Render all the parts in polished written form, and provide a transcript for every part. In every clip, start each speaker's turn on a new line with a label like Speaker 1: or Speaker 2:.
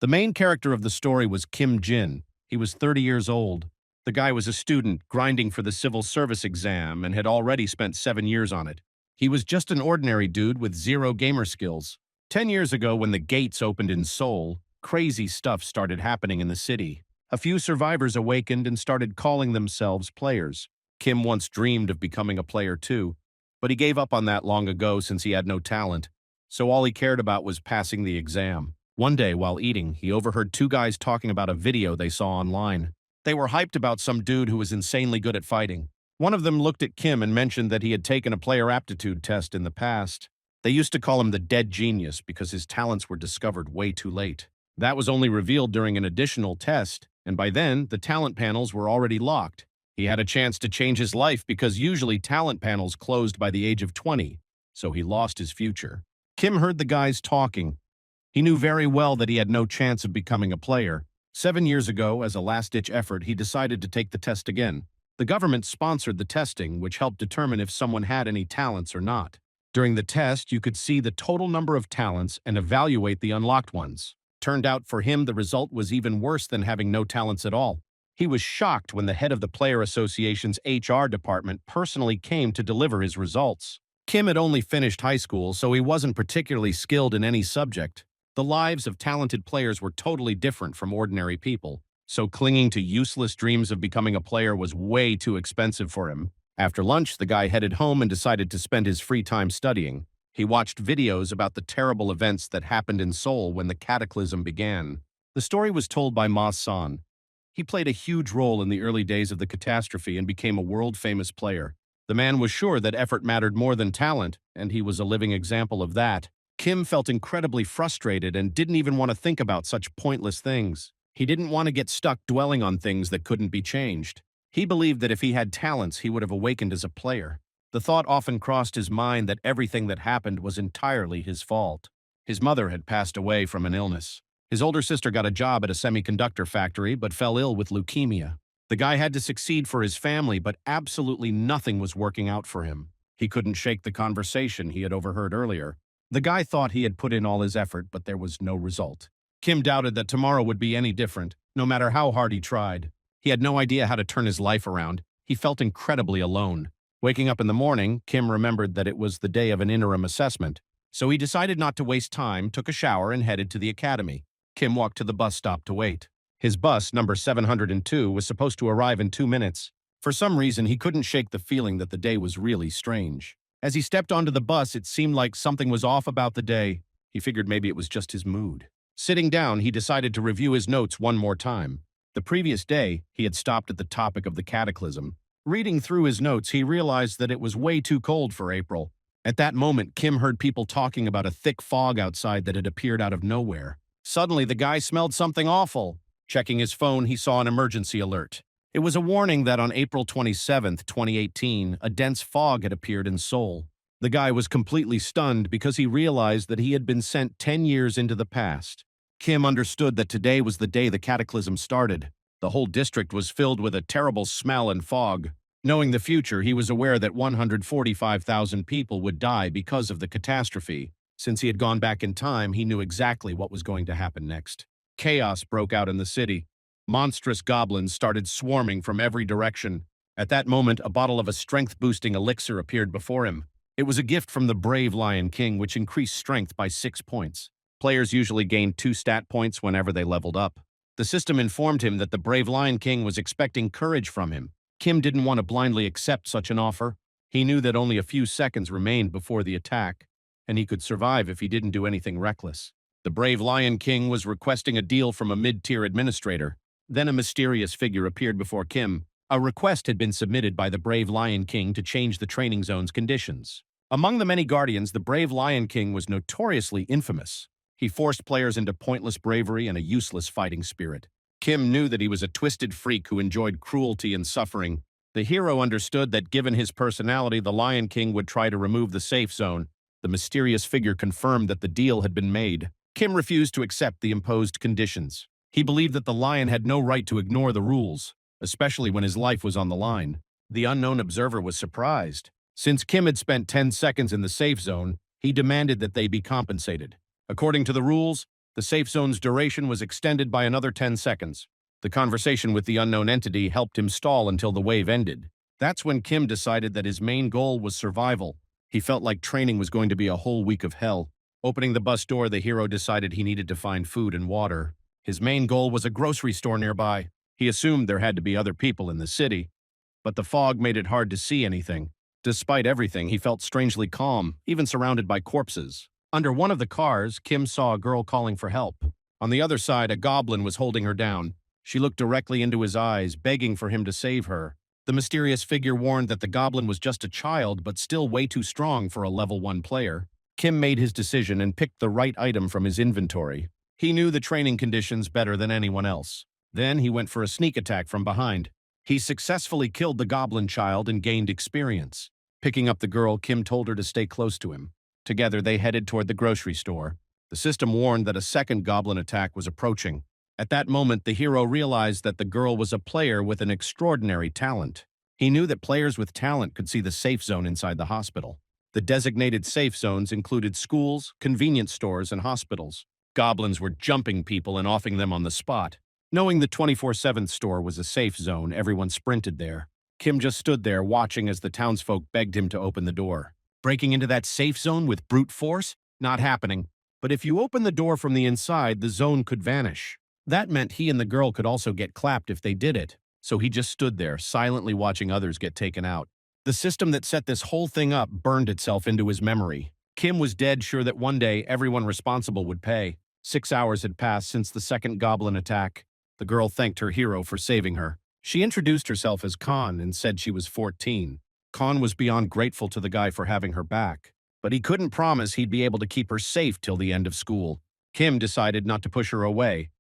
Speaker 1: The main character of the story was Kim Jyn. He was 30 years old. The guy was a student grinding for the civil service exam and had already spent 7 years on it. He was just an ordinary dude with zero gamer skills. 10 years ago, when the gates opened in Seoul, crazy stuff started happening in the city. A few survivors awakened and started calling themselves players. Kim once dreamed of becoming a player too, but he gave up on that long ago since he had no talent, so all he cared about was passing the exam. One day, while eating, he overheard two guys talking about a video they saw online. They were hyped about some dude who was insanely good at fighting. One of them looked at Kim and mentioned that he had taken a player aptitude test in the past. They used to call him the dead genius because his talents were discovered way too late. That was only revealed during an additional test, and by then, the talent panels were already locked. He had a chance to change his life because usually talent panels closed by the age of 20, so he lost his future. Kim heard the guys talking. He knew very well that he had no chance of becoming a player. 7 years ago, as a last-ditch effort, he decided to take the test again. The government sponsored the testing, which helped determine if someone had any talents or not. During the test, you could see the total number of talents and evaluate the unlocked ones. Turned out for him, the result was even worse than having no talents at all. He was shocked when the head of the Player Association's HR department personally came to deliver his results. Kim had only finished high school, so he wasn't particularly skilled in any subject. The lives of talented players were totally different from ordinary people, so clinging to useless dreams of becoming a player was way too expensive for him. After lunch, the guy headed home and decided to spend his free time studying. He watched videos about the terrible events that happened in Seoul when the cataclysm began. The story was told by Ma-san. He played a huge role in the early days of the catastrophe and became a world-famous player. The man was sure that effort mattered more than talent, and he was a living example of that. Kim felt incredibly frustrated and didn't even want to think about such pointless things. He didn't want to get stuck dwelling on things that couldn't be changed. He believed that if he had talents, he would have awakened as a player. The thought often crossed his mind that everything that happened was entirely his fault. His mother had passed away from an illness. His older sister got a job at a semiconductor factory but fell ill with leukemia. The guy had to succeed for his family, but absolutely nothing was working out for him. He couldn't shake the conversation he had overheard earlier. The guy thought he had put in all his effort, but there was no result. Kim doubted that tomorrow would be any different, no matter how hard he tried. He had no idea how to turn his life around. He felt incredibly alone. Waking up in the morning, Kim remembered that it was the day of an interim assessment, so he decided not to waste time, took a shower, and headed to the academy. Kim walked to the bus stop to wait. His bus, number 702, was supposed to arrive in 2 minutes. For some reason, he couldn't shake the feeling that the day was really strange. As he stepped onto the bus, it seemed like something was off about the day. He figured maybe it was just his mood. Sitting down, he decided to review his notes one more time. The previous day, he had stopped at the topic of the cataclysm. Reading through his notes, he realized that it was way too cold for April. At that moment, Kim heard people talking about a thick fog outside that had appeared out of nowhere. Suddenly, the guy smelled something awful. Checking his phone, he saw an emergency alert. It was a warning that on April 27, 2018, a dense fog had appeared in Seoul. The guy was completely stunned because he realized that he had been sent 10 years into the past. Kim understood that today was the day the cataclysm started. The whole district was filled with a terrible smell and fog. Knowing the future, he was aware that 145,000 people would die because of the catastrophe. Since he had gone back in time, he knew exactly what was going to happen next. Chaos broke out in the city. Monstrous goblins started swarming from every direction. At that moment, a bottle of a strength-boosting elixir appeared before him. It was a gift from the brave Lion King, which increased strength by 6 points. Players usually gained 2 stat points whenever they leveled up. The system informed him that the brave Lion King was expecting courage from him. Kim didn't want to blindly accept such an offer. He knew that only a few seconds remained before the attack, and he could survive if he didn't do anything reckless. The brave Lion King was requesting a deal from a mid-tier administrator. Then a mysterious figure appeared before Kim. A request had been submitted by the brave Lion King to change the training zone's conditions. Among the many guardians, the brave Lion King was notoriously infamous. He forced players into pointless bravery and a useless fighting spirit. Kim knew that he was a twisted freak who enjoyed cruelty and suffering. The hero understood that given his personality, the Lion King would try to remove the safe zone. The mysterious figure confirmed that the deal had been made. Kim refused to accept the imposed conditions. He believed that the lion had no right to ignore the rules, especially when his life was on the line. The unknown observer was surprised. Since Kim had spent 10 seconds in the safe zone, he demanded that they be compensated. According to the rules, the The safe zone's duration was extended by another 10 seconds. The conversation with the unknown entity helped him stall until the wave ended. That's when Kim decided that his main goal was survival. He felt like training was going to be a whole week of hell. Opening the bus door, the hero decided he needed to find food and water. His main goal was a grocery store nearby. He assumed there had to be other people in the city, but the fog made it hard to see anything. Despite everything, he felt strangely calm, even surrounded by corpses. Under one of the cars, Kim saw a girl calling for help. On the other side, a goblin was holding her down. She looked directly into his eyes, begging for him to save her. The mysterious figure warned that the goblin was just a child, but still way too strong for a level 1 player. Kim made his decision and picked the right item from his inventory. He knew the training conditions better than anyone else. Then he went for a sneak attack from behind. He successfully killed the goblin child and gained experience. Picking up the girl, Kim told her to stay close to him. Together, they headed toward the grocery store. The system warned that a second goblin attack was approaching. At that moment, the hero realized that the girl was a player with an extraordinary talent. He knew that players with talent could see the safe zone inside the hospital. The designated safe zones included schools, convenience stores, and hospitals. Goblins were jumping people and offing them on the spot. Knowing the 24/7 store was a safe zone, everyone sprinted there. Kim just stood there watching as the townsfolk begged him to open the door. Breaking into that safe zone with brute force? Not happening. But if you open the door from the inside, the zone could vanish. That meant he and the girl could also get clapped if they did it. So he just stood there, silently watching others get taken out. The system that set this whole thing up burned itself into his memory. Kim was dead sure that one day everyone responsible would pay. 6 hours had passed since the second goblin attack. The girl thanked her hero for saving her. She introduced herself as Khan and said she was 14. Khan was beyond grateful to the guy for having her back, but he couldn't promise he'd be able to keep her safe till the end of school. Kim decided not to push her away,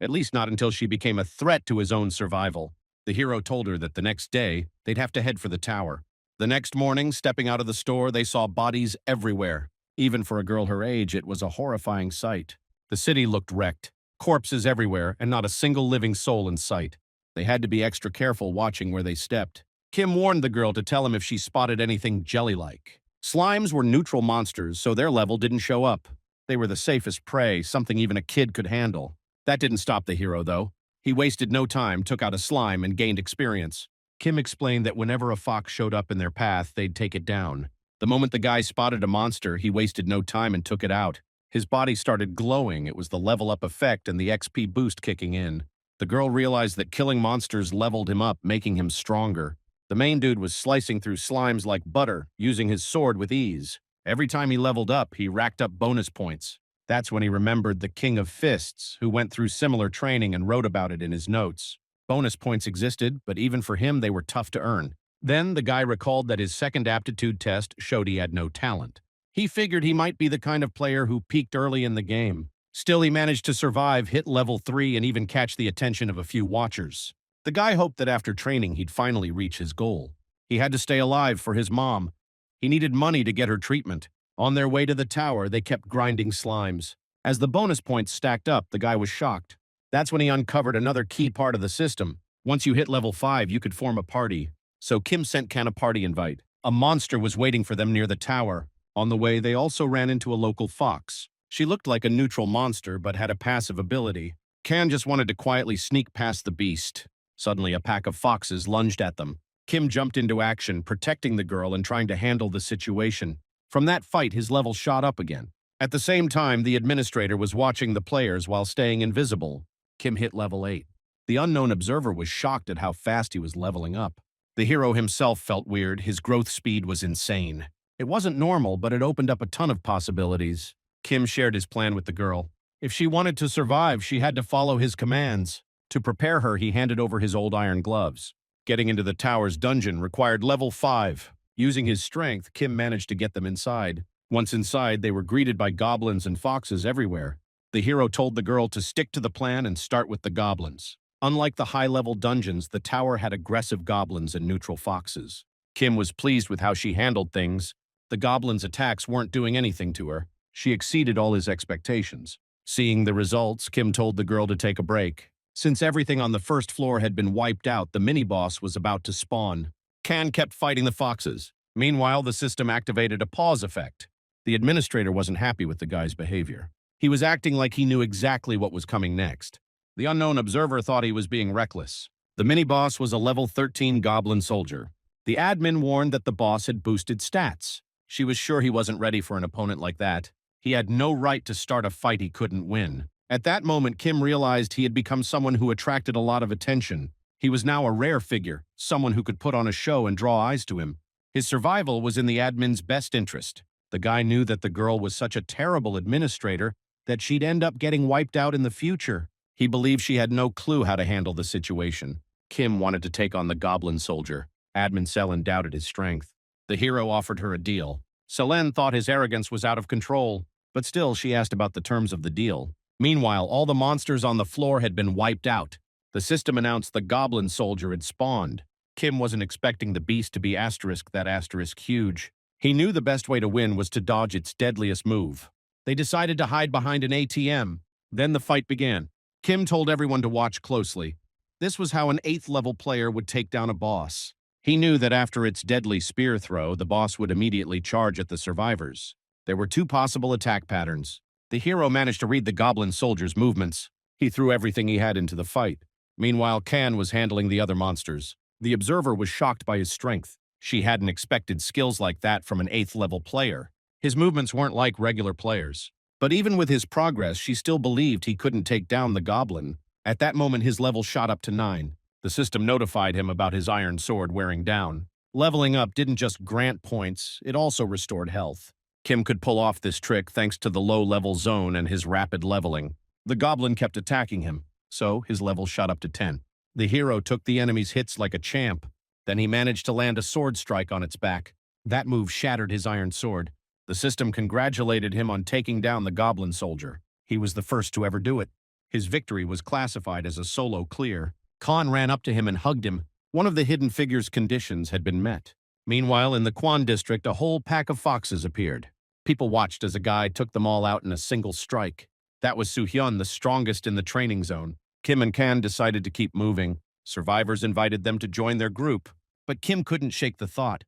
Speaker 1: at least not until she became a threat to his own survival. The hero told her that the next day, they'd have to head for the tower. The next morning, stepping out of the store, they saw bodies everywhere. Even for a girl her age, it was a horrifying sight. The city looked wrecked, corpses everywhere, and not a single living soul in sight. They had to be extra careful watching where they stepped. Kim warned the girl to tell him if she spotted anything jelly-like. Slimes were neutral monsters, so their level didn't show up. They were the safest prey, something even a kid could handle. That didn't stop the hero, though. He wasted no time, took out a slime, and gained experience. Kim explained that whenever a fox showed up in their path, they'd take it down. The moment the guy spotted a monster, he wasted no time and took it out. His body started glowing. It was the level-up effect and the XP boost kicking in. The girl realized that killing monsters leveled him up, making him stronger. The main dude was slicing through slimes like butter, using his sword with ease. Every time he leveled up, he racked up bonus points. That's when he remembered the King of Fists, who went through similar training and wrote about it in his notes. Bonus points existed, but even for him, they were tough to earn. Then the guy recalled that his second aptitude test showed he had no talent. He figured he might be the kind of player who peaked early in the game. Still, he managed to survive, hit level 3, and even catch the attention of a few watchers. The guy hoped that after training, he'd finally reach his goal. He had to stay alive for his mom. He needed money to get her treatment. On their way to the tower, they kept grinding slimes. As the bonus points stacked up, the guy was shocked. That's when he uncovered another key part of the system. Once you hit level 5, you could form a party. So Kim sent Kan a party invite. A monster was waiting for them near the tower. On the way, they also ran into a local fox. She looked like a neutral monster, but had a passive ability. Kan just wanted to quietly sneak past the beast. Suddenly, a pack of foxes lunged at them. Kim jumped into action, protecting the girl and trying to handle the situation. From that fight, his level shot up again. At the same time, the administrator was watching the players while staying invisible. Kim hit level 8. The unknown observer was shocked at how fast he was leveling up. The hero himself felt weird. His growth speed was insane. It wasn't normal, but it opened up a ton of possibilities. Kim shared his plan with the girl. If she wanted to survive, she had to follow his commands. To prepare her, he handed over his old iron gloves. Getting into the tower's dungeon required level 5. Using his strength, Kim managed to get them inside. Once inside, they were greeted by goblins and foxes everywhere. The hero told the girl to stick to the plan and start with the goblins. Unlike the high-level dungeons, the tower had aggressive goblins and neutral foxes. Kim was pleased with how she handled things. The goblins' attacks weren't doing anything to her. She exceeded all his expectations. Seeing the results, Kim told the girl to take a break. Since everything on the first floor had been wiped out, the mini-boss was about to spawn. Kan kept fighting the foxes. Meanwhile, the system activated a pause effect. The administrator wasn't happy with the guy's behavior. He was acting like he knew exactly what was coming next. The unknown observer thought he was being reckless. The mini-boss was a level 13 goblin soldier. The admin warned that the boss had boosted stats. She was sure he wasn't ready for an opponent like that. He had no right to start a fight he couldn't win. At that moment, Kim realized he had become someone who attracted a lot of attention. He was now a rare figure, someone who could put on a show and draw eyes to him. His survival was in the admin's best interest. The guy knew that the girl was such a terrible administrator that she'd end up getting wiped out in the future. He believed she had no clue how to handle the situation. Kim wanted to take on the goblin soldier. Admin Selen doubted his strength. The hero offered her a deal. Selen thought his arrogance was out of control, but still she asked about the terms of the deal. Meanwhile, all the monsters on the floor had been wiped out. The system announced the goblin soldier had spawned. Kim wasn't expecting the beast to be that huge. He knew the best way to win was to dodge its deadliest move. They decided to hide behind an ATM. Then the fight began. Kim told everyone to watch closely. This was how an 8th level player would take down a boss. He knew that after its deadly spear throw, the boss would immediately charge at the survivors. There were 2 possible attack patterns. The hero managed to read the goblin soldier's movements. He threw everything he had into the fight. Meanwhile, Kan was handling the other monsters. The observer was shocked by his strength. She hadn't expected skills like that from an 8th level player. His movements weren't like regular players. But even with his progress, she still believed he couldn't take down the goblin. At that moment, his level shot up to 9. The system notified him about his iron sword wearing down. Leveling up didn't just grant points, it also restored health. Kim could pull off this trick thanks to the low-level zone and his rapid leveling. The goblin kept attacking him, so his level shot up to 10. The hero took the enemy's hits like a champ. Then he managed to land a sword strike on its back. That move shattered his iron sword. The system congratulated him on taking down the goblin soldier. He was the first to ever do it. His victory was classified as a solo clear. Khan ran up to him and hugged him. One of the hidden figure's conditions had been met. Meanwhile, in the Quan district, a whole pack of foxes appeared. People watched as a guy took them all out in a single strike. That was Soo-hyun, the strongest in the training zone. Kim and Kan decided to keep moving. Survivors invited them to join their group. But Kim couldn't shake the thought.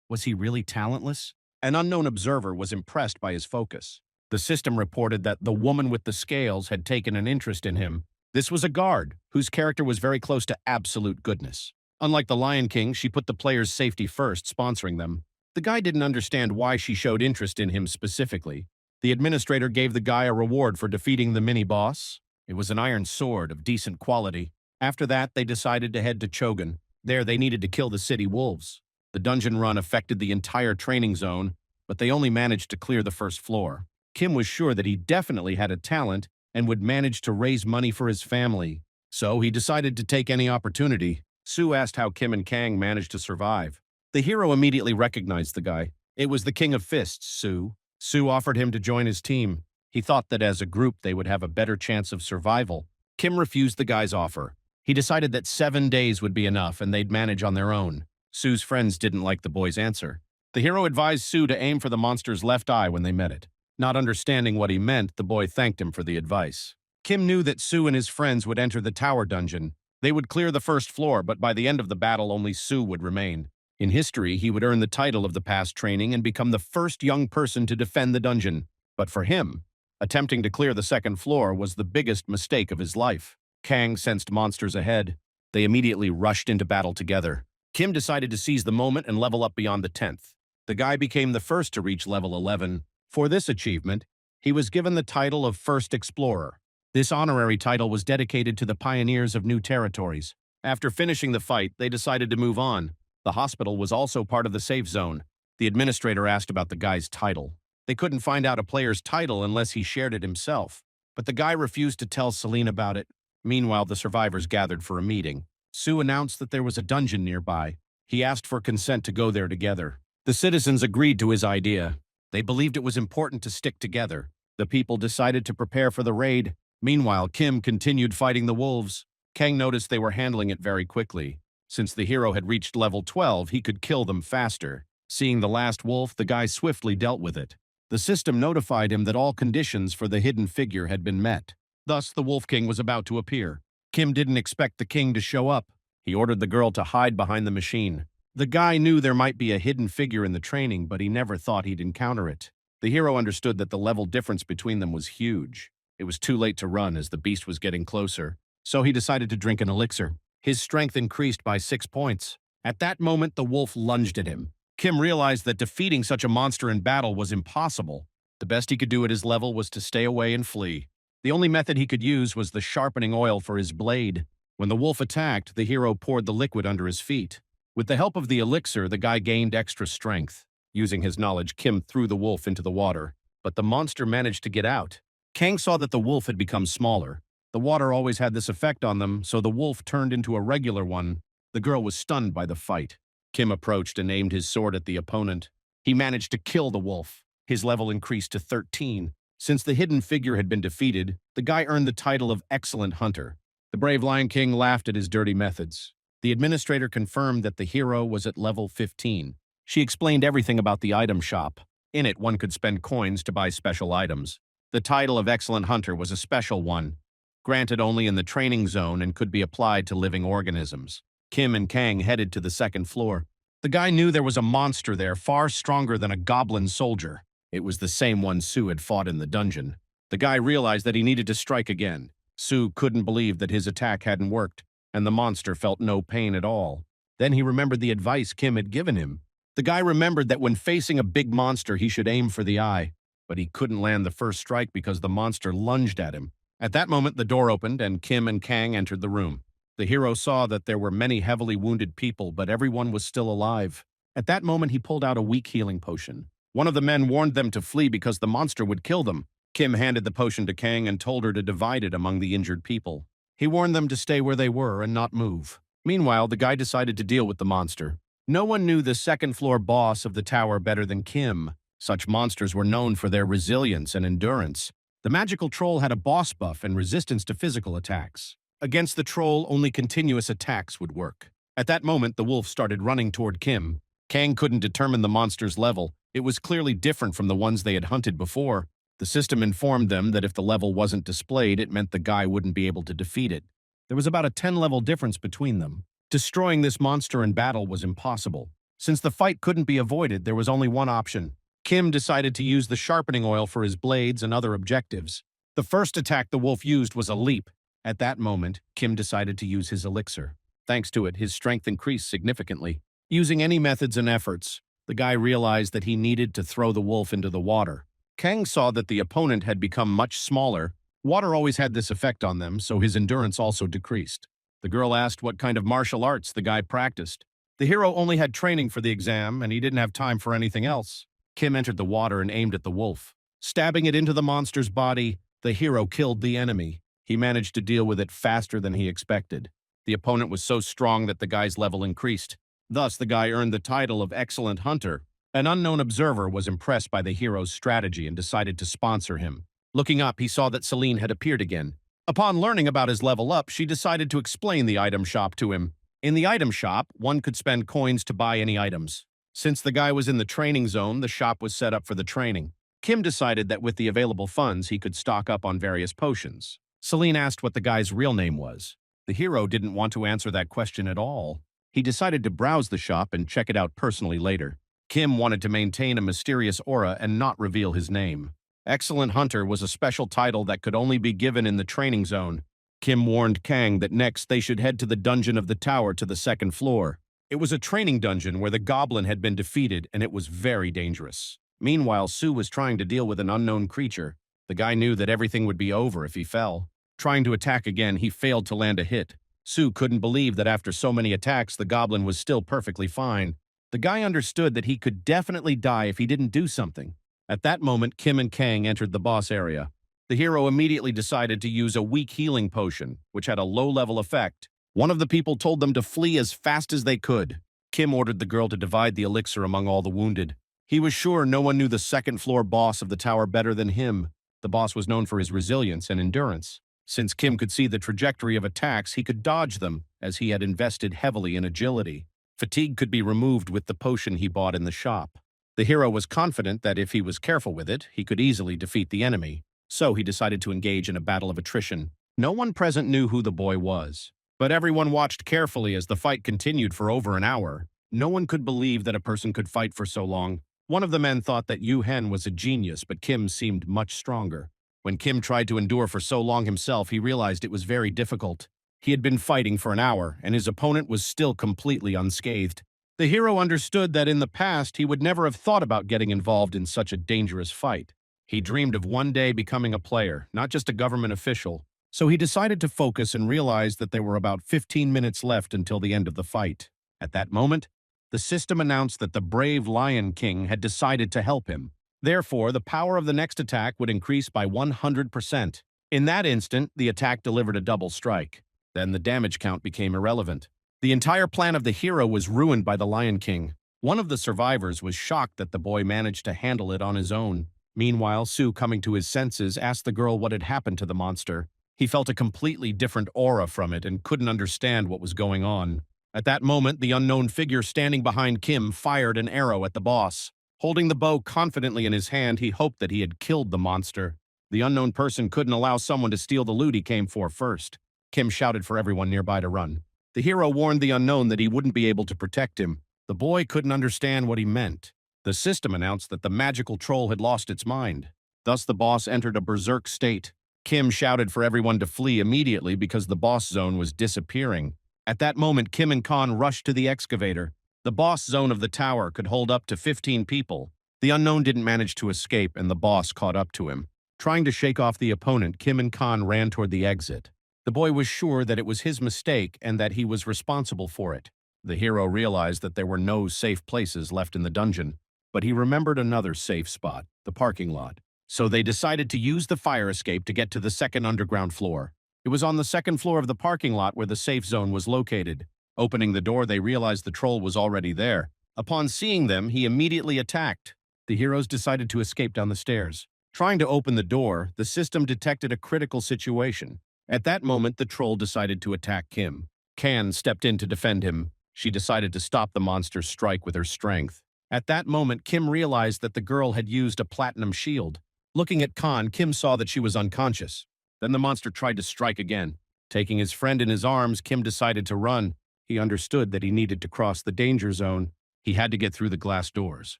Speaker 1: Was he really talentless? An unknown observer was impressed by his focus. The system reported that the woman with the scales had taken an interest in him. This was a guard, whose character was very close to absolute goodness. Unlike the Lion King, she put the players' safety first, sponsoring them. The guy didn't understand why she showed interest in him specifically. The administrator gave the guy a reward for defeating the mini-boss. It was an iron sword of decent quality. After that, they decided to head to Chogun. There, they needed to kill the city wolves. The dungeon run affected the entire training zone, but they only managed to clear the first floor. Kim was sure that he definitely had a talent and would manage to raise money for his family. So he decided to take any opportunity. Sue asked how Kim and Kang managed to survive. The hero immediately recognized the guy. It was the King of Fists, Sue. Sue offered him to join his team. He thought that as a group they would have a better chance of survival. Kim refused the guy's offer. He decided that 7 days would be enough and they'd manage on their own. Sue's friends didn't like the boy's answer. The hero advised Sue to aim for the monster's left eye when they met it. Not understanding what he meant, the boy thanked him for the advice. Kim knew that Sue and his friends would enter the tower dungeon. They would clear the first floor, but by the end of the battle, only Sue would remain. In history, he would earn the title of the past training and become the first young person to defend the dungeon. But for him, attempting to clear the second floor was the biggest mistake of his life. Kang sensed monsters ahead. They immediately rushed into battle together. Kim decided to seize the moment and level up beyond the 10th. The guy became the first to reach level 11. For this achievement, he was given the title of First Explorer. This honorary title was dedicated to the pioneers of new territories. After finishing the fight, they decided to move on. The hospital was also part of the safe zone. The administrator asked about the guy's title. They couldn't find out a player's title unless he shared it himself. But the guy refused to tell Celine about it. Meanwhile, the survivors gathered for a meeting. Sue announced that there was a dungeon nearby. He asked for consent to go there together. The citizens agreed to his idea. They believed it was important to stick together. The people decided to prepare for the raid. Meanwhile, Kim continued fighting the wolves. Kang noticed they were handling it very quickly. Since the hero had reached level 12, he could kill them faster. Seeing the last wolf, the guy swiftly dealt with it. The system notified him that all conditions for the hidden figure had been met. Thus, the Wolf King was about to appear. Kim didn't expect the king to show up. He ordered the girl to hide behind the machine. The guy knew there might be a hidden figure in the training, but he never thought he'd encounter it. The hero understood that the level difference between them was huge. It was too late to run as the beast was getting closer, so he decided to drink an elixir. His strength increased by 6 points. At that moment, the wolf lunged at him. Kim realized that defeating such a monster in battle was impossible. The best he could do at his level was to stay away and flee. The only method he could use was the sharpening oil for his blade. When the wolf attacked, the hero poured the liquid under his feet. With the help of the elixir, the guy gained extra strength. Using his knowledge, Kim threw the wolf into the water, but the monster managed to get out. Kang saw that the wolf had become smaller. The water always had this effect on them, so the wolf turned into a regular one. The girl was stunned by the fight. Kim approached and aimed his sword at the opponent. He managed to kill the wolf. His level increased to 13. Since the hidden figure had been defeated, the guy earned the title of Excellent Hunter. The brave Lion King laughed at his dirty methods. The administrator confirmed that the hero was at level 15. She explained everything about the item shop. In it, one could spend coins to buy special items. The title of Excellent Hunter was a special one, granted only in the training zone and could be applied to living organisms. Kim and Kang headed to the second floor. The guy knew there was a monster there far stronger than a goblin soldier. It was the same one Sue had fought in the dungeon. The guy realized that he needed to strike again. Sue couldn't believe that his attack hadn't worked, and the monster felt no pain at all. Then he remembered the advice Kim had given him. The guy remembered that when facing a big monster, he should aim for the eye, but he couldn't land the first strike because the monster lunged at him. At that moment, the door opened and Kim and Kang entered the room. The hero saw that there were many heavily wounded people, but everyone was still alive. At that moment, he pulled out a weak healing potion. One of the men warned them to flee because the monster would kill them. Kim handed the potion to Kang and told her to divide it among the injured people. He warned them to stay where they were and not move. Meanwhile, the guy decided to deal with the monster. No one knew the second-floor boss of the tower better than Kim. Such monsters were known for their resilience and endurance. The magical troll had a boss buff and resistance to physical attacks. Against the troll, only continuous attacks would work. At that moment, the wolf started running toward Kim. Kang couldn't determine the monster's level. It was clearly different from the ones they had hunted before. The system informed them that if the level wasn't displayed, it meant the guy wouldn't be able to defeat it. There was about a 10-level difference between them. Destroying this monster in battle was impossible. Since the fight couldn't be avoided, there was only one option. Kim decided to use the sharpening oil for his blades and other objectives. The first attack the wolf used was a leap. At that moment, Kim decided to use his elixir. Thanks to it, his strength increased significantly. Using any methods and efforts, the guy realized that he needed to throw the wolf into the water. Kang saw that the opponent had become much smaller. Water always had this effect on them, so his endurance also decreased. The girl asked what kind of martial arts the guy practiced. The hero only had training for the exam, and he didn't have time for anything else. Kim entered the water and aimed at the wolf. Stabbing it into the monster's body, the hero killed the enemy. He managed to deal with it faster than he expected. The opponent was so strong that the guy's level increased. Thus, the guy earned the title of Excellent Hunter. An unknown observer was impressed by the hero's strategy and decided to sponsor him. Looking up, he saw that Celine had appeared again. Upon learning about his level up, she decided to explain the item shop to him. In the item shop, one could spend coins to buy any items. Since the guy was in the training zone, the shop was set up for the training. Kim decided that with the available funds, he could stock up on various potions. Celine asked what the guy's real name was. The hero didn't want to answer that question at all. He decided to browse the shop and check it out personally later. Kim wanted to maintain a mysterious aura and not reveal his name. Excellent Hunter was a special title that could only be given in the training zone. Kim warned Kang that next they should head to the dungeon of the tower to the second floor. It was a training dungeon where the goblin had been defeated, and it was very dangerous. Meanwhile, Sue was trying to deal with an unknown creature. The guy knew that everything would be over if he fell. Trying to attack again, he failed to land a hit. Sue couldn't believe that after so many attacks, the goblin was still perfectly fine. The guy understood that he could definitely die if he didn't do something. At that moment, Kim and Kang entered the boss area. The hero immediately decided to use a weak healing potion, which had a low-level effect. One of the people told them to flee as fast as they could. Kim ordered the girl to divide the elixir among all the wounded. He was sure no one knew the second-floor boss of the tower better than him. The boss was known for his resilience and endurance. Since Kim could see the trajectory of attacks, he could dodge them, as he had invested heavily in agility. Fatigue could be removed with the potion he bought in the shop. The hero was confident that if he was careful with it, he could easily defeat the enemy. So he decided to engage in a battle of attrition. No one present knew who the boy was, but everyone watched carefully as the fight continued for over an hour. No one could believe that a person could fight for so long. One of the men thought that Yu Hen was a genius, but Kim seemed much stronger. When Kim tried to endure for so long himself, he realized it was very difficult. He had been fighting for an hour, and his opponent was still completely unscathed. The hero understood that in the past he would never have thought about getting involved in such a dangerous fight. He dreamed of one day becoming a player, not just a government official. So he decided to focus and realized that there were about 15 minutes left until the end of the fight. At that moment, the system announced that the brave Lion King had decided to help him. Therefore, the power of the next attack would increase by 100%. In that instant, the attack delivered a double strike. Then the damage count became irrelevant. The entire plan of the hero was ruined by the Lion King. One of the survivors was shocked that the boy managed to handle it on his own. Meanwhile, Sue, coming to his senses, asked the girl what had happened to the monster. He felt a completely different aura from it and couldn't understand what was going on. At that moment, the unknown figure standing behind Kim fired an arrow at the boss. Holding the bow confidently in his hand, he hoped that he had killed the monster. The unknown person couldn't allow someone to steal the loot he came for first. Kim shouted for everyone nearby to run. The hero warned the unknown that he wouldn't be able to protect him. The boy couldn't understand what he meant. The system announced that the magical troll had lost its mind. Thus, the boss entered a berserk state. Kim shouted for everyone to flee immediately because the boss zone was disappearing. At that moment, Kim and Khan rushed to the excavator. The boss zone of the tower could hold up to 15 people. The unknown didn't manage to escape, and the boss caught up to him. Trying to shake off the opponent, Kim and Khan ran toward the exit. The boy was sure that it was his mistake and that he was responsible for it. The hero realized that there were no safe places left in the dungeon, but he remembered another safe spot, the parking lot. So they decided to use the fire escape to get to the second underground floor. It was on the second floor of the parking lot where the safe zone was located. Opening the door, they realized the troll was already there. Upon seeing them, he immediately attacked. The heroes decided to escape down the stairs. Trying to open the door, the system detected a critical situation. At that moment, the troll decided to attack Kim. Kan stepped in to defend him. She decided to stop the monster's strike with her strength. At that moment, Kim realized that the girl had used a platinum shield. Looking at Khan, Kim saw that she was unconscious. Then the monster tried to strike again. Taking his friend in his arms, Kim decided to run. He understood that he needed to cross the danger zone. He had to get through the glass doors.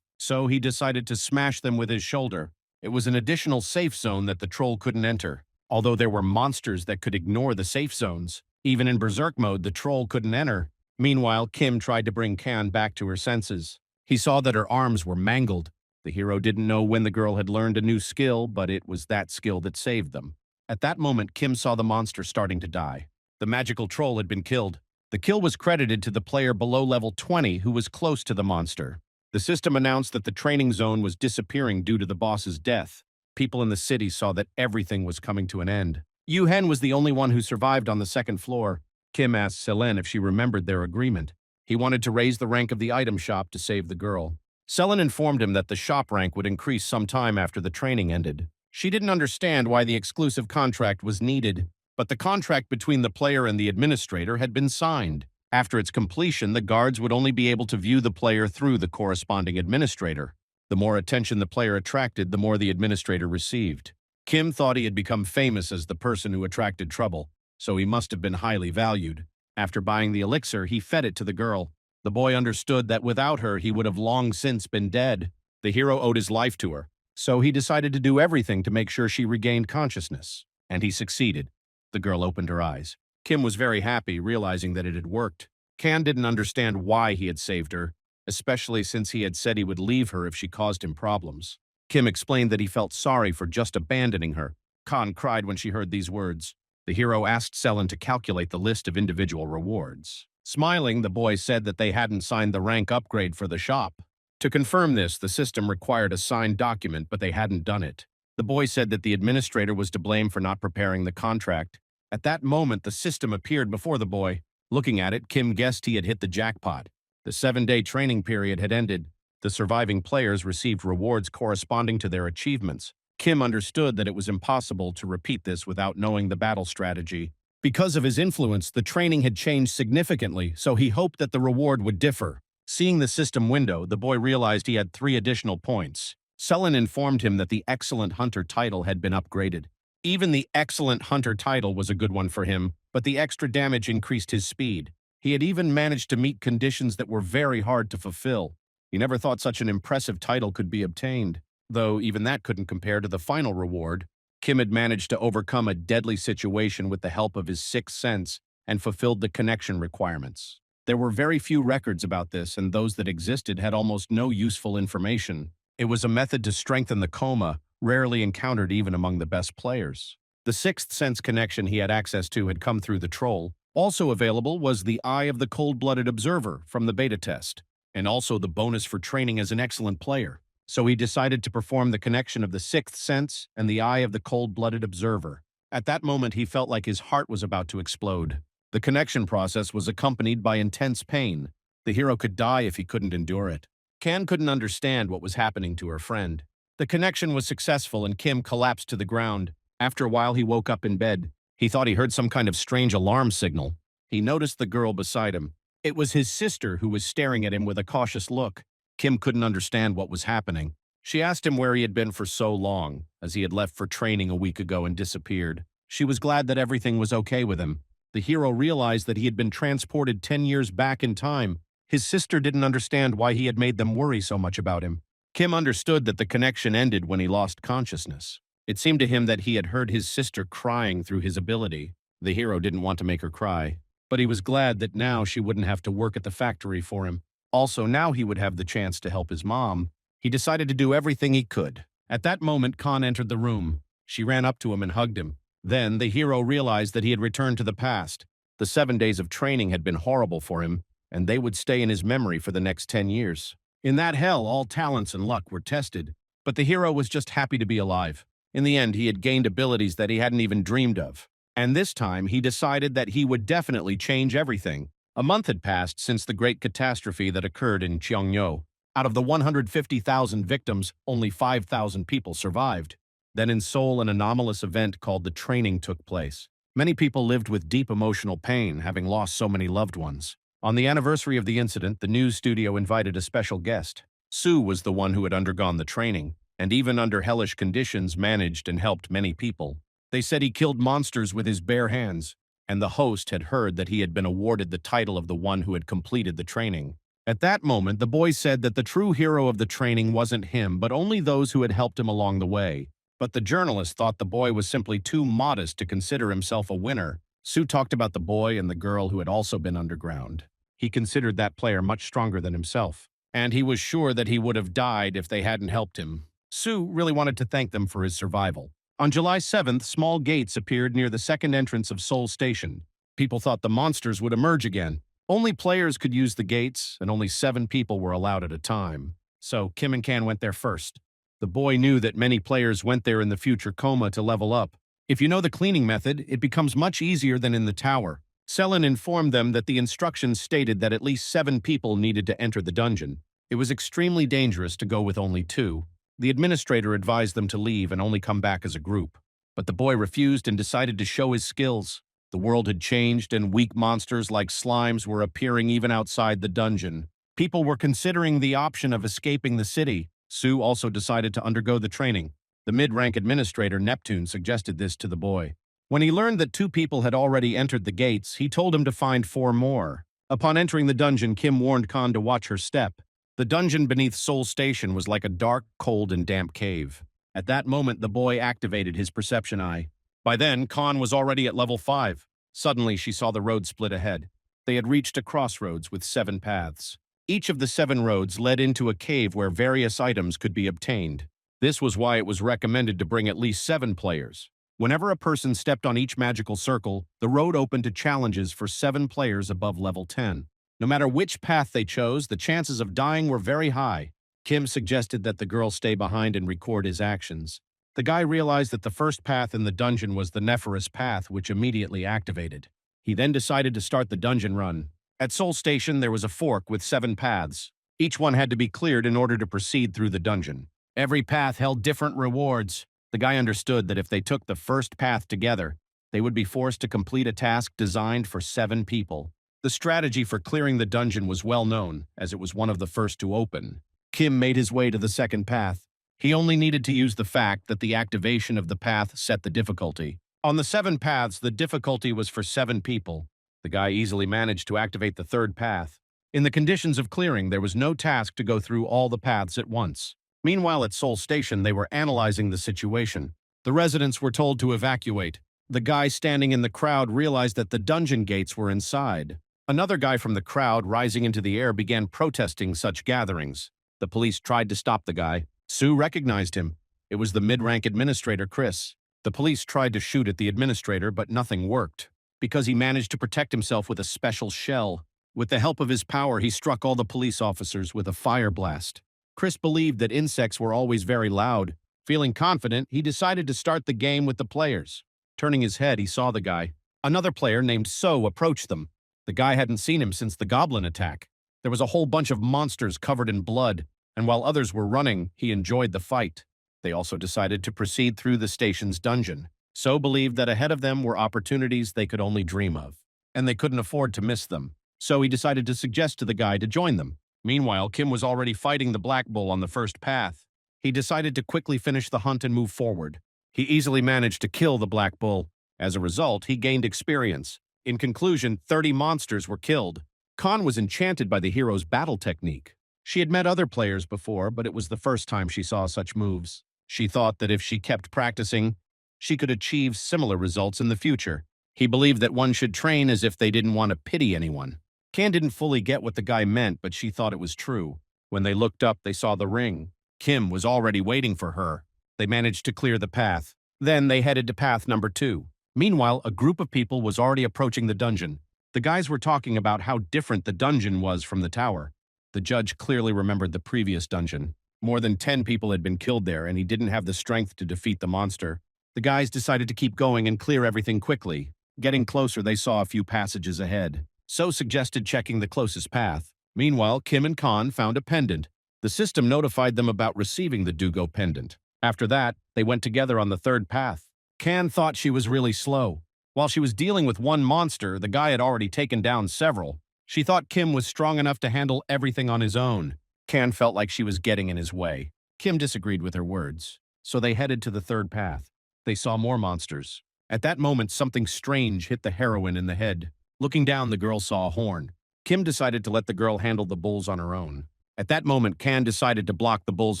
Speaker 1: So he decided to smash them with his shoulder. It was an additional safe zone that the troll couldn't enter. Although there were monsters that could ignore the safe zones, even in berserk mode, the troll couldn't enter. Meanwhile, Kim tried to bring Kan back to her senses. He saw that her arms were mangled. The hero didn't know when the girl had learned a new skill, but it was that skill that saved them. At that moment, Kim saw the monster starting to die. The magical troll had been killed. The kill was credited to the player below level 20 who was close to the monster. The system announced that the training zone was disappearing due to the boss's death. People in the city saw that everything was coming to an end. Yu Hen was the only one who survived on the second floor. Kim asked Selen if she remembered their agreement. He wanted to raise the rank of the item shop to save the girl. Selen informed him that the shop rank would increase sometime after the training ended. She didn't understand why the exclusive contract was needed, but the contract between the player and the administrator had been signed. After its completion, the guards would only be able to view the player through the corresponding administrator. The more attention the player attracted, the more the administrator received. Kim thought he had become famous as the person who attracted trouble, so he must have been highly valued. After buying the elixir, he fed it to the girl. The boy understood that without her, he would have long since been dead. The hero owed his life to her, so he decided to do everything to make sure she regained consciousness. And he succeeded. The girl opened her eyes. Kim was very happy, realizing that it had worked. Kan didn't understand why he had saved her, especially since he had said he would leave her if she caused him problems. Kim explained that he felt sorry for just abandoning her. Kan cried when she heard these words. The hero asked Selen to calculate the list of individual rewards. Smiling, the boy said that they hadn't signed the rank upgrade for the shop. To confirm this, the system required a signed document, but they hadn't done it. The boy said that the administrator was to blame for not preparing the contract. At that moment, the system appeared before the boy. Looking at it, Kim guessed he had hit the jackpot. The 7-day training period had ended. The surviving players received rewards corresponding to their achievements. Kim understood that it was impossible to repeat this without knowing the battle strategy. Because of his influence, the training had changed significantly, so he hoped that the reward would differ. Seeing the system window, the boy realized he had 3 additional points. Selen informed him that the Excellent Hunter title had been upgraded. Even the Excellent Hunter title was a good one for him, but the extra damage increased his speed. He had even managed to meet conditions that were very hard to fulfill. He never thought such an impressive title could be obtained, though even that couldn't compare to the final reward. Kim had managed to overcome a deadly situation with the help of his sixth sense and fulfilled the connection requirements. There were very few records about this, and those that existed had almost no useful information. It was a method to strengthen the coma, rarely encountered even among the best players. The sixth sense connection he had access to had come through the troll. Also available was the Eye of the Cold-Blooded Observer from the beta test, and also the bonus for training as an excellent player. So he decided to perform the connection of the sixth sense and the Eye of the Cold-Blooded Observer. At that moment, he felt like his heart was about to explode. The connection process was accompanied by intense pain. The hero could die if he couldn't endure it. Kan couldn't understand what was happening to her friend. The connection was successful and Kim collapsed to the ground. After a while, he woke up in bed. He thought he heard some kind of strange alarm signal. He noticed the girl beside him. It was his sister who was staring at him with a cautious look. Kim couldn't understand what was happening. She asked him where he had been for so long, as he had left for training a week ago and disappeared. She was glad that everything was okay with him. The hero realized that he had been transported 10 years back in time. His sister didn't understand why he had made them worry so much about him. Kim understood that the connection ended when he lost consciousness. It seemed to him that he had heard his sister crying through his ability. The hero didn't want to make her cry, but he was glad that now she wouldn't have to work at the factory for him. Also, now he would have the chance to help his mom. He decided to do everything he could. At that moment, Kan entered the room. She ran up to him and hugged him. Then, the hero realized that he had returned to the past. The 7 days of training had been horrible for him, and they would stay in his memory for the next 10 years. In that hell, all talents and luck were tested, but the hero was just happy to be alive. In the end, he had gained abilities that he hadn't even dreamed of. And this time, he decided that he would definitely change everything. A month had passed since the great catastrophe that occurred in Cheongyo. Out of the 150,000 victims, only 5,000 people survived. Then in Seoul, an anomalous event called the training took place. Many people lived with deep emotional pain, having lost so many loved ones. On the anniversary of the incident, the news studio invited a special guest. Sue was the one who had undergone the training, and even under hellish conditions managed and helped many people. They said he killed monsters with his bare hands, and the host had heard that he had been awarded the title of the one who had completed the training. At that moment, the boy said that the true hero of the training wasn't him, but only those who had helped him along the way. But the journalist thought the boy was simply too modest to consider himself a winner. Sue talked about the boy and the girl who had also been underground. He considered that player much stronger than himself, and he was sure that he would have died if they hadn't helped him. Sue really wanted to thank them for his survival. On July 7th, small gates appeared near the second entrance of Seoul Station. People thought the monsters would emerge again. Only players could use the gates, and only 7 people were allowed at a time. So Kim and Kan went there first. The boy knew that many players went there in the future coma to level up. If you know the cleaning method, it becomes much easier than in the tower. Selen informed them that the instructions stated that at least 7 people needed to enter the dungeon. It was extremely dangerous to go with only 2. The administrator advised them to leave and only come back as a group. But the boy refused and decided to show his skills. The world had changed and weak monsters like slimes were appearing even outside the dungeon. People were considering the option of escaping the city. Sue also decided to undergo the training. The mid-rank administrator, Neptune, suggested this to the boy. When he learned that 2 people had already entered the gates, he told him to find 4 more. Upon entering the dungeon, Kim warned Kan to watch her step. The dungeon beneath Seoul Station was like a dark, cold, and damp cave. At that moment, the boy activated his perception eye. By then, Kan was already at level 5. Suddenly, she saw the road split ahead. They had reached a crossroads with 7 paths. Each of the 7 roads led into a cave where various items could be obtained. This was why it was recommended to bring at least 7 players. Whenever a person stepped on each magical circle, the road opened to challenges for 7 players above level 10. No matter which path they chose, the chances of dying were very high. Kim suggested that the girl stay behind and record his actions. The guy realized that the first path in the dungeon was the Nephorus path, which immediately activated. He then decided to start the dungeon run. At Seoul Station, there was a fork with 7 paths. Each one had to be cleared in order to proceed through the dungeon. Every path held different rewards. The guy understood that if they took the first path together, they would be forced to complete a task designed for 7 people. The strategy for clearing the dungeon was well known, as it was one of the first to open. Kim made his way to the second path. He only needed to use the fact that the activation of the path set the difficulty. On the 7 paths, the difficulty was for 7 people. The guy easily managed to activate the third path. In the conditions of clearing, there was no task to go through all the paths at once. Meanwhile, at Seoul Station, they were analyzing the situation. The residents were told to evacuate. The guy standing in the crowd realized that the dungeon gates were inside. Another guy from the crowd, rising into the air, began protesting such gatherings. The police tried to stop the guy. Sue recognized him. It was the mid-rank administrator, Chris. The police tried to shoot at the administrator, but nothing worked, because he managed to protect himself with a special shell. With the help of his power, he struck all the police officers with a fire blast. Chris believed that insects were always very loud. Feeling confident, he decided to start the game with the players. Turning his head, he saw the guy. Another player named So approached them. The guy hadn't seen him since the goblin attack. There was a whole bunch of monsters covered in blood, and while others were running, he enjoyed the fight. They also decided to proceed through the station's dungeon. So believed that ahead of them were opportunities they could only dream of, and they couldn't afford to miss them. So he decided to suggest to the guy to join them. Meanwhile, Kim was already fighting the Black Bull on the first path. He decided to quickly finish the hunt and move forward. He easily managed to kill the Black Bull. As a result, he gained experience. In conclusion, 30 monsters were killed. Khan was enchanted by the hero's battle technique. She had met other players before, but it was the first time she saw such moves. She thought that if she kept practicing, she could achieve similar results in the future. He believed that one should train as if they didn't want to pity anyone. Kan didn't fully get what the guy meant, but she thought it was true. When they looked up, they saw the ring. Kim was already waiting for her. They managed to clear the path. Then they headed to path number 2. Meanwhile, a group of people was already approaching the dungeon. The guys were talking about how different the dungeon was from the tower. The judge clearly remembered the previous dungeon. More than 10 people had been killed there, and he didn't have the strength to defeat the monster. The guys decided to keep going and clear everything quickly. Getting closer, they saw a few passages ahead. So suggested checking the closest path. Meanwhile, Kim and Khan found a pendant. The system notified them about receiving the Dugo pendant. After that, they went together on the third path. Kan thought she was really slow. While she was dealing with one monster, the guy had already taken down several. She thought Kim was strong enough to handle everything on his own. Kan felt like she was getting in his way. Kim disagreed with her words. So they headed to the third path. They saw more monsters. At that moment, something strange hit the heroine in the head. Looking down, the girl saw a horn. Kim decided to let the girl handle the bulls on her own. At that moment, Kan decided to block the bull's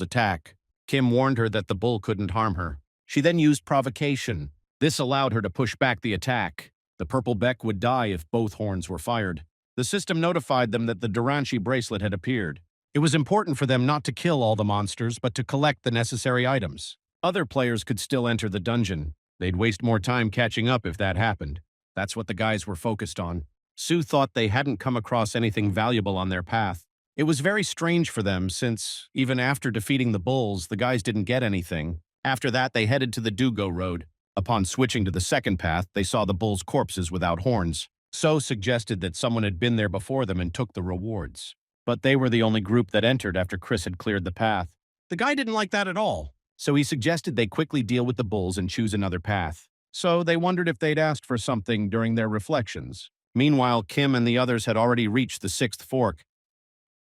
Speaker 1: attack. Kim warned her that the bull couldn't harm her. She then used provocation. This allowed her to push back the attack. The purple Beck would die if both horns were fired. The system notified them that the Duranshi bracelet had appeared. It was important for them not to kill all the monsters, but to collect the necessary items. Other players could still enter the dungeon. They'd waste more time catching up if that happened. That's what the guys were focused on. Sue thought they hadn't come across anything valuable on their path. It was very strange for them since, even after defeating the bulls, the guys didn't get anything. After that, they headed to the Dugo Road. Upon switching to the second path, they saw the bulls' corpses without horns. So suggested that someone had been there before them and took the rewards. But they were the only group that entered after Chris had cleared the path. The guy didn't like that at all. So he suggested they quickly deal with the bulls and choose another path. So they wondered if they'd asked for something during their reflections. Meanwhile, Kim and the others had already reached the sixth fork.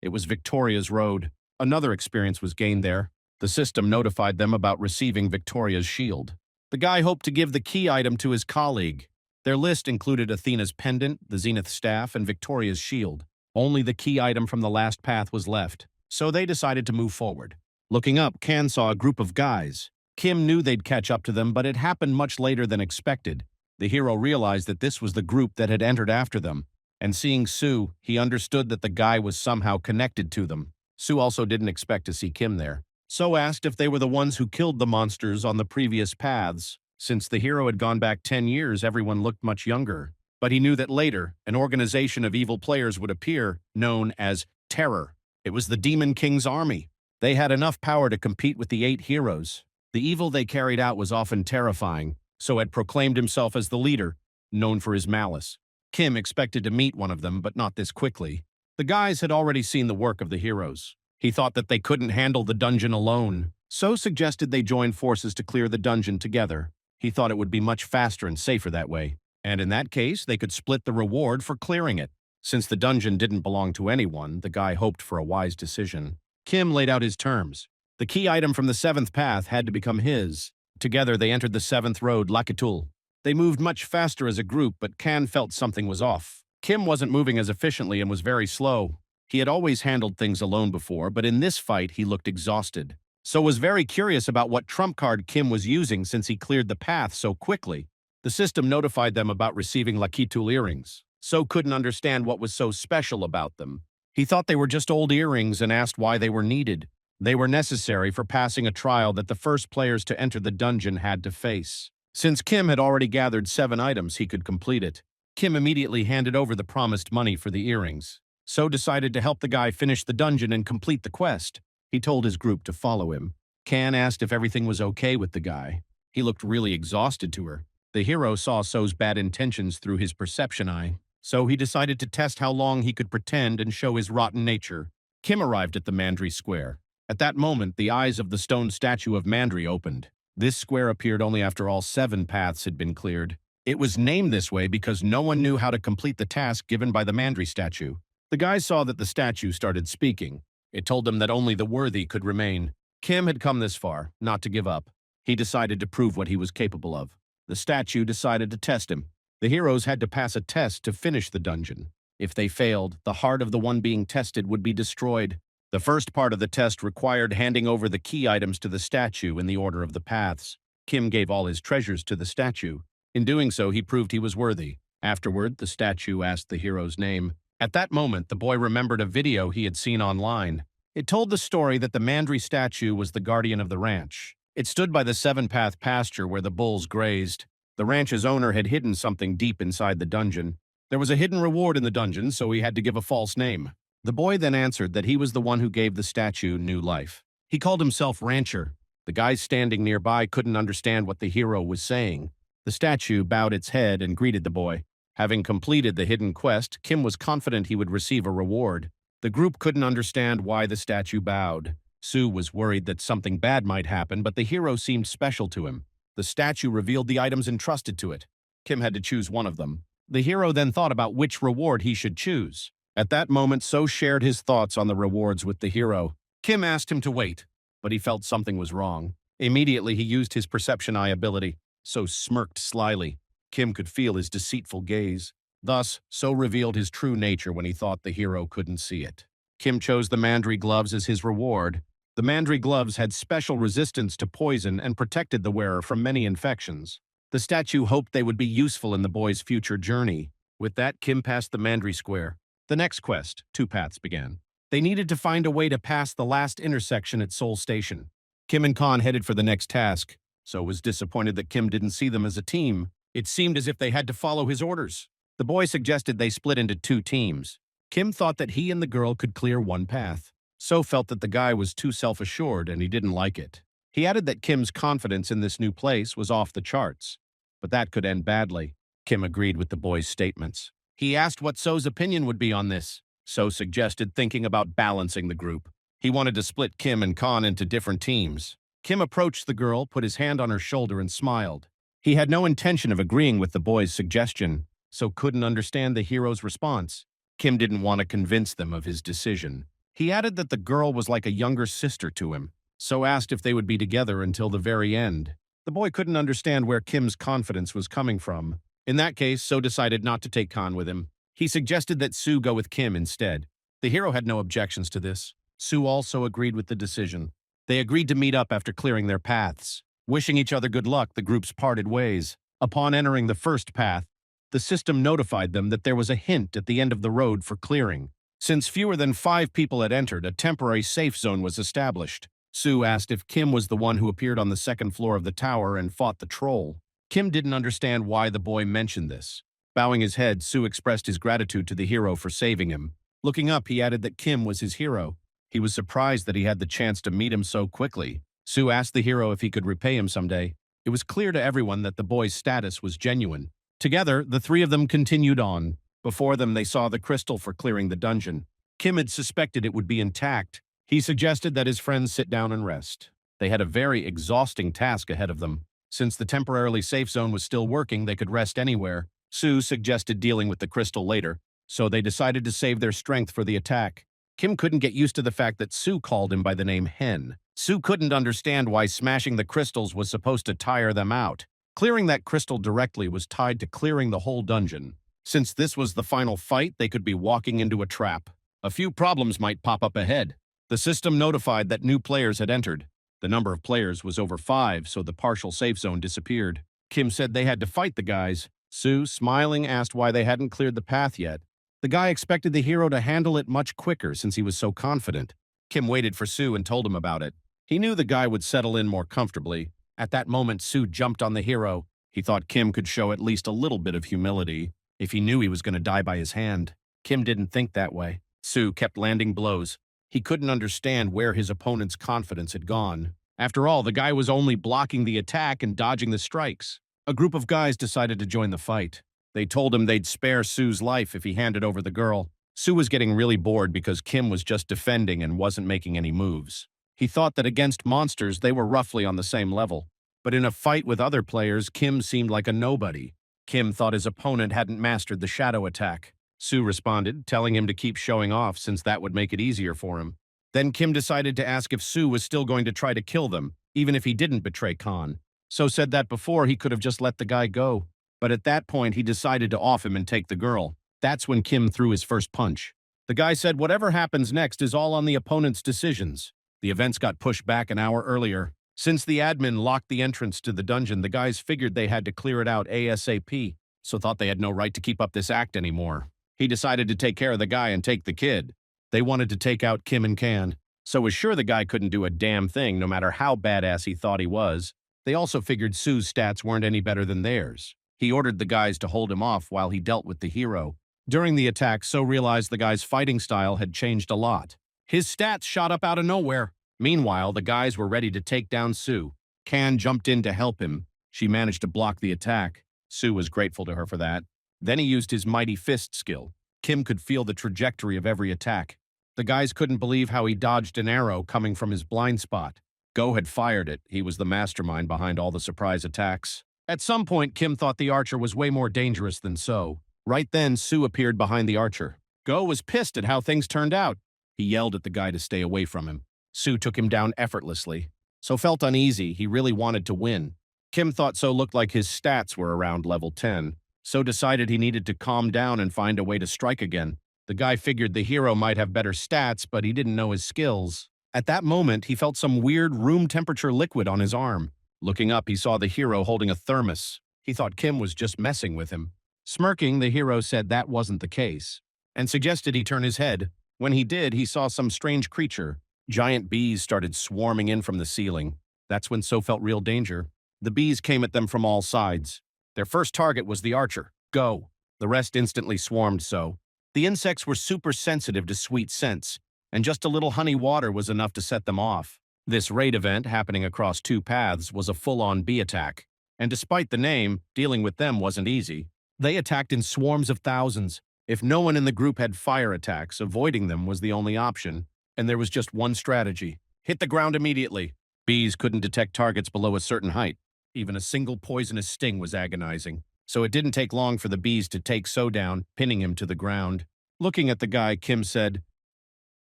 Speaker 1: It was Victoria's Road. Another experience was gained there. The system notified them about receiving Victoria's shield. The guy hoped to give the key item to his colleague. Their list included Athena's pendant, the Zenith staff, and Victoria's shield. Only the key item from the last path was left, so they decided to move forward. Looking up, Kan saw a group of guys. Kim knew they'd catch up to them, but it happened much later than expected. The hero realized that this was the group that had entered after them, and seeing Sue, he understood that the guy was somehow connected to them. Sue also didn't expect to see Kim there. So asked if they were the ones who killed the monsters on the previous paths. Since the hero had gone back 10 years, everyone looked much younger. But he knew that later, an organization of evil players would appear, known as Terror. It was the Demon King's army. They had enough power to compete with the 8 heroes. The evil they carried out was often terrifying, so had proclaimed himself as the leader, known for his malice. Kim expected to meet one of them, but not this quickly. The guys had already seen the work of the heroes. He thought that they couldn't handle the dungeon alone, so suggested they join forces to clear the dungeon together. He thought it would be much faster and safer that way, and in that case, they could split the reward for clearing it. Since the dungeon didn't belong to anyone, the guy hoped for a wise decision. Kim laid out his terms. The key item from the 7th path had to become his. Together, they entered the 7th road, Lakitul. They moved much faster as a group, but Kan felt something was off. Kim wasn't moving as efficiently and was very slow. He had always handled things alone before, but in this fight he looked exhausted. So was very curious about what trump card Kim was using since he cleared the path so quickly. The system notified them about receiving Lakitul earrings. So couldn't understand what was so special about them. He thought they were just old earrings and asked why they were needed. They were necessary for passing a trial that the first players to enter the dungeon had to face. Since Kim had already gathered 7 items, he could complete it. Kim immediately handed over the promised money for the earrings. So decided to help the guy finish the dungeon and complete the quest. He told his group to follow him. Kan asked if everything was okay with the guy. He looked really exhausted to her. The hero saw So's bad intentions through his perception eye, so he decided to test how long he could pretend and show his rotten nature. Kim arrived at the Mandry Square. At that moment, the eyes of the stone statue of Mandry opened. This square appeared only after all 7 paths had been cleared. It was named this way because no one knew how to complete the task given by the Mandry statue. The guys saw that the statue started speaking. It told them that only the worthy could remain. Kim had come this far, not to give up. He decided to prove what he was capable of. The statue decided to test him. The heroes had to pass a test to finish the dungeon. If they failed, the heart of the one being tested would be destroyed. The first part of the test required handing over the key items to the statue in the order of the paths. Kim gave all his treasures to the statue. In doing so, he proved he was worthy. Afterward, the statue asked the hero's name. At that moment, the boy remembered a video he had seen online. It told the story that the Mandry statue was the guardian of the ranch. It stood by the 7-path pasture where the bulls grazed. The ranch's owner had hidden something deep inside the dungeon. There was a hidden reward in the dungeon, so he had to give a false name. The boy then answered that he was the one who gave the statue new life. He called himself Rancher. The guys standing nearby couldn't understand what the hero was saying. The statue bowed its head and greeted the boy. Having completed the hidden quest, Kim was confident he would receive a reward. The group couldn't understand why the statue bowed. Sue was worried that something bad might happen, but the hero seemed special to him. The statue revealed the items entrusted to it. Kim had to choose one of them. The hero then thought about which reward he should choose. At that moment, So shared his thoughts on the rewards with the hero. Kim asked him to wait, but he felt something was wrong. Immediately, he used his perception eye ability. So smirked slyly. Kim could feel his deceitful gaze. Thus, So revealed his true nature when he thought the hero couldn't see it. Kim chose the Mandry gloves as his reward. The Mandry gloves had special resistance to poison and protected the wearer from many infections. The statue hoped they would be useful in the boy's future journey. With that, Kim passed the Mandry Square. The next quest, 2 paths, began. They needed to find a way to pass the last intersection at Seoul Station. Kim and Kan headed for the next task. So was disappointed that Kim didn't see them as a team. It seemed as if they had to follow his orders. The boy suggested they split into 2 teams. Kim thought that he and the girl could clear 1 path. So felt that the guy was too self-assured and he didn't like it. He added that Kim's confidence in this new place was off the charts. But that could end badly. Kim agreed with the boy's statements. He asked what So's opinion would be on this. So suggested thinking about balancing the group. He wanted to split Kim and Kan into different teams. Kim approached the girl, put his hand on her shoulder and smiled. He had no intention of agreeing with the boy's suggestion, so couldn't understand the hero's response. Kim didn't want to convince them of his decision. He added that the girl was like a younger sister to him, so asked if they would be together until the very end. The boy couldn't understand where Kim's confidence was coming from. In that case, So decided not to take Kan with him. He suggested that Sue go with Kim instead. The hero had no objections to this. Sue also agreed with the decision. They agreed to meet up after clearing their paths. Wishing each other good luck, the groups parted ways. Upon entering the first path, the system notified them that there was a hint at the end of the road for clearing. Since fewer than 5 people had entered, a temporary safe zone was established. Sue asked if Kim was the one who appeared on the 2nd floor of the tower and fought the troll. Kim didn't understand why the boy mentioned this. Bowing his head, Sue expressed his gratitude to the hero for saving him. Looking up, he added that Kim was his hero. He was surprised that he had the chance to meet him so quickly. Sue asked the hero if he could repay him someday. It was clear to everyone that the boy's status was genuine. Together, the 3 of them continued on. Before them, they saw the crystal for clearing the dungeon. Kim had suspected it would be intact. He suggested that his friends sit down and rest. They had a very exhausting task ahead of them. Since the temporarily safe zone was still working, they could rest anywhere. Sue suggested dealing with the crystal later, so they decided to save their strength for the attack. Kim couldn't get used to the fact that Sue called him by the name Hen. Sue couldn't understand why smashing the crystals was supposed to tire them out. Clearing that crystal directly was tied to clearing the whole dungeon. Since this was the final fight, they could be walking into a trap. A few problems might pop up ahead. The system notified that new players had entered. The number of players was over 5, so the partial safe zone disappeared. Kim said they had to fight the guys. Sue, smiling, asked why they hadn't cleared the path yet. The guy expected the hero to handle it much quicker since he was so confident. Kim waited for Sue and told him about it. He knew the guy would settle in more comfortably. At that moment, Sue jumped on the hero. He thought Kim could show at least a little bit of humility if he knew he was going to die by his hand. Kim didn't think that way. Sue kept landing blows. He couldn't understand where his opponent's confidence had gone. After all, the guy was only blocking the attack and dodging the strikes. A group of guys decided to join the fight. They told him they'd spare Sue's life if he handed over the girl. Sue was getting really bored because Kim was just defending and wasn't making any moves. He thought that against monsters they were roughly on the same level. But in a fight with other players, Kim seemed like a nobody. Kim thought his opponent hadn't mastered the shadow attack. Sue responded, telling him to keep showing off since that would make it easier for him. Then Kim decided to ask if Sue was still going to try to kill them, even if he didn't betray Khan. So said that before he could have just let the guy go. But at that point, he decided to off him and take the girl. That's when Kim threw his first punch. The guy said whatever happens next is all on the opponent's decisions. The events got pushed back an hour earlier. Since the admin locked the entrance to the dungeon, the guys figured they had to clear it out ASAP, so thought they had no right to keep up this act anymore. He decided to take care of the guy and take the kid. They wanted to take out Kim and Can, so was sure the guy couldn't do a damn thing no matter how badass he thought he was. They also figured Sue's stats weren't any better than theirs. He ordered the guys to hold him off while he dealt with the hero. During the attack, So realized the guy's fighting style had changed a lot. His stats shot up out of nowhere. Meanwhile, the guys were ready to take down Sue. Can jumped in to help him. She managed to block the attack. Sue was grateful to her for that. Then he used his mighty fist skill. Kim could feel the trajectory of every attack. The guys couldn't believe how he dodged an arrow coming from his blind spot. Go had fired it. He was the mastermind behind all the surprise attacks. At some point, Kim thought the archer was way more dangerous than So. Right then, Sue appeared behind the archer. Go was pissed at how things turned out. He yelled at the guy to stay away from him. Sue took him down effortlessly. So felt uneasy. He really wanted to win. Kim thought So looked like his stats were around level 10. So decided he needed to calm down and find a way to strike again. The guy figured the hero might have better stats, but he didn't know his skills. At that moment, he felt some weird room temperature liquid on his arm. Looking up, he saw the hero holding a thermos. He thought Kim was just messing with him. Smirking, the hero said that wasn't the case, and suggested he turn his head. When he did, he saw some strange creature. Giant bees started swarming in from the ceiling. That's when So felt real danger. The bees came at them from all sides. Their first target was the archer. Go. The rest instantly swarmed So. The insects were super sensitive to sweet scents, and just a little honey water was enough to set them off. This raid event, happening across 2 paths, was a full-on bee attack. And despite the name, dealing with them wasn't easy. They attacked in swarms of thousands. If no one in the group had fire attacks, avoiding them was the only option. And there was just one strategy. Hit the ground immediately. Bees couldn't detect targets below a certain height. Even a single poisonous sting was agonizing. So it didn't take long for the bees to take So down, pinning him to the ground. Looking at the guy, Kim said,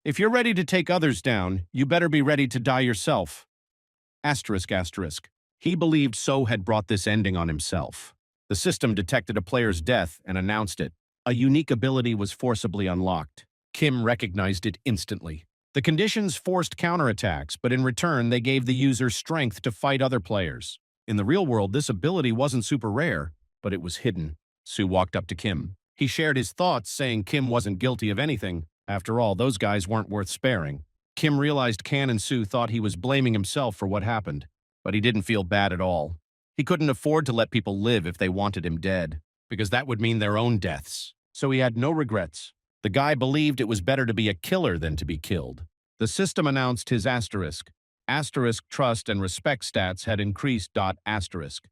Speaker 1: "If you're ready to take others down, you better be ready to die yourself." Asterisk, asterisk. He believed So had brought this ending on himself. The system detected a player's death and announced it. A unique ability was forcibly unlocked. Kim recognized it instantly. The conditions forced counterattacks, but in return, they gave the user strength to fight other players. In the real world, this ability wasn't super rare, but it was hidden. Sue walked up to Kim. He shared his thoughts, saying Kim wasn't guilty of anything. After all, those guys weren't worth sparing. Kim realized Can and Sue thought he was blaming himself for what happened, but he didn't feel bad at all. He couldn't afford to let people live if they wanted him dead, because that would mean their own deaths. So he had no regrets. The guy believed it was better to be a killer than to be killed. The system announced his asterisk. Asterisk trust and respect stats had increased. Asterisk.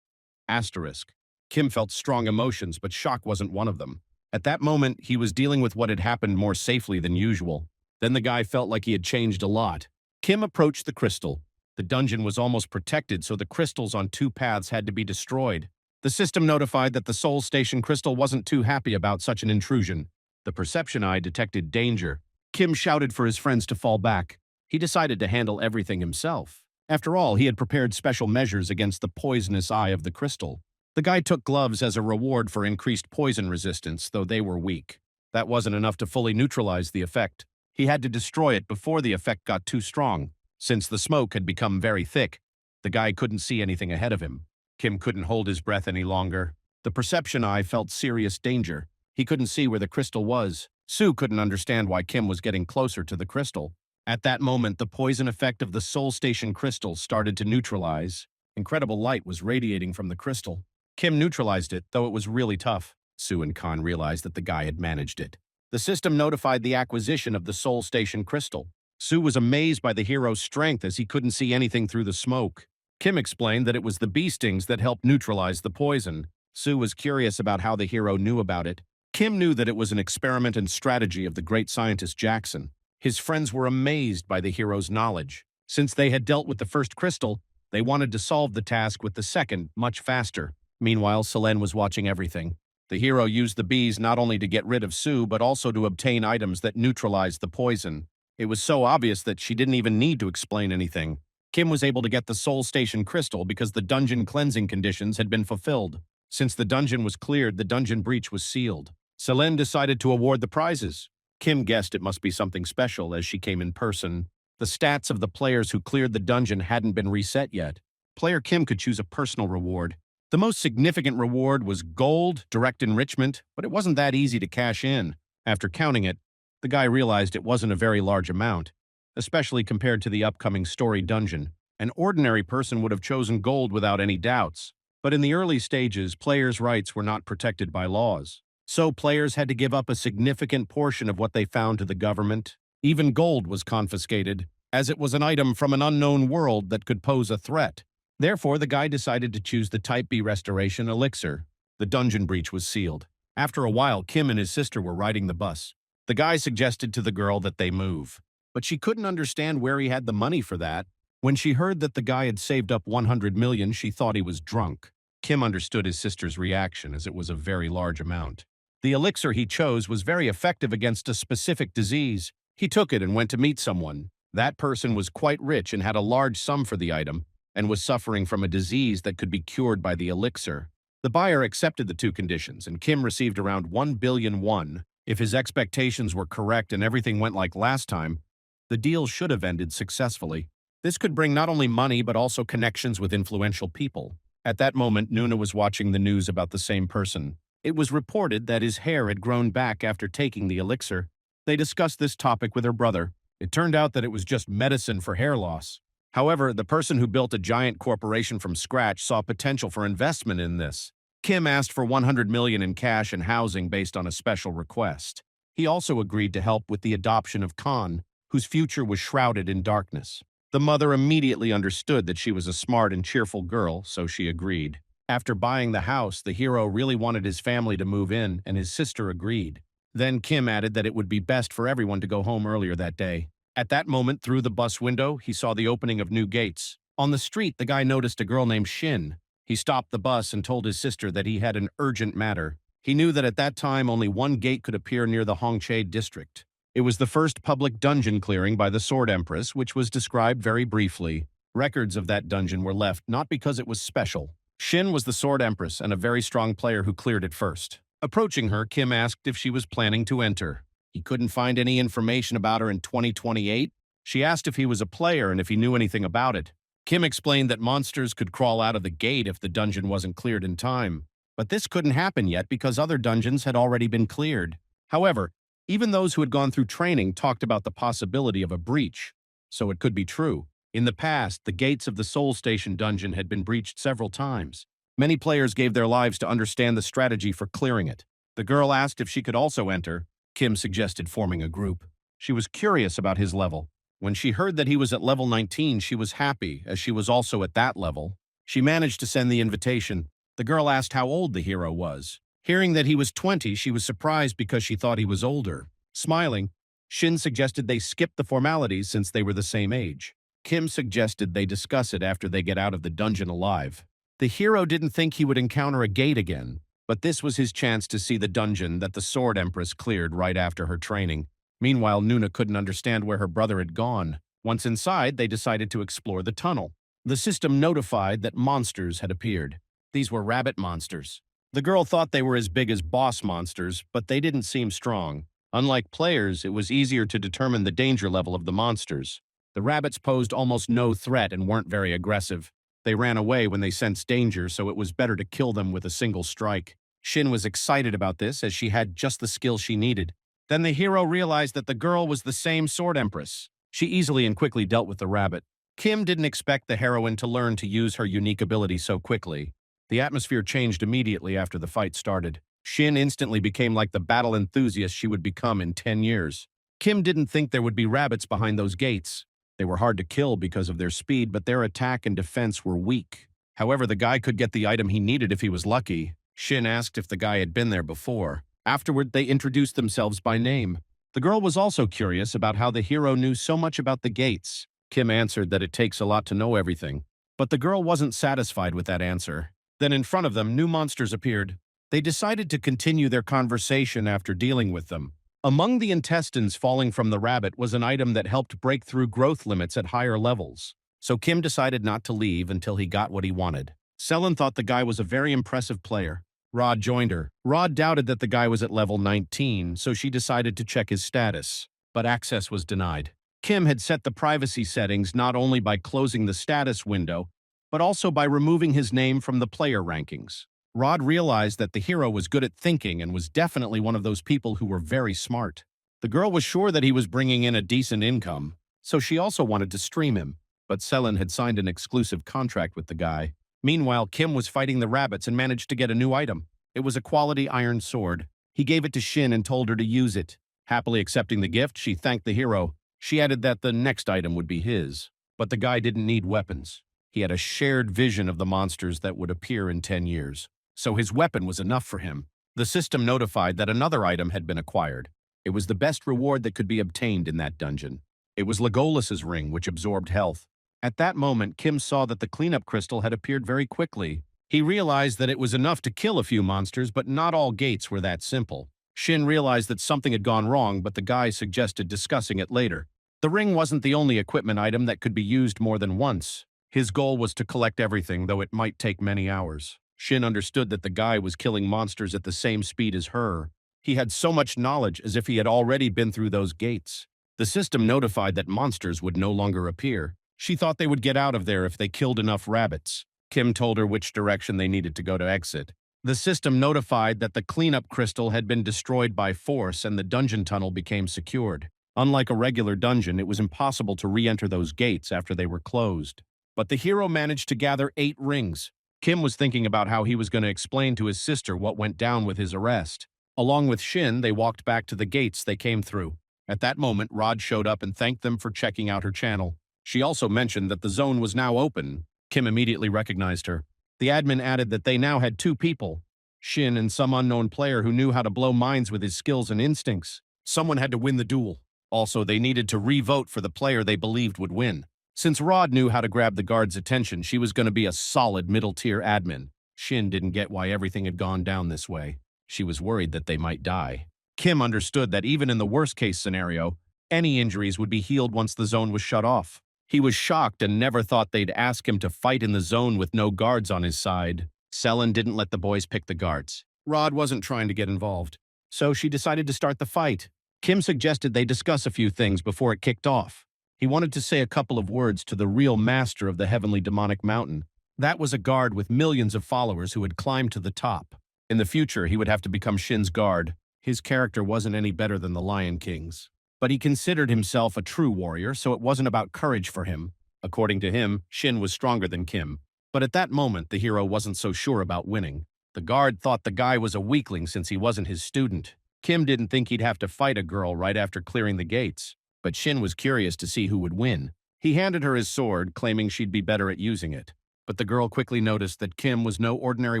Speaker 1: Asterisk. Kim felt strong emotions, but shock wasn't one of them. At that moment, he was dealing with what had happened more safely than usual. Then the guy felt like he had changed a lot. Kim approached the crystal. The dungeon was almost protected, so the crystals on 2 paths had to be destroyed. The system notified that the Soul Station crystal wasn't too happy about such an intrusion. The perception eye detected danger. Kim shouted for his friends to fall back. He decided to handle everything himself. After all, he had prepared special measures against the poisonous eye of the crystal. The guy took gloves as a reward for increased poison resistance, though they were weak. That wasn't enough to fully neutralize the effect. He had to destroy it before the effect got too strong. Since the smoke had become very thick, the guy couldn't see anything ahead of him. Kim couldn't hold his breath any longer. The perception eye felt serious danger. He couldn't see where the crystal was. Sue couldn't understand why Kim was getting closer to the crystal. At that moment, the poison effect of the Soul Station crystal started to neutralize. Incredible light was radiating from the crystal. Kim neutralized it, though it was really tough. Sue and Khan realized that the guy had managed it. The system notified the acquisition of the Soul Station crystal. Sue was amazed by the hero's strength as he couldn't see anything through the smoke. Kim explained that it was the bee stings that helped neutralize the poison. Sue was curious about how the hero knew about it. Kim knew that it was an experiment and strategy of the great scientist Jackson. His friends were amazed by the hero's knowledge. Since they had dealt with the first crystal, they wanted to solve the task with the second much faster. Meanwhile, Selene was watching everything. The hero used the bees not only to get rid of Sue, but also to obtain items that neutralized the poison. It was so obvious that she didn't even need to explain anything. Kim was able to get the Soul Station crystal because the dungeon cleansing conditions had been fulfilled. Since the dungeon was cleared, the dungeon breach was sealed. Selene decided to award the prizes. Kim guessed it must be something special as she came in person. The stats of the players who cleared the dungeon hadn't been reset yet. Player Kim could choose a personal reward. The most significant reward was gold, direct enrichment, but it wasn't that easy to cash in. After counting it, the guy realized it wasn't a very large amount, especially compared to the upcoming story dungeon. An ordinary person would have chosen gold without any doubts, but in the early stages, players' rights were not protected by laws. So players had to give up a significant portion of what they found to the government. Even gold was confiscated, as it was an item from an unknown world that could pose a threat. Therefore, the guy decided to choose the Type B Restoration Elixir. The dungeon breach was sealed. After a while, Kim and his sister were riding the bus. The guy suggested to the girl that they move, but she couldn't understand where he had the money for that. When she heard that the guy had saved up 100 million, she thought he was drunk. Kim understood his sister's reaction, as it was a very large amount. The elixir he chose was very effective against a specific disease. He took it and went to meet someone. That person was quite rich and had a large sum for the item, and was suffering from a disease that could be cured by the elixir. The buyer accepted the two conditions, and Kim received around 1 billion won. If his expectations were correct and everything went like last time, the deal should have ended successfully. This could bring not only money but also connections with influential people. At that moment, Nuna was watching the news about the same person. It was reported that his hair had grown back after taking the elixir. They discussed this topic with her brother. It turned out that it was just medicine for hair loss. However, the person who built a giant corporation from scratch saw potential for investment in this. Kim asked for 100 million in cash and housing based on a special request. He also agreed to help with the adoption of Khan, whose future was shrouded in darkness. The mother immediately understood that she was a smart and cheerful girl, so she agreed. After buying the house, the hero really wanted his family to move in, and his sister agreed. Then Kim added that it would be best for everyone to go home earlier that day. At that moment, through the bus window, he saw the opening of new gates. On the street, the guy noticed a girl named Shin. He stopped the bus and told his sister that he had an urgent matter. He knew that at that time only one gate could appear near the Hongche district. It was the first public dungeon clearing by the Sword Empress, which was described very briefly. Records of that dungeon were left not because it was special. Shin was the Sword Empress and a very strong player who cleared it first. Approaching her, Kim asked if she was planning to enter. He couldn't find any information about her in 2028. She asked if he was a player and if he knew anything about it. Kim explained that monsters could crawl out of the gate if the dungeon wasn't cleared in time. But this couldn't happen yet because other dungeons had already been cleared. However, even those who had gone through training talked about the possibility of a breach, so it could be true. In the past, the gates of the Soul Station dungeon had been breached several times. Many players gave their lives to understand the strategy for clearing it. The girl asked if she could also enter. Kim suggested forming a group. She was curious about his level. When she heard that he was at level 19, she was happy, as she was also at that level. She managed to send the invitation. The girl asked how old the hero was. Hearing that he was 20, she was surprised because she thought he was older. Smiling, Shin suggested they skip the formalities since they were the same age. Kim suggested they discuss it after they get out of the dungeon alive. The hero didn't think he would encounter a gate again, but this was his chance to see the dungeon that the Sword Empress cleared right after her training. Meanwhile, Nuna couldn't understand where her brother had gone. Once inside, they decided to explore the tunnel. The system notified that monsters had appeared. These were rabbit monsters. The girl thought they were as big as boss monsters, but they didn't seem strong. Unlike players, it was easier to determine the danger level of the monsters. The rabbits posed almost no threat and weren't very aggressive. They ran away when they sensed danger, so it was better to kill them with a single strike. Shin was excited about this as she had just the skill she needed. Then the hero realized that the girl was the same sword empress. She easily and quickly dealt with the rabbit. Kim didn't expect the heroine to learn to use her unique ability so quickly. The atmosphere changed immediately after the fight started. Shin instantly became like the battle enthusiast she would become in 10 years. Kim didn't think there would be rabbits behind those gates. They were hard to kill because of their speed, but their attack and defense were weak. However, the guy could get the item he needed if he was lucky. Shin asked if the guy had been there before. Afterward, they introduced themselves by name. The girl was also curious about how the hero knew so much about the gates. Kim answered that it takes a lot to know everything. But the girl wasn't satisfied with that answer. Then in front of them, new monsters appeared. They decided to continue their conversation after dealing with them. Among the intestines falling from the rabbit was an item that helped break through growth limits at higher levels. So Kim decided not to leave until he got what he wanted. Selen thought the guy was a very impressive player. Rod joined her. Rod doubted that the guy was at level 19, so she decided to check his status. But access was denied. Kim had set the privacy settings not only by closing the status window, but also by removing his name from the player rankings. Rod realized that the hero was good at thinking and was definitely one of those people who were very smart. The girl was sure that he was bringing in a decent income, so she also wanted to stream him, but Selen had signed an exclusive contract with the guy. Meanwhile, Kim was fighting the rabbits and managed to get a new item. It was a quality iron sword. He gave it to Shin and told her to use it. Happily accepting the gift, she thanked the hero. She added that the next item would be his. But the guy didn't need weapons. He had a shared vision of the monsters that would appear in 10 years. So his weapon was enough for him. The system notified that another item had been acquired. It was the best reward that could be obtained in that dungeon. It was Legolas's ring, which absorbed health. At that moment, Kim saw that the cleanup crystal had appeared very quickly. He realized that it was enough to kill a few monsters, but not all gates were that simple. Shin realized that something had gone wrong, but the guy suggested discussing it later. The ring wasn't the only equipment item that could be used more than once. His goal was to collect everything, though it might take many hours. Shin understood that the guy was killing monsters at the same speed as her. He had so much knowledge as if he had already been through those gates. The system notified that monsters would no longer appear. She thought they would get out of there if they killed enough rabbits. Kim told her which direction they needed to go to exit. The system notified that the cleanup crystal had been destroyed by force and the dungeon tunnel became secured. Unlike a regular dungeon, it was impossible to re-enter those gates after they were closed. But the hero managed to gather 8 rings. Kim was thinking about how he was going to explain to his sister what went down with his arrest. Along with Shin, they walked back to the gates they came through. At that moment, Rod showed up and thanked them for checking out her channel. She also mentioned that the zone was now open. Kim immediately recognized her. The admin added that they now had 2 people, Shin and some unknown player who knew how to blow minds with his skills and instincts. Someone had to win the duel. Also, they needed to re-vote for the player they believed would win. Since Rod knew how to grab the guard's attention, she was going to be a solid middle-tier admin. Shin didn't get why everything had gone down this way. She was worried that they might die. Kim understood that even in the worst-case scenario, any injuries would be healed once the zone was shut off. He was shocked and never thought they'd ask him to fight in the zone with no guards on his side. Selen didn't let the boys pick the guards. Rod wasn't trying to get involved. So she decided to start the fight. Kim suggested they discuss a few things before it kicked off. He wanted to say a couple of words to the real master of the heavenly demonic mountain. That was a guard with millions of followers who had climbed to the top. In the future, he would have to become Shin's guard. His character wasn't any better than the Lion King's. But he considered himself a true warrior, so it wasn't about courage for him. According to him, Shin was stronger than Kim. But at that moment, the hero wasn't so sure about winning. The guard thought the guy was a weakling since he wasn't his student. Kim didn't think he'd have to fight a girl right after clearing the gates. But Shin was curious to see who would win. He handed her his sword, claiming she'd be better at using it. But the girl quickly noticed that Kim was no ordinary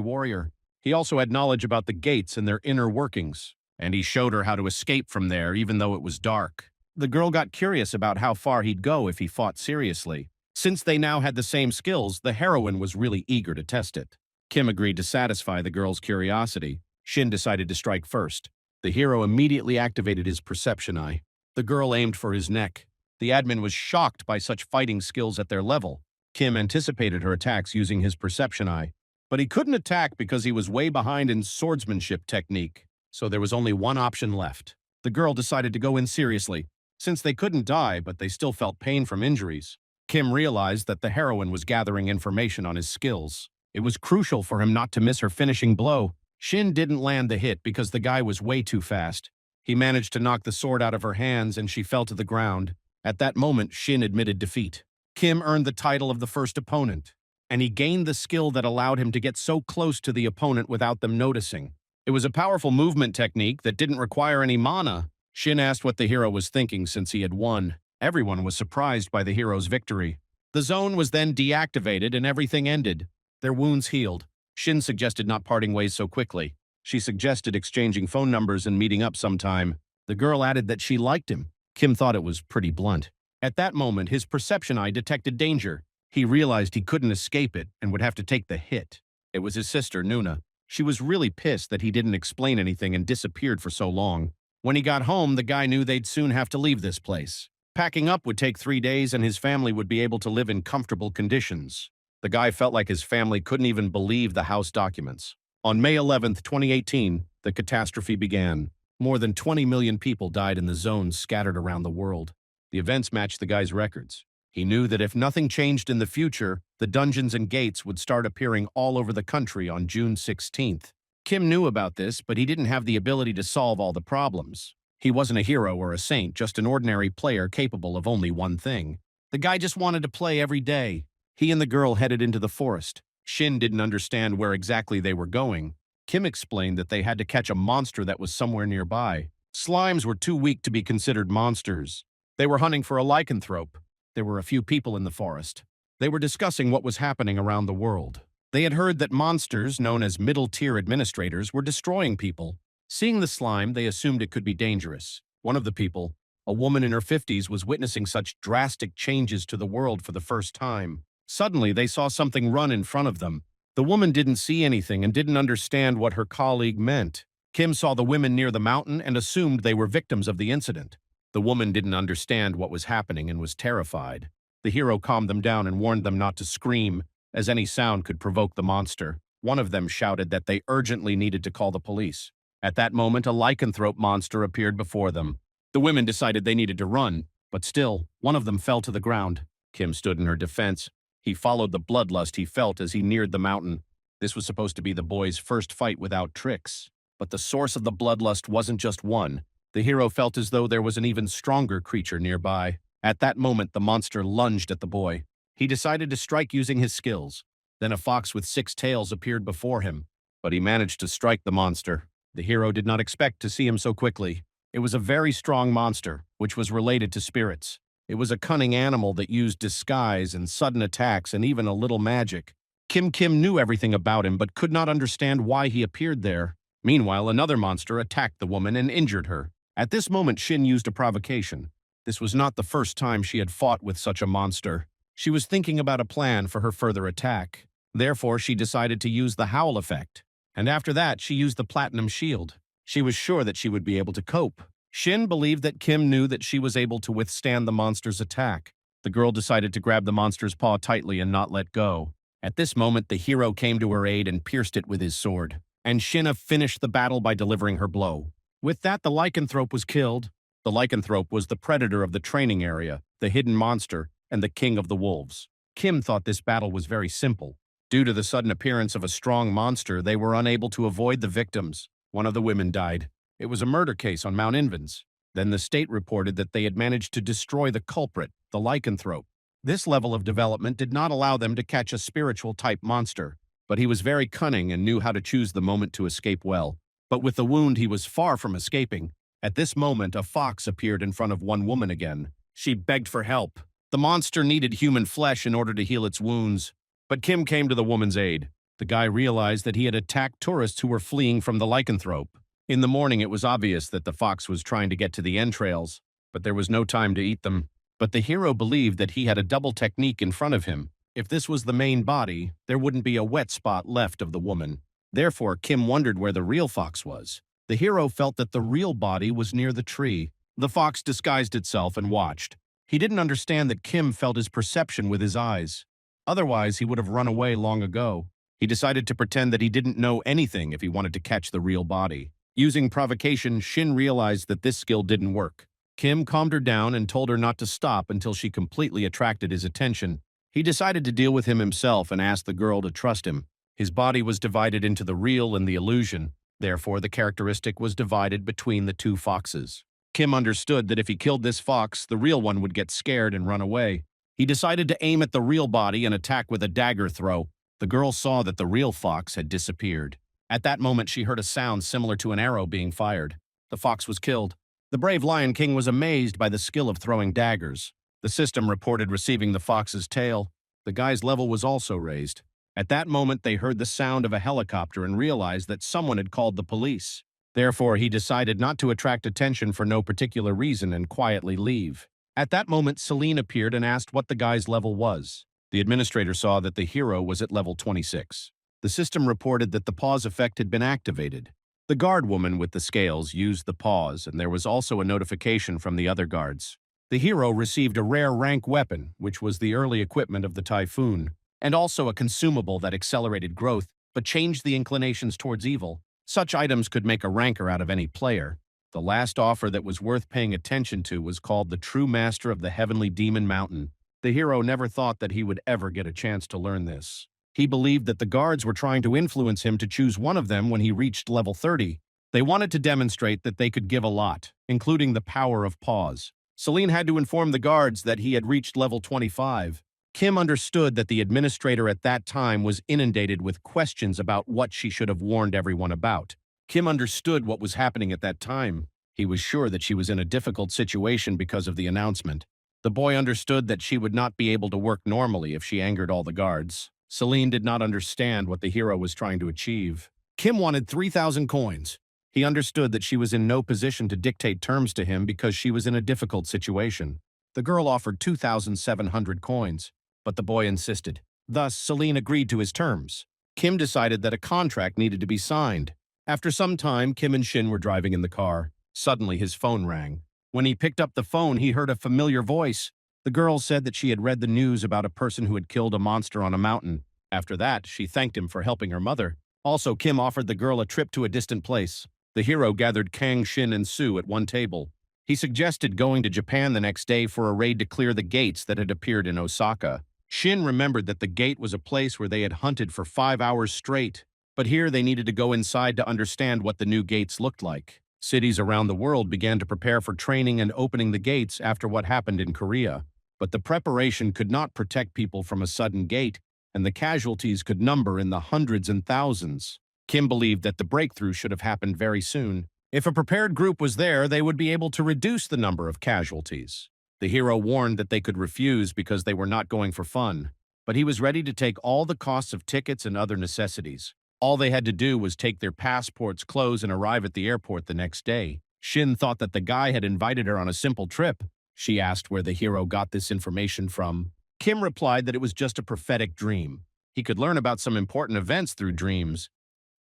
Speaker 1: warrior. He also had knowledge about the gates and their inner workings, and he showed her how to escape from there even though it was dark. The girl got curious about how far he'd go if he fought seriously. Since they now had the same skills, the heroine was really eager to test it. Kim agreed to satisfy the girl's curiosity. Shin decided to strike first. The hero immediately activated his perception eye. The girl aimed for his neck. The admin was shocked by such fighting skills at their level. Kim anticipated her attacks using his perception eye. But he couldn't attack because he was way behind in swordsmanship technique, so there was only one option left. The girl decided to go in seriously, since they couldn't die but they still felt pain from injuries. Kim realized that the heroine was gathering information on his skills. It was crucial for him not to miss her finishing blow. Shin didn't land the hit because the guy was way too fast. He managed to knock the sword out of her hands and she fell to the ground. At that moment, Shin admitted defeat. Kim earned the title of the first opponent, and he gained the skill that allowed him to get so close to the opponent without them noticing. It was a powerful movement technique that didn't require any mana. Shin asked what the hero was thinking since he had won. Everyone was surprised by the hero's victory. The zone was then deactivated and everything ended. Their wounds healed. Shin suggested not parting ways so quickly. She suggested exchanging phone numbers and meeting up sometime. The girl added that she liked him. Kim thought it was pretty blunt. At that moment, his perception eye detected danger. He realized he couldn't escape it and would have to take the hit. It was his sister, Nuna. She was really pissed that he didn't explain anything and disappeared for so long. When he got home, the guy knew they'd soon have to leave this place. Packing up would take 3 days and his family would be able to live in comfortable conditions. The guy felt like his family couldn't even believe the house documents. On May 11th, 2018, the catastrophe began. More than 20 million people died in the zones scattered around the world. The events matched the guy's records. He knew that if nothing changed in the future, the dungeons and gates would start appearing all over the country on June 16th. Kim knew about this, but he didn't have the ability to solve all the problems. He wasn't a hero or a saint, just an ordinary player capable of only one thing. The guy just wanted to play every day. He and the girl headed into the forest. Shin didn't understand where exactly they were going. Kim explained that they had to catch a monster that was somewhere nearby. Slimes were too weak to be considered monsters. They were hunting for a lycanthrope. There were a few people in the forest. They were discussing what was happening around the world. They had heard that monsters, known as middle-tier administrators, were destroying people. Seeing the slime, they assumed it could be dangerous. One of the people, a woman in her 50s, was witnessing such drastic changes to the world for the first time. Suddenly, they saw something run in front of them. The woman didn't see anything and didn't understand what her colleague meant. Kim saw the women near the mountain and assumed they were victims of the incident. The woman didn't understand what was happening and was terrified. The hero calmed them down and warned them not to scream, as any sound could provoke the monster. One of them shouted that they urgently needed to call the police. At that moment, a lycanthrope monster appeared before them. The women decided they needed to run, but still, one of them fell to the ground. Kim stood in her defense. He followed the bloodlust he felt as he neared the mountain. This was supposed to be the boy's first fight without tricks. But the source of the bloodlust wasn't just one. The hero felt as though there was an even stronger creature nearby. At that moment, the monster lunged at the boy. He decided to strike using his skills. Then a fox with 6 tails appeared before him, but he managed to strike the monster. The hero did not expect to see him so quickly. It was a very strong monster, which was related to spirits. It was a cunning animal that used disguise and sudden attacks and even a little magic. Kim knew everything about him but could not understand why he appeared there. Meanwhile, another monster attacked the woman and injured her. At this moment, Shin used a provocation. This was not the first time she had fought with such a monster. She was thinking about a plan for her further attack. Therefore, she decided to use the howl effect. And after that, she used the platinum shield. She was sure that she would be able to cope. Shin believed that Kim knew that she was able to withstand the monster's attack. The girl decided to grab the monster's paw tightly and not let go. At this moment, the hero came to her aid and pierced it with his sword. And Shin finished the battle by delivering her blow. With that, the lycanthrope was killed. The lycanthrope was the predator of the training area, the hidden monster, and the king of the wolves. Kim thought this battle was very simple. Due to the sudden appearance of a strong monster, they were unable to avoid the victims. One of the women died. It was a murder case on Mount Invens. Then the state reported that they had managed to destroy the culprit, the lycanthrope. This level of development did not allow them to catch a spiritual-type monster, but he was very cunning and knew how to choose the moment to escape well. But with the wound, he was far from escaping. At this moment, a fox appeared in front of one woman again. She begged for help. The monster needed human flesh in order to heal its wounds. But Kim came to the woman's aid. The guy realized that he had attacked tourists who were fleeing from the lycanthrope. In the morning, it was obvious that the fox was trying to get to the entrails, but there was no time to eat them. But the hero believed that he had a double technique in front of him. If this was the main body, there wouldn't be a wet spot left of the woman. Therefore, Kim wondered where the real fox was. The hero felt that the real body was near the tree. The fox disguised itself and watched. He didn't understand that Kim felt his perception with his eyes. Otherwise, he would have run away long ago. He decided to pretend that he didn't know anything if he wanted to catch the real body. Using provocation, Shin realized that this skill didn't work. Kim calmed her down and told her not to stop until she completely attracted his attention. He decided to deal with him himself and asked the girl to trust him. His body was divided into the real and the illusion. Therefore, the characteristic was divided between the two foxes. Kim understood that if he killed this fox, the real one would get scared and run away. He decided to aim at the real body and attack with a dagger throw. The girl saw that the real fox had disappeared. At that moment, she heard a sound similar to an arrow being fired. The fox was killed. The brave Lion King was amazed by the skill of throwing daggers. The system reported receiving the fox's tail. The guy's level was also raised. At that moment, they heard the sound of a helicopter and realized that someone had called the police. Therefore, he decided not to attract attention for no particular reason and quietly leave. At that moment, Celine appeared and asked what the guy's level was. The administrator saw that the hero was at level 26. The system reported that the pause effect had been activated. The guard woman with the scales used the pause, and there was also a notification from the other guards. The hero received a rare rank weapon, which was the early equipment of the Typhoon, and also a consumable that accelerated growth, but changed the inclinations towards evil. Such items could make a ranker out of any player. The last offer that was worth paying attention to was called the True Master of the Heavenly Demon Mountain. The hero never thought that he would ever get a chance to learn this. He believed that the guards were trying to influence him to choose one of them when he reached level 30. They wanted to demonstrate that they could give a lot, including the power of pause. Celine had to inform the guards that he had reached level 25. Kim understood that the administrator at that time was inundated with questions about what she should have warned everyone about. Kim understood what was happening at that time. He was sure that she was in a difficult situation because of the announcement. The boy understood that she would not be able to work normally if she angered all the guards. Celine did not understand what the hero was trying to achieve. Kim wanted 3,000 coins. He understood that she was in no position to dictate terms to him because she was in a difficult situation. The girl offered 2,700 coins, but the boy insisted. Thus, Celine agreed to his terms. Kim decided that a contract needed to be signed. After some time, Kim and Shin were driving in the car. Suddenly, his phone rang. When he picked up the phone, he heard a familiar voice. The girl said that she had read the news about a person who had killed a monster on a mountain. After that, she thanked him for helping her mother. Also, Kim offered the girl a trip to a distant place. The hero gathered Kang, Shin, and Sue at one table. He suggested going to Japan the next day for a raid to clear the gates that had appeared in Osaka. Shin remembered that the gate was a place where they had hunted for 5 hours straight, but here they needed to go inside to understand what the new gates looked like. Cities around the world began to prepare for training and opening the gates after what happened in Korea. But the preparation could not protect people from a sudden gate, and the casualties could number in the hundreds and thousands. Kim believed that the breakthrough should have happened very soon. If a prepared group was there, they would be able to reduce the number of casualties. The hero warned that they could refuse because they were not going for fun, but he was ready to take all the costs of tickets and other necessities. All they had to do was take their passports, clothes, and arrive at the airport the next day. Shin thought that the guy had invited her on a simple trip. She asked where the hero got this information from. Kim replied that it was just a prophetic dream. He could learn about some important events through dreams,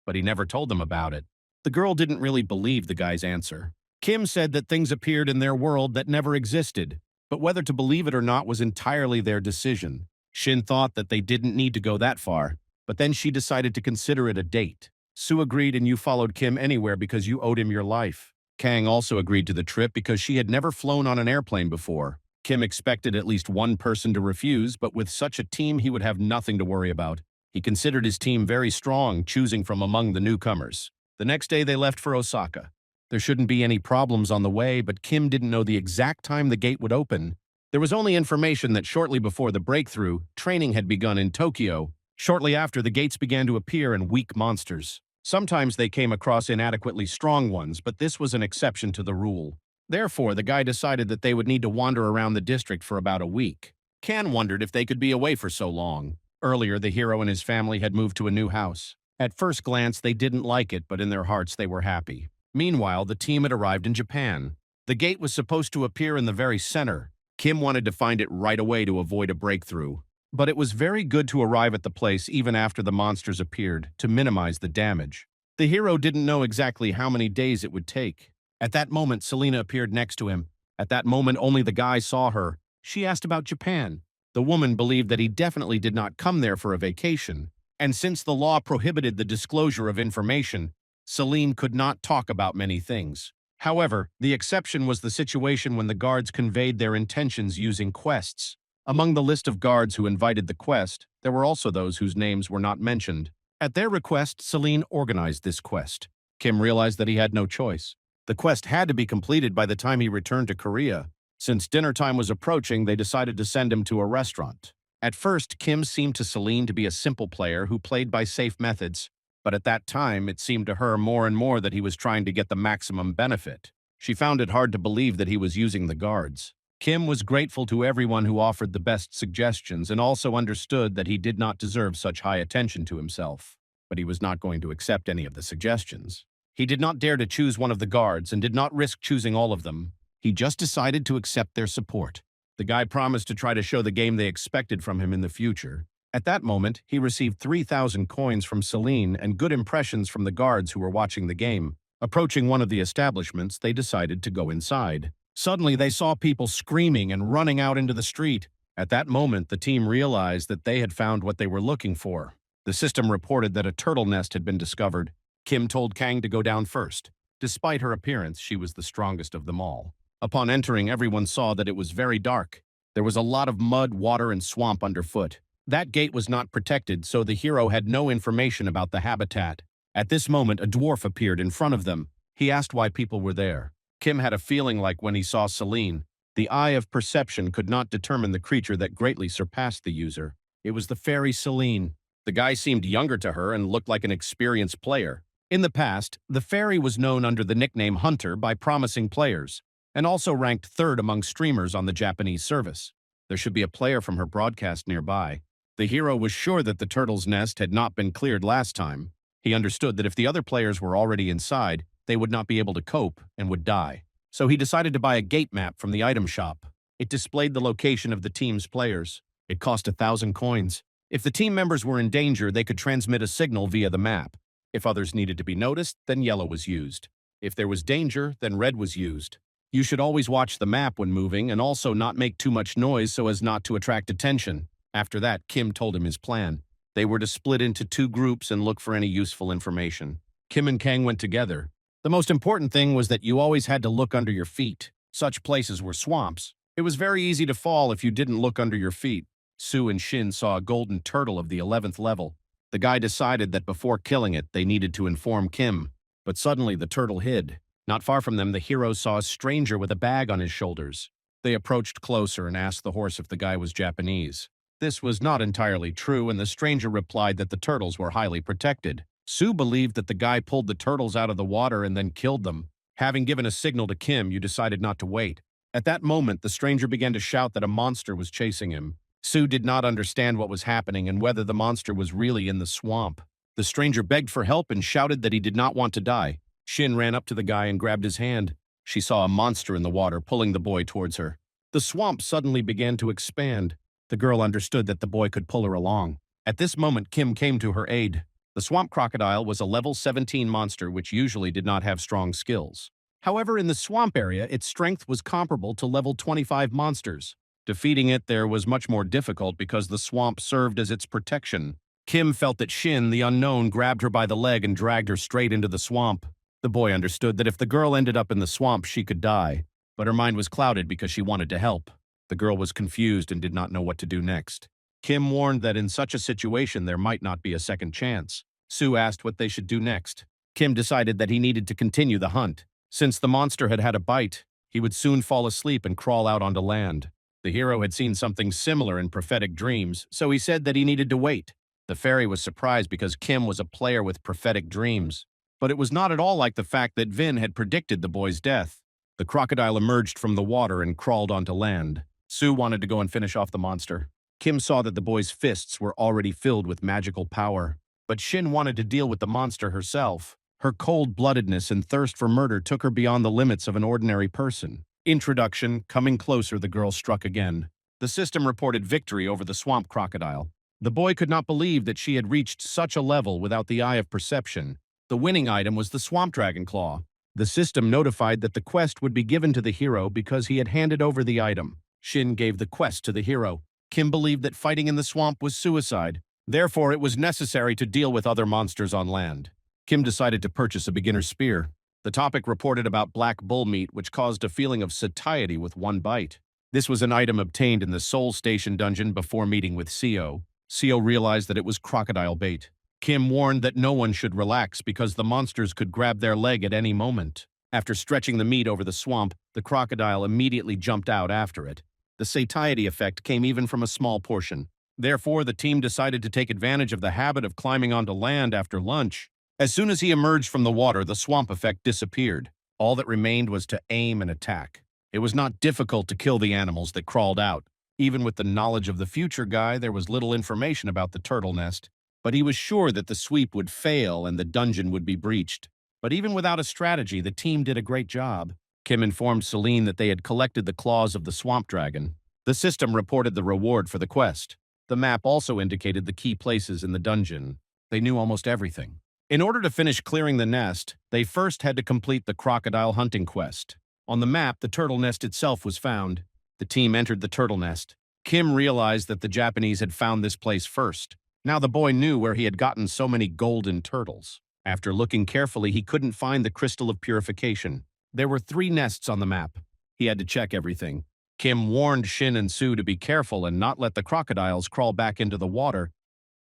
Speaker 1: but he never told them about it. The girl didn't really believe the guy's answer. Kim said that things appeared in their world that never existed, but whether to believe it or not was entirely their decision. Shin thought that they didn't need to go that far, but then she decided to consider it a date. Sue agreed, and you followed Kim anywhere because you owed him your life. Kang also agreed to the trip because she had never flown on an airplane before. Kim expected at least one person to refuse, but with such a team he would have nothing to worry about. He considered his team very strong, choosing from among the newcomers. The next day they left for Osaka. There shouldn't be any problems on the way, but Kim didn't know the exact time the gate would open. There was only information that shortly before the breakthrough, training had begun in Tokyo. Shortly after, the gates began to appear in weak monsters. Sometimes they came across inadequately strong ones, but this was an exception to the rule. Therefore, the guy decided that they would need to wander around the district for about a week. Kan wondered if they could be away for so long. Earlier, the hero and his family had moved to a new house. At first glance, they didn't like it, but in their hearts they were happy. Meanwhile, the team had arrived in Japan. The gate was supposed to appear in the very center. Kim wanted to find it right away to avoid a breakthrough. But it was very good to arrive at the place even after the monsters appeared, to minimize the damage. The hero didn't know exactly how many days it would take. At that moment, Selena appeared next to him. At that moment, only the guy saw her. She asked about Japan. The woman believed that he definitely did not come there for a vacation. And since the law prohibited the disclosure of information, Celine could not talk about many things. However, the exception was the situation when the guards conveyed their intentions using quests. Among the list of guards who invited the quest, there were also those whose names were not mentioned. At their request, Celine organized this quest. Kim realized that he had no choice. The quest had to be completed by the time he returned to Korea. Since dinner time was approaching, they decided to send him to a restaurant. At first, Kim seemed to Celine to be a simple player who played by safe methods, but at that time, it seemed to her more and more that he was trying to get the maximum benefit. She found it hard to believe that he was using the guards. Kim was grateful to everyone who offered the best suggestions and also understood that he did not deserve such high attention to himself. But he was not going to accept any of the suggestions. He did not dare to choose one of the guards and did not risk choosing all of them. He just decided to accept their support. The guy promised to try to show the game they expected from him in the future. At that moment, he received 3,000 coins from Celine and good impressions from the guards who were watching the game. Approaching one of the establishments, they decided to go inside. Suddenly, they saw people screaming and running out into the street. At that moment, the team realized that they had found what they were looking for. The system reported that a turtle nest had been discovered. Kim told Kang to go down first. Despite her appearance, she was the strongest of them all. Upon entering, everyone saw that it was very dark. There was a lot of mud, water, and swamp underfoot. That gate was not protected, so the hero had no information about the habitat. At this moment, a dwarf appeared in front of them. He asked why people were there. Kim had a feeling like when he saw Celine, the eye of perception could not determine the creature that greatly surpassed the user. It was the fairy Celine. The guy seemed younger to her and looked like an experienced player. In the past, the fairy was known under the nickname Hunter by promising players, and also ranked third among streamers on the Japanese service. There should be a player from her broadcast nearby. The hero was sure that the turtle's nest had not been cleared last time. He understood that if the other players were already inside, they would not be able to cope and would die. So he decided to buy a gate map from the item shop. It displayed the location of the team's players. It cost 1,000 coins. If the team members were in danger, they could transmit a signal via the map. If others needed to be noticed, then yellow was used. If there was danger, then red was used. You should always watch the map when moving and also not make too much noise so as not to attract attention. After that, Kim told him his plan. They were to split into 2 groups and look for any useful information. Kim and Kang went together. The most important thing was that you always had to look under your feet. Such places were swamps. It was very easy to fall if you didn't look under your feet. Sue and Shin saw a golden turtle of the 11th level. The guy decided that before killing it, they needed to inform Kim. But suddenly the turtle hid. Not far from them, the hero saw a stranger with a bag on his shoulders. They approached closer and asked the horse if the guy was Japanese. This was not entirely true, and the stranger replied that the turtles were highly protected. Sue believed that the guy pulled the turtles out of the water and then killed them. Having given a signal to Kim, you decided not to wait. At that moment, the stranger began to shout that a monster was chasing him. Sue did not understand what was happening and whether the monster was really in the swamp. The stranger begged for help and shouted that he did not want to die. Shin ran up to the guy and grabbed his hand. She saw a monster in the water pulling the boy towards her. The swamp suddenly began to expand. The girl understood that the boy could pull her along. At this moment, Kim came to her aid. The swamp crocodile was a level 17 monster which usually did not have strong skills. However, in the swamp area, its strength was comparable to level 25 monsters. Defeating it there was much more difficult because the swamp served as its protection. Kim felt that Shin, the unknown, grabbed her by the leg and dragged her straight into the swamp. The boy understood that if the girl ended up in the swamp, she could die. But her mind was clouded because she wanted to help. The girl was confused and did not know what to do next. Kim warned that in such a situation there might not be a second chance. Sue asked what they should do next. Kim decided that he needed to continue the hunt. Since the monster had had a bite, he would soon fall asleep and crawl out onto land. The hero had seen something similar in prophetic dreams, so he said that he needed to wait. The fairy was surprised because Kim was a player with prophetic dreams. But it was not at all like the fact that Vin had predicted the boy's death. The crocodile emerged from the water and crawled onto land. Sue wanted to go and finish off the monster. Kim saw that the boy's fists were already filled with magical power. But Shin wanted to deal with the monster herself. Her cold-bloodedness and thirst for murder took her beyond the limits of an ordinary person. Introduction. Coming closer, the girl struck again. The system reported victory over the swamp crocodile. The boy could not believe that she had reached such a level without the eye of perception. The winning item was the swamp dragon claw. The system notified that the quest would be given to the hero because he had handed over the item. Shin gave the quest to the hero. Kim believed that fighting in the swamp was suicide. Therefore, it was necessary to deal with other monsters on land. Kim decided to purchase a beginner's spear. The topic reported about black bull meat, which caused a feeling of satiety with one bite. This was an item obtained in the Soul Station dungeon before meeting with Seo. Seo realized that it was crocodile bait. Kim warned that no one should relax because the monsters could grab their leg at any moment. After stretching the meat over the swamp, the crocodile immediately jumped out after it. The satiety effect came even from a small portion. Therefore, the team decided to take advantage of the habit of climbing onto land after lunch. As soon as he emerged from the water, the swamp effect disappeared. All that remained was to aim and attack. It was not difficult to kill the animals that crawled out. Even with the knowledge of the future guy, there was little information about the turtle nest. But he was sure that the sweep would fail and the dungeon would be breached. But even without a strategy, the team did a great job. Kim informed Celine that they had collected the claws of the swamp dragon. The system reported the reward for the quest. The map also indicated the key places in the dungeon. They knew almost everything. In order to finish clearing the nest, they first had to complete the crocodile hunting quest. On the map, the turtle nest itself was found. The team entered the turtle nest. Kim realized that the Japanese had found this place first. Now the boy knew where he had gotten so many golden turtles. After looking carefully, he couldn't find the crystal of purification. There were 3 nests on the map. He had to check everything. Kim warned Shin and Sue to be careful and not let the crocodiles crawl back into the water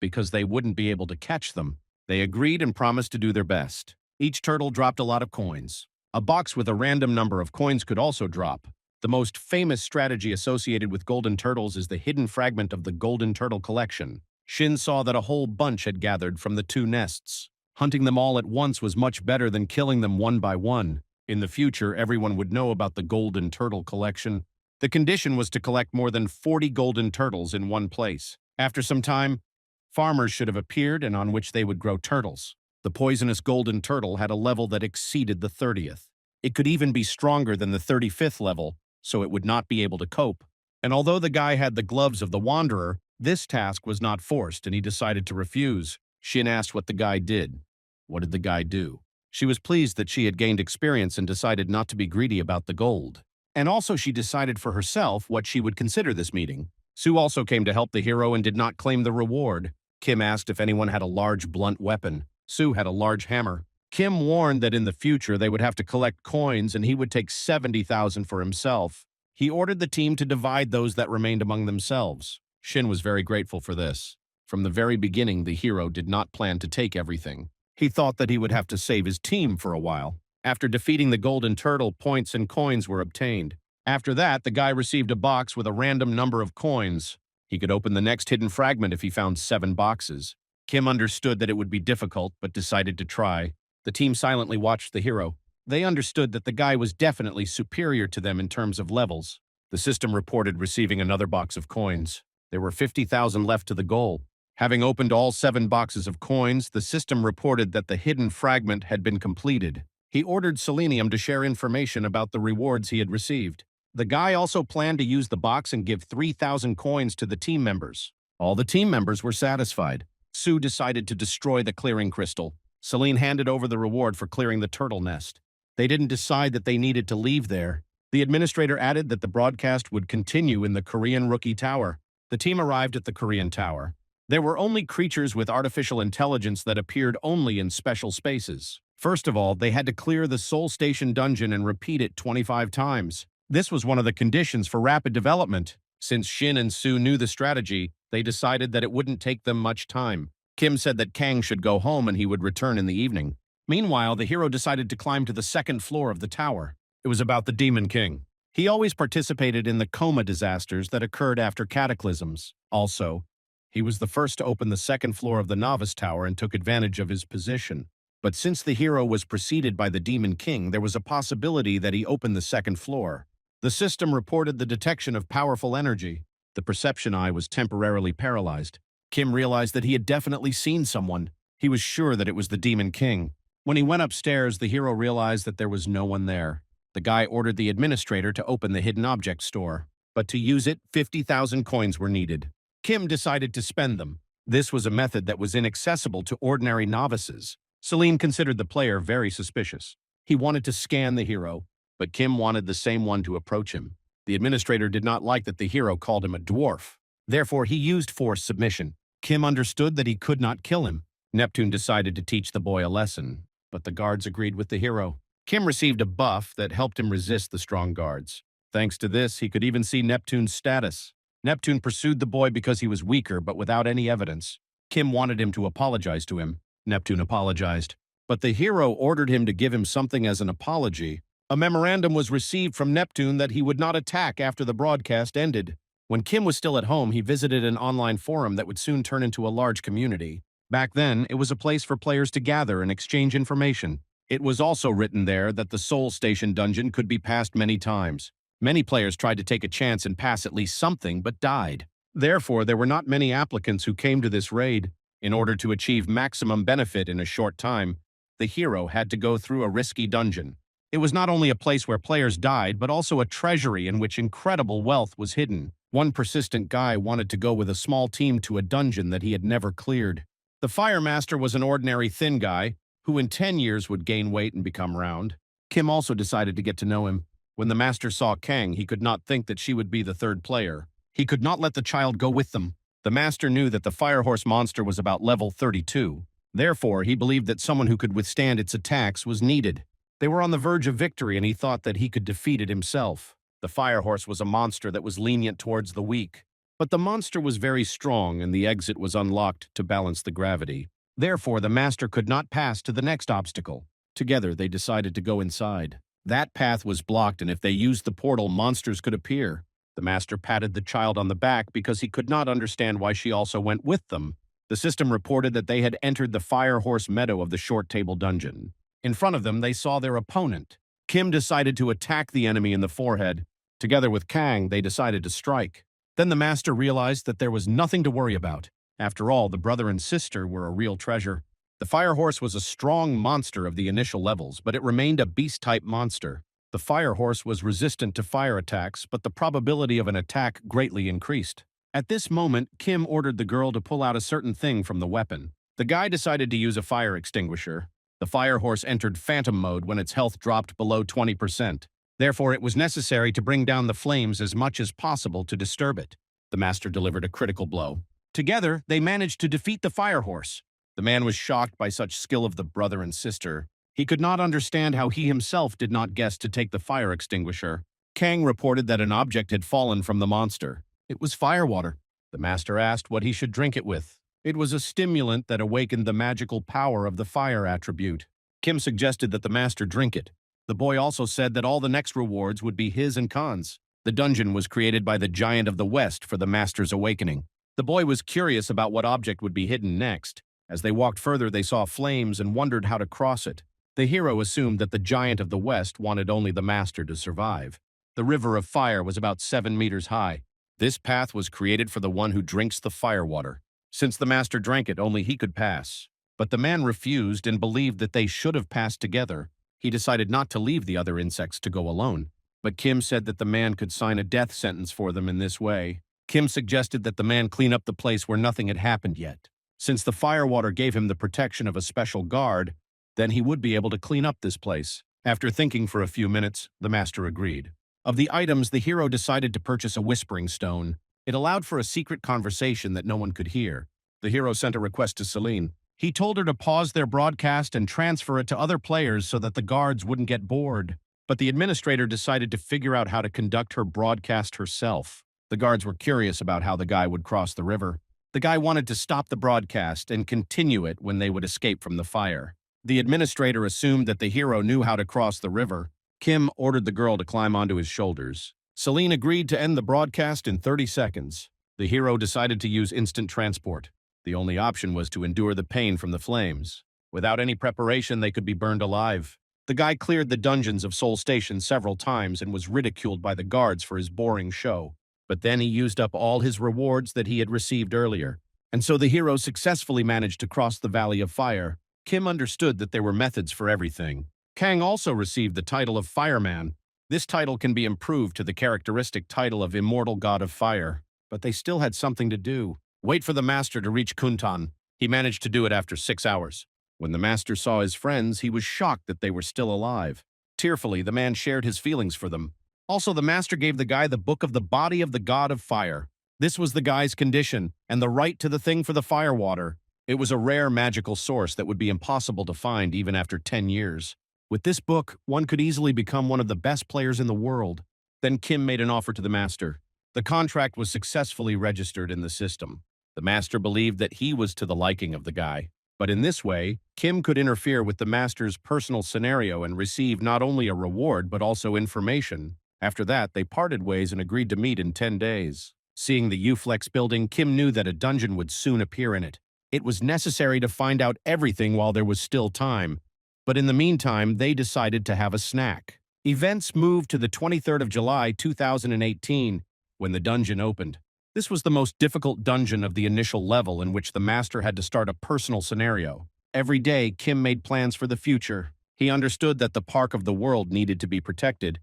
Speaker 1: because they wouldn't be able to catch them. They agreed and promised to do their best. Each turtle dropped a lot of coins. A box with a random number of coins could also drop. The most famous strategy associated with golden turtles is the hidden fragment of the golden turtle collection. Shin saw that a whole bunch had gathered from the 2 nests. Hunting them all at once was much better than killing them one by one. In the future, everyone would know about the golden turtle collection. The condition was to collect more than 40 golden turtles in one place. After some time, farmers should have appeared and on which they would grow turtles. The poisonous golden turtle had a level that exceeded the 30th. It could even be stronger than the 35th level, so it would not be able to cope. And although the guy had the gloves of the Wanderer, this task was not forced and he decided to refuse. Shin asked what the guy did. What did the guy do? She was pleased that she had gained experience and decided not to be greedy about the gold. And also she decided for herself what she would consider this meeting. Sue also came to help the hero and did not claim the reward. Kim asked if anyone had a large blunt weapon. Sue had a large hammer. Kim warned that in the future they would have to collect coins and he would take 70,000 for himself. He ordered the team to divide those that remained among themselves. Shin was very grateful for this. From the very beginning, the hero did not plan to take everything. He thought that he would have to save his team for a while. After defeating the golden turtle, points and coins were obtained. After that, the guy received a box with a random number of coins. He could open the next hidden fragment if he found 7 boxes. Kim understood that it would be difficult, but decided to try. The team silently watched the hero. They understood that the guy was definitely superior to them in terms of levels. The system reported receiving another box of coins. There were 50,000 left to the goal. Having opened all 7 boxes of coins, the system reported that the hidden fragment had been completed. He ordered Selenium to share information about the rewards he had received. The guy also planned to use the box and give 3,000 coins to the team members. All the team members were satisfied. Sue decided to destroy the clearing crystal. Celine handed over the reward for clearing the turtle nest. They didn't decide that they needed to leave there. The administrator added that the broadcast would continue in the Korean Rookie Tower. The team arrived at the Korean Tower. There were only creatures with artificial intelligence that appeared only in special spaces. First of all, they had to clear the Soul Station dungeon and repeat it 25 times. This was one of the conditions for rapid development. Since Shin and Sue knew the strategy, they decided that it wouldn't take them much time. Kim said that Kang should go home and he would return in the evening. Meanwhile, the hero decided to climb to the 2nd floor of the tower. It was about the Demon King. He always participated in the coma disasters that occurred after cataclysms. Also, he was the first to open the 2nd floor of the Novice Tower and took advantage of his position. But since the hero was preceded by the Demon King, there was a possibility that he opened the 2nd floor. The system reported the detection of powerful energy. The perception eye was temporarily paralyzed. Kim realized that he had definitely seen someone. He was sure that it was the Demon King. When he went upstairs, the hero realized that there was no one there. The guy ordered the administrator to open the hidden object store. But to use it, 50,000 coins were needed. Kim decided to spend them. This was a method that was inaccessible to ordinary novices. Celine considered the player very suspicious. He wanted to scan the hero, but Kim wanted the same one to approach him. The administrator did not like that the hero called him a dwarf. Therefore, he used forced submission. Kim understood that he could not kill him. Neptune decided to teach the boy a lesson, but the guards agreed with the hero. Kim received a buff that helped him resist the strong guards. Thanks to this, he could even see Neptune's status. Neptune pursued the boy because he was weaker, but without any evidence. Kim wanted him to apologize to him. Neptune apologized. But the hero ordered him to give him something as an apology. A memorandum was received from Neptune that he would not attack after the broadcast ended. When Kim was still at home, he visited an online forum that would soon turn into a large community. Back then, it was a place for players to gather and exchange information. It was also written there that the Soul Station dungeon could be passed many times. Many players tried to take a chance and pass at least something, but died. Therefore, there were not many applicants who came to this raid. In order to achieve maximum benefit in a short time, the hero had to go through a risky dungeon. It was not only a place where players died, but also a treasury in which incredible wealth was hidden. One persistent guy wanted to go with a small team to a dungeon that he had never cleared. The Fire Master was an ordinary thin guy, who in 10 years would gain weight and become round. Kim also decided to get to know him. When the master saw Kang, he could not think that she would be the third player. He could not let the child go with them. The master knew that the fire horse monster was about level 32. Therefore, he believed that someone who could withstand its attacks was needed. They were on the verge of victory, and he thought that he could defeat it himself. The fire horse was a monster that was lenient towards the weak. But the monster was very strong, and the exit was unlocked to balance the gravity. Therefore, the master could not pass to the next obstacle. Together, they decided to go inside. That path was blocked, and if they used the portal, monsters could appear. The master patted the child on the back because he could not understand why she also went with them. The system reported that they had entered the Fire Horse Meadow of the Short Table Dungeon. In front of them, they saw their opponent. Kim decided to attack the enemy in the forehead. Together with Kang, they decided to strike. Then the master realized that there was nothing to worry about. After all, the brother and sister were a real treasure. The Fire Horse was a strong monster of the initial levels, but it remained a beast-type monster. The Fire Horse was resistant to fire attacks, but the probability of an attack greatly increased. At this moment, Kim ordered the girl to pull out a certain thing from the weapon. The guy decided to use a fire extinguisher. The Fire Horse entered phantom mode when its health dropped below 20%. Therefore, it was necessary to bring down the flames as much as possible to disturb it. The master delivered a critical blow. Together, they managed to defeat the Fire Horse. The man was shocked by such skill of the brother and sister. He could not understand how he himself did not guess to take the fire extinguisher. Kang reported that an object had fallen from the monster. It was firewater. The master asked what he should drink it with. It was a stimulant that awakened the magical power of the fire attribute. Kim suggested that the master drink it. The boy also said that all the next rewards would be his and Khan's. The dungeon was created by the Giant of the West for the master's awakening. The boy was curious about what object would be hidden next. As they walked further, they saw flames and wondered how to cross it. The hero assumed that the Giant of the West wanted only the master to survive. The river of fire was about 7 meters high. This path was created for the one who drinks the firewater. Since the master drank it, only he could pass. But the man refused and believed that they should have passed together. He decided not to leave the other insects to go alone. But Kim said that the man could sign a death sentence for them in this way. Kim suggested that the man clean up the place where nothing had happened yet. Since the firewater gave him the protection of a special guard, then he would be able to clean up this place. After thinking for a few minutes, the master agreed. Of the items, the hero decided to purchase a whispering stone. It allowed for a secret conversation that no one could hear. The hero sent a request to Celine. He told her to pause their broadcast and transfer it to other players so that the guards wouldn't get bored. But the administrator decided to figure out how to conduct her broadcast herself. The guards were curious about how the guy would cross the river. The guy wanted to stop the broadcast and continue it when they would escape from the fire. The administrator assumed that the hero knew how to cross the river. Kim ordered the girl to climb onto his shoulders. Celine agreed to end the broadcast in 30 seconds. The hero decided to use instant transport. The only option was to endure the pain from the flames. Without any preparation, they could be burned alive. The guy cleared the dungeons of Soul Station several times and was ridiculed by the guards for his boring show. But then he used up all his rewards that he had received earlier. And so the hero successfully managed to cross the Valley of Fire. Kim understood that there were methods for everything. Kang also received the title of Fireman. This title can be improved to the characteristic title of Immortal God of Fire. But they still had something to do. Wait for the master to reach Kuntan. He managed to do it after 6 hours. When the master saw his friends, he was shocked that they were still alive. Tearfully, the man shared his feelings for them. Also, the master gave the guy the book of the body of the God of Fire. This was the guy's condition, and the right to the thing for the firewater. It was a rare magical source that would be impossible to find even after 10 years. With this book, one could easily become one of the best players in the world. Then Kim made an offer to the master. The contract was successfully registered in the system. The master believed that he was to the liking of the guy. But in this way, Kim could interfere with the master's personal scenario and receive not only a reward but also information. After that, they parted ways and agreed to meet in 10 days. Seeing the uplex building, Kim knew that a dungeon would soon appear in it. It was necessary to find out everything while there was still time. But in the meantime, they decided to have a snack. Events moved to the 23rd of July, 2018, when the dungeon opened. This was the most difficult dungeon of the initial level in which the master had to start a personal scenario. Every day, Kim made plans for the future. He understood that the park of the world needed to be protected,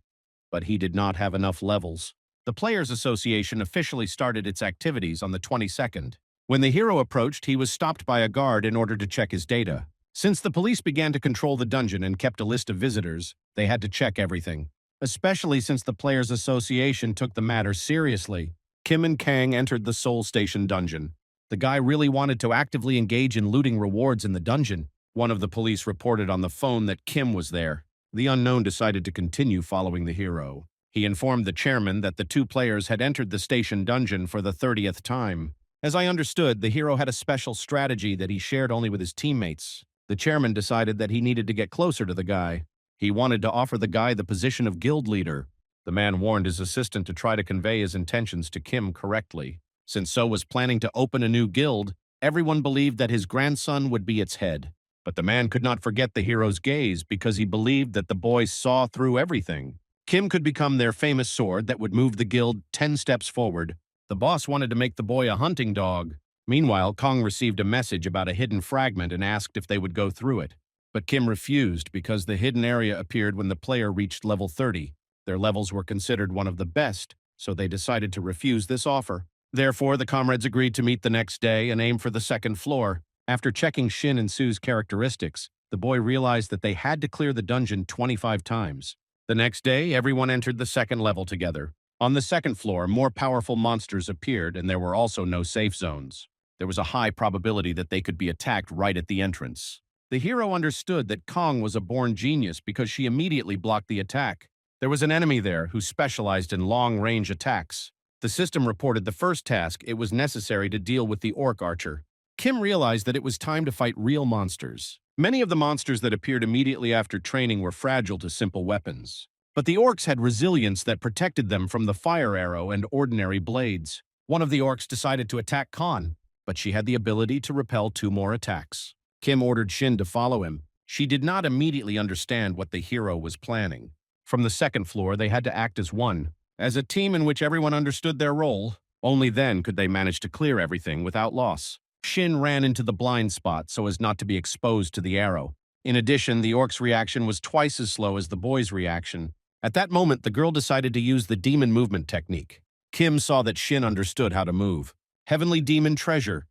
Speaker 1: but he did not have enough levels. The Players Association officially started its activities on the 22nd. When the hero approached, he was stopped by a guard in order to check his data. Since the police began to control the dungeon and kept a list of visitors, they had to check everything. Especially since the Players Association took the matter seriously. Kim and Kang entered the Soul Station dungeon. The guy really wanted to actively engage in looting rewards in the dungeon. One of the police reported on the phone that Kim was there. The unknown decided to continue following the hero. He informed the chairman that the two players had entered the station dungeon for the 30th time. As I understood, the hero had a special strategy that he shared only with his teammates. The chairman decided that he needed to get closer to the guy. He wanted to offer the guy the position of guild leader. The man warned his assistant to try to convey his intentions to Kim correctly. Since So was planning to open a new guild, everyone believed that his grandson would be its head. But the man could not forget the hero's gaze because he believed that the boy saw through everything. Kim could become their famous sword that would move the guild 10 steps forward. The boss wanted to make the boy a hunting dog. Meanwhile, Kong received a message about a hidden fragment and asked if they would go through it. But Kim refused because the hidden area appeared when the player reached level 30. Their levels were considered one of the best, so they decided to refuse this offer. Therefore, the comrades agreed to meet the next day and aim for the second floor. After checking Shin and Su's characteristics, the boy realized that they had to clear the dungeon 25 times. The next day, everyone entered the second level together. On the second floor, more powerful monsters appeared, and there were also no safe zones. There was a high probability that they could be attacked right at the entrance. The hero understood that Kong was a born genius because she immediately blocked the attack. There was an enemy there who specialized in long-range attacks. The system reported the first task it was necessary to deal with the orc archer. Kim realized that it was time to fight real monsters. Many of the monsters that appeared immediately after training were fragile to simple weapons. But the orcs had resilience that protected them from the fire arrow and ordinary blades. One of the orcs decided to attack Khan, but she had the ability to repel 2 more attacks. Kim ordered Shin to follow him. She did not immediately understand what the hero was planning. From the second floor, they had to act as one, as a team in which everyone understood their role. Only then could they manage to clear everything without loss. Shin ran into the blind spot so as not to be exposed to the arrow. In addition, the orc's reaction was twice as slow as the boy's reaction. At that moment, the girl decided to use the demon movement technique. Kim saw that Shin understood how to move. Heavenly Demon Treasure.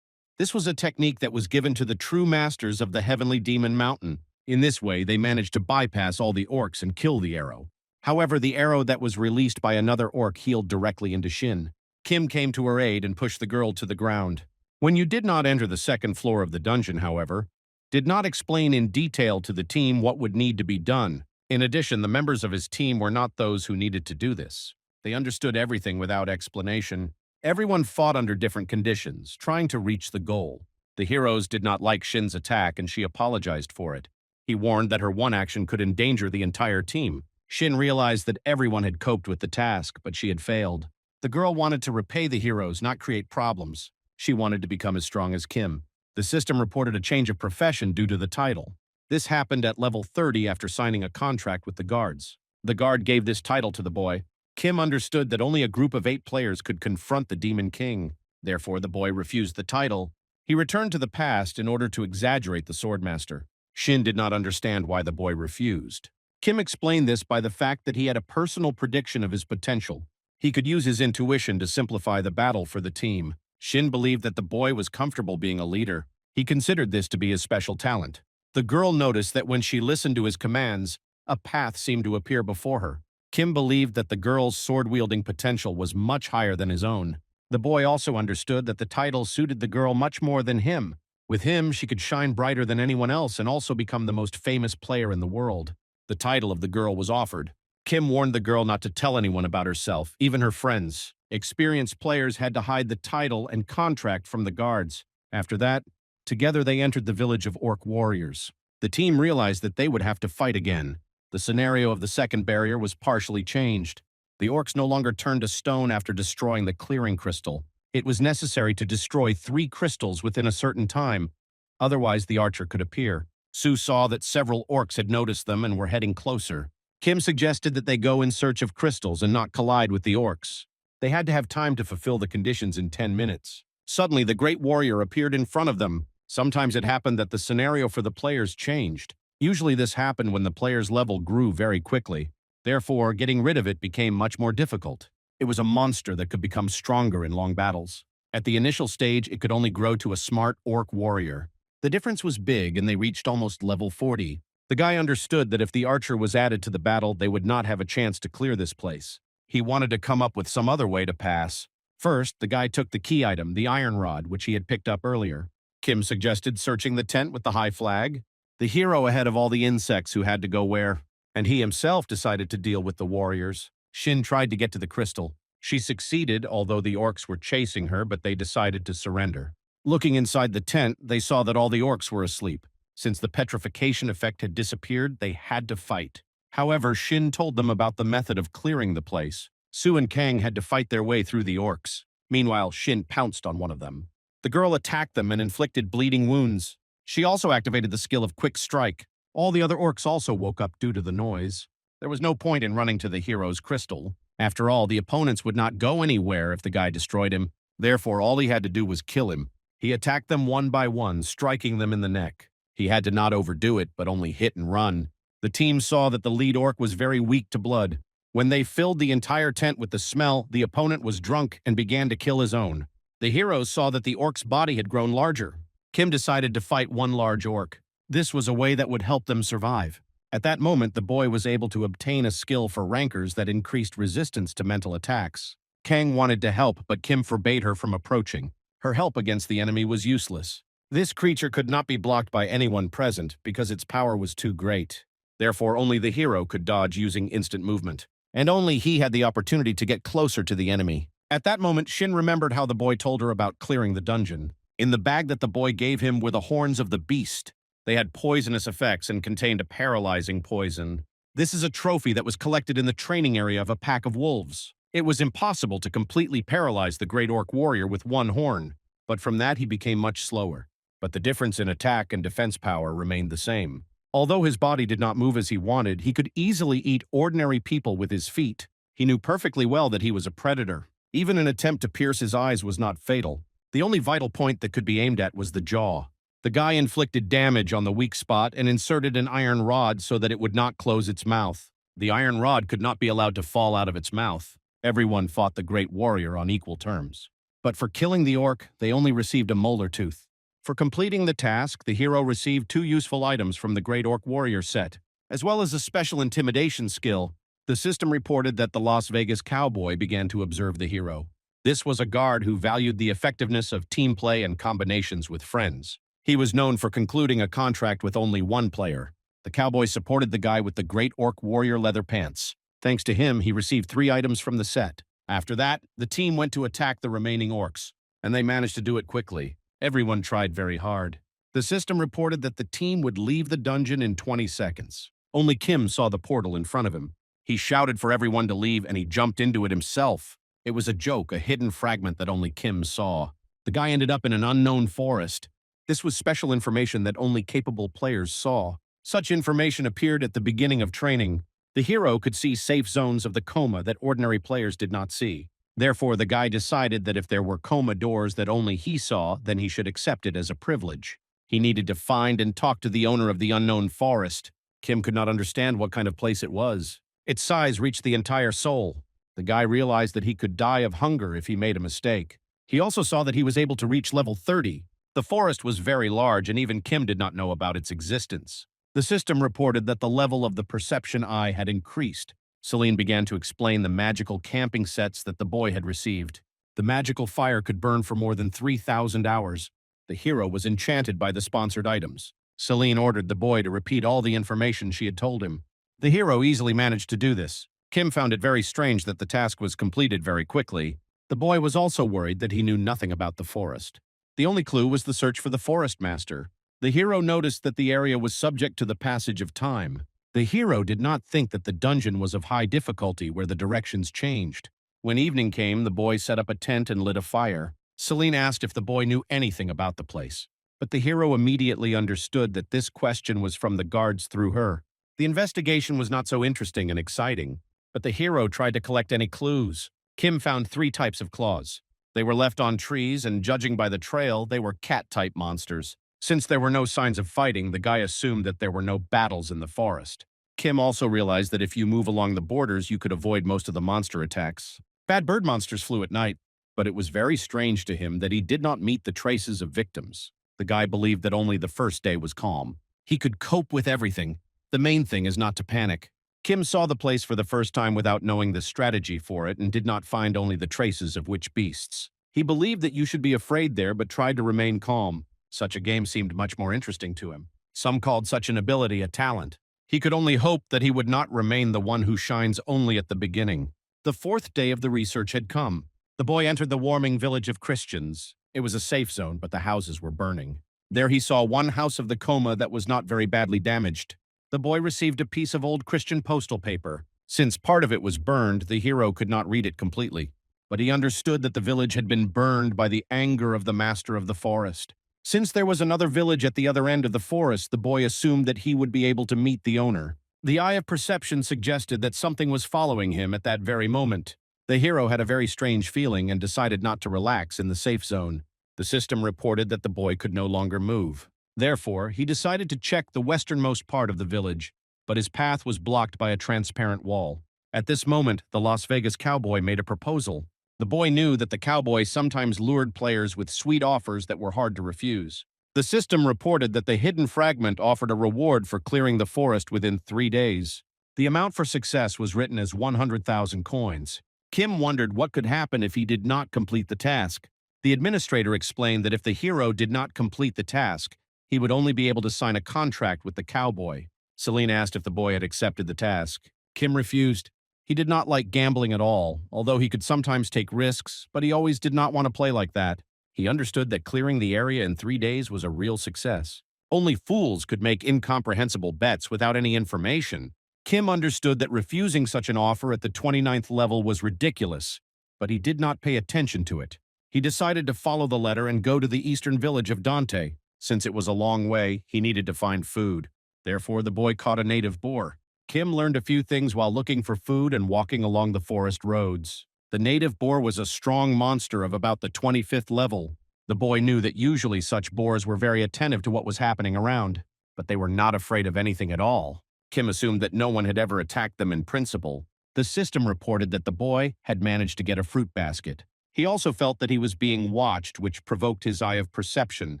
Speaker 1: This was a technique that was given to the true masters of the Heavenly Demon Mountain. In this way, they managed to bypass all the orcs and kill the arrow. However, the arrow that was released by another orc healed directly into Shin. Kim came to her aid and pushed the girl to the ground. When you did not enter the second floor of the dungeon, however, did not explain in detail to the team what would need to be done. In addition, the members of his team were not those who needed to do this. They understood everything without explanation. Everyone fought under different conditions, trying to reach the goal. The heroes did not like Shin's attack and she apologized for it. He warned that her one action could endanger the entire team. Shin realized that everyone had coped with the task, but she had failed. The girl wanted to repay the heroes, not create problems. She wanted to become as strong as Kim. The system reported a change of profession due to the title. This happened at level 30 after signing a contract with the guards. The guard gave this title to the boy. Kim understood that only a group of 8 players could confront the Demon King. Therefore, the boy refused the title. He returned to the past in order to exaggerate the swordmaster. Shin did not understand why the boy refused. Kim explained this by the fact that he had a personal prediction of his potential. He could use his intuition to simplify the battle for the team. Shin believed that the boy was comfortable being a leader. He considered this to be his special talent. The girl noticed that when she listened to his commands, a path seemed to appear before her. Kim believed that the girl's sword-wielding potential was much higher than his own. The boy also understood that the title suited the girl much more than him. With him, she could shine brighter than anyone else and also become the most famous player in the world. The title of the girl was offered. Kim warned the girl not to tell anyone about herself, even her friends. Experienced players had to hide the title and contract from the guards. After that, together they entered the village of orc warriors. The team realized that they would have to fight again. The scenario of the second barrier was partially changed. The orcs no longer turned to stone after destroying the clearing crystal. It was necessary to destroy 3 crystals within a certain time, otherwise the archer could appear. Sue saw that several orcs had noticed them and were heading closer. Kim suggested that they go in search of crystals and not collide with the orcs. They had to have time to fulfill the conditions in 10 minutes. Suddenly, the great warrior appeared in front of them. Sometimes it happened that the scenario for the players changed. Usually this happened when the player's level grew very quickly. Therefore, getting rid of it became much more difficult. It was a monster that could become stronger in long battles. At the initial stage, it could only grow to a smart orc warrior. The difference was big, and they reached almost level 40. The guy understood that if the archer was added to the battle, they would not have a chance to clear this place. He wanted to come up with some other way to pass. First, the guy took the key item, the iron rod, which he had picked up earlier. Kim suggested searching the tent with the high flag. The hero ahead of all the insects who had to go where, and he himself decided to deal with the warriors. Shin tried to get to the crystal. She succeeded, although the orcs were chasing her, but they decided to surrender. Looking inside the tent, they saw that all the orcs were asleep. Since the petrification effect had disappeared, they had to fight. However, Shin told them about the method of clearing the place. Sue and Kang had to fight their way through the orcs. Meanwhile, Shin pounced on one of them. The girl attacked them and inflicted bleeding wounds. She also activated the skill of Quick Strike. All the other orcs also woke up due to the noise. There was no point in running to the hero's crystal. After all, the opponents would not go anywhere if the guy destroyed him. Therefore, all he had to do was kill him. He attacked them one by one, striking them in the neck. He had to not overdo it, but only hit and run. The team saw that the lead orc was very weak to blood. When they filled the entire tent with the smell, the opponent was drunk and began to kill his own. The heroes saw that the orc's body had grown larger. Kim decided to fight one large orc. This was a way that would help them survive. At that moment, the boy was able to obtain a skill for rankers that increased resistance to mental attacks. Kang wanted to help, but Kim forbade her from approaching. Her help against the enemy was useless. This creature could not be blocked by anyone present because its power was too great. Therefore, only the hero could dodge using instant movement. And only he had the opportunity to get closer to the enemy. At that moment, Shin remembered how the boy told her about clearing the dungeon. In the bag that the boy gave him were the horns of the beast. They had poisonous effects and contained a paralyzing poison. This is a trophy that was collected in the training area of a pack of wolves. It was impossible to completely paralyze the great orc warrior with one horn, but from that he became much slower. But the difference in attack and defense power remained the same. Although his body did not move as he wanted, he could easily eat ordinary people with his feet. He knew perfectly well that he was a predator. Even an attempt to pierce his eyes was not fatal. The only vital point that could be aimed at was the jaw. The guy inflicted damage on the weak spot and inserted an iron rod so that it would not close its mouth. The iron rod could not be allowed to fall out of its mouth. Everyone fought the great warrior on equal terms. But for killing the orc, they only received a molar tooth. For completing the task, the hero received 2 useful items from the Great Orc Warrior set, as well as a special intimidation skill. The system reported that the Las Vegas cowboy began to observe the hero. This was a guard who valued the effectiveness of team play and combinations with friends. He was known for concluding a contract with only one player. The cowboy supported the guy with the Great Orc Warrior leather pants. Thanks to him, he received 3 items from the set. After that, the team went to attack the remaining orcs, and they managed to do it quickly. Everyone tried very hard. The system reported that the team would leave the dungeon in 20 seconds. Only Kim saw the portal in front of him. He shouted for everyone to leave and he jumped into it himself. It was a joke, a hidden fragment that only Kim saw. The guy ended up in an unknown forest. This was special information that only capable players saw. Such information appeared at the beginning of training. The hero could see safe zones of the coma that ordinary players did not see. Therefore, the guy decided that if there were coma doors that only he saw, then he should accept it as a privilege. He needed to find and talk to the owner of the unknown forest. Kim could not understand what kind of place it was. Its size reached the entire soul. The guy realized that he could die of hunger if he made a mistake. He also saw that he was able to reach level 30. The forest was very large, and even Kim did not know about its existence. The system reported that the level of the perception eye had increased. Celine began to explain the magical camping sets that the boy had received. The magical fire could burn for more than 3,000 hours. The hero was enchanted by the sponsored items. Celine ordered the boy to repeat all the information she had told him. The hero easily managed to do this. Kim found it very strange that the task was completed very quickly. The boy was also worried that he knew nothing about the forest. The only clue was the search for the forest master. The hero noticed that the area was subject to the passage of time. The hero did not think that the dungeon was of high difficulty where the directions changed. When evening came, the boy set up a tent and lit a fire. Celine asked if the boy knew anything about the place. But the hero immediately understood that this question was from the guards through her. The investigation was not so interesting and exciting, but the hero tried to collect any clues. Kim found 3 types of claws. They were left on trees, and judging by the trail, they were cat-type monsters. Since there were no signs of fighting, the guy assumed that there were no battles in the forest. Kim also realized that if you move along the borders, you could avoid most of the monster attacks. Bad bird monsters flew at night, but it was very strange to him that he did not meet the traces of victims. The guy believed that only the first day was calm. He could cope with everything. The main thing is not to panic. Kim saw the place for the first time without knowing the strategy for it and did not find only the traces of witch beasts. He believed that you should be afraid there but tried to remain calm. Such a game seemed much more interesting to him. Some called such an ability a talent. He could only hope that he would not remain the one who shines only at the beginning. The 4th day of the research had come. The boy entered the warming village of Christians. It was a safe zone, but the houses were burning. There he saw one house of the coma that was not very badly damaged. The boy received a piece of old Christian postal paper. Since part of it was burned, the hero could not read it completely. But he understood that the village had been burned by the anger of the master of the forest. Since there was another village at the other end of the forest, the boy assumed that he would be able to meet the owner. The eye of perception suggested that something was following him at that very moment. The hero had a very strange feeling and decided not to relax in the safe zone. The system reported that the boy could no longer move. Therefore, he decided to check the westernmost part of the village, but his path was blocked by a transparent wall. At this moment, the Las Vegas cowboy made a proposal. The boy knew that the cowboy sometimes lured players with sweet offers that were hard to refuse. The system reported that the hidden fragment offered a reward for clearing the forest within 3 days. The amount for success was written as 100,000 coins. Kim wondered what could happen if he did not complete the task. The administrator explained that if the hero did not complete the task, he would only be able to sign a contract with the cowboy. Celine asked if the boy had accepted the task. Kim refused. He did not like gambling at all, although he could sometimes take risks, but he always did not want to play like that. He understood that clearing the area in 3 days was a real success. Only fools could make incomprehensible bets without any information. Kim understood that refusing such an offer at the 29th level was ridiculous, but he did not pay attention to it. He decided to follow the letter and go to the eastern village of Dante. Since it was a long way, he needed to find food. Therefore, the boy caught a native boar. Kim learned a few things while looking for food and walking along the forest roads. The native boar was a strong monster of about the 25th level. The boy knew that usually such boars were very attentive to what was happening around, but they were not afraid of anything at all. Kim assumed that no one had ever attacked them in principle. The system reported that the boy had managed to get a fruit basket. He also felt that he was being watched, which provoked his eye of perception.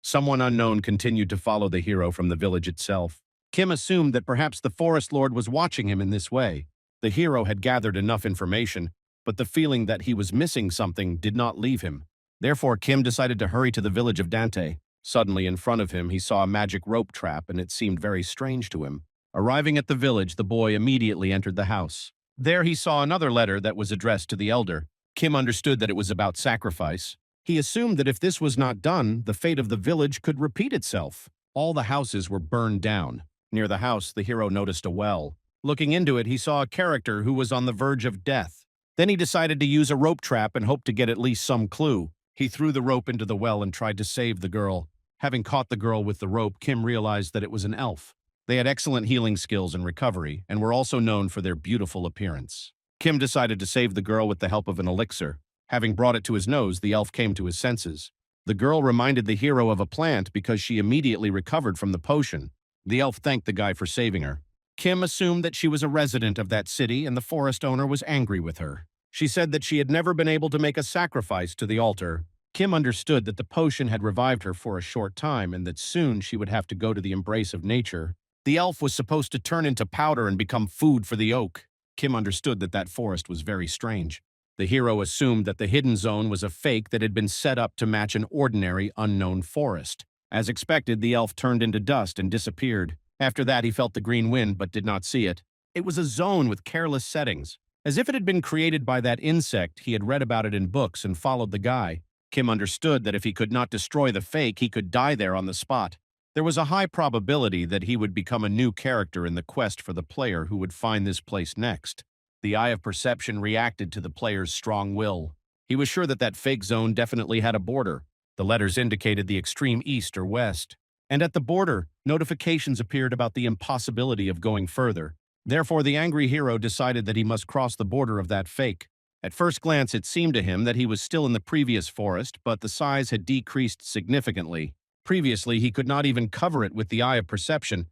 Speaker 1: Someone unknown continued to follow the hero from the village itself. Kim assumed that perhaps the forest lord was watching him in this way. The hero had gathered enough information, but the feeling that he was missing something did not leave him. Therefore, Kim decided to hurry to the village of Dante. Suddenly, in front of him, he saw a magic rope trap, and it seemed very strange to him. Arriving at the village, the boy immediately entered the house. There he saw another letter that was addressed to the elder. Kim understood that it was about sacrifice. He assumed that if this was not done, the fate of the village could repeat itself. All the houses were burned down. Near the house, the hero noticed a well. Looking into it, he saw a character who was on the verge of death. Then he decided to use a rope trap and hoped to get at least some clue. He threw the rope into the well and tried to save the girl. Having caught the girl with the rope, Kim realized that it was an elf. They had excellent healing skills and recovery, and were also known for their beautiful appearance. Kim decided to save the girl with the help of an elixir. Having brought it to his nose, the elf came to his senses. The girl reminded the hero of a plant because she immediately recovered from the potion. The elf thanked the guy for saving her. Kim assumed that she was a resident of that city, and the forest owner was angry with her. She said that she had never been able to make a sacrifice to the altar. Kim understood that the potion had revived her for a short time and that soon she would have to go to the embrace of nature. The elf was supposed to turn into powder and become food for the oak. Kim understood that that forest was very strange. The hero assumed that the hidden zone was a fake that had been set up to match an ordinary, unknown forest. As expected, the elf turned into dust and disappeared. After that, he felt the green wind but did not see it. It was a zone with careless settings. As if it had been created by that insect, he had read about it in books and followed the guy. Kim understood that if he could not destroy the fake, he could die there on the spot. There was a high probability that he would become a new character in the quest for the player who would find this place next. The eye of perception reacted to the player's strong will. He was sure that fake zone definitely had a border. The letters indicated the extreme east or west. And at the border, notifications appeared about the impossibility of going further. Therefore, the angry hero decided that he must cross the border of that fake. At first glance, it seemed to him that he was still in the previous forest, but the size had decreased significantly. Previously, he could not even cover it with the eye of perception,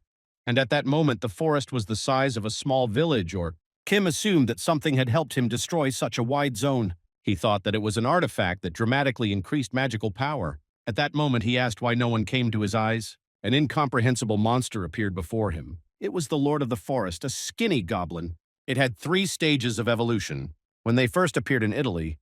Speaker 1: and at that moment the forest was the size of a small village, or Kim assumed that something had helped him destroy such a wide zone. He thought that it was an artifact that dramatically increased magical power. At that moment, he asked why no one came to his eyes. An incomprehensible monster appeared before him. It was the Lord of the Forest, a skinny goblin. It had 3 stages of evolution. When they first appeared in Italy,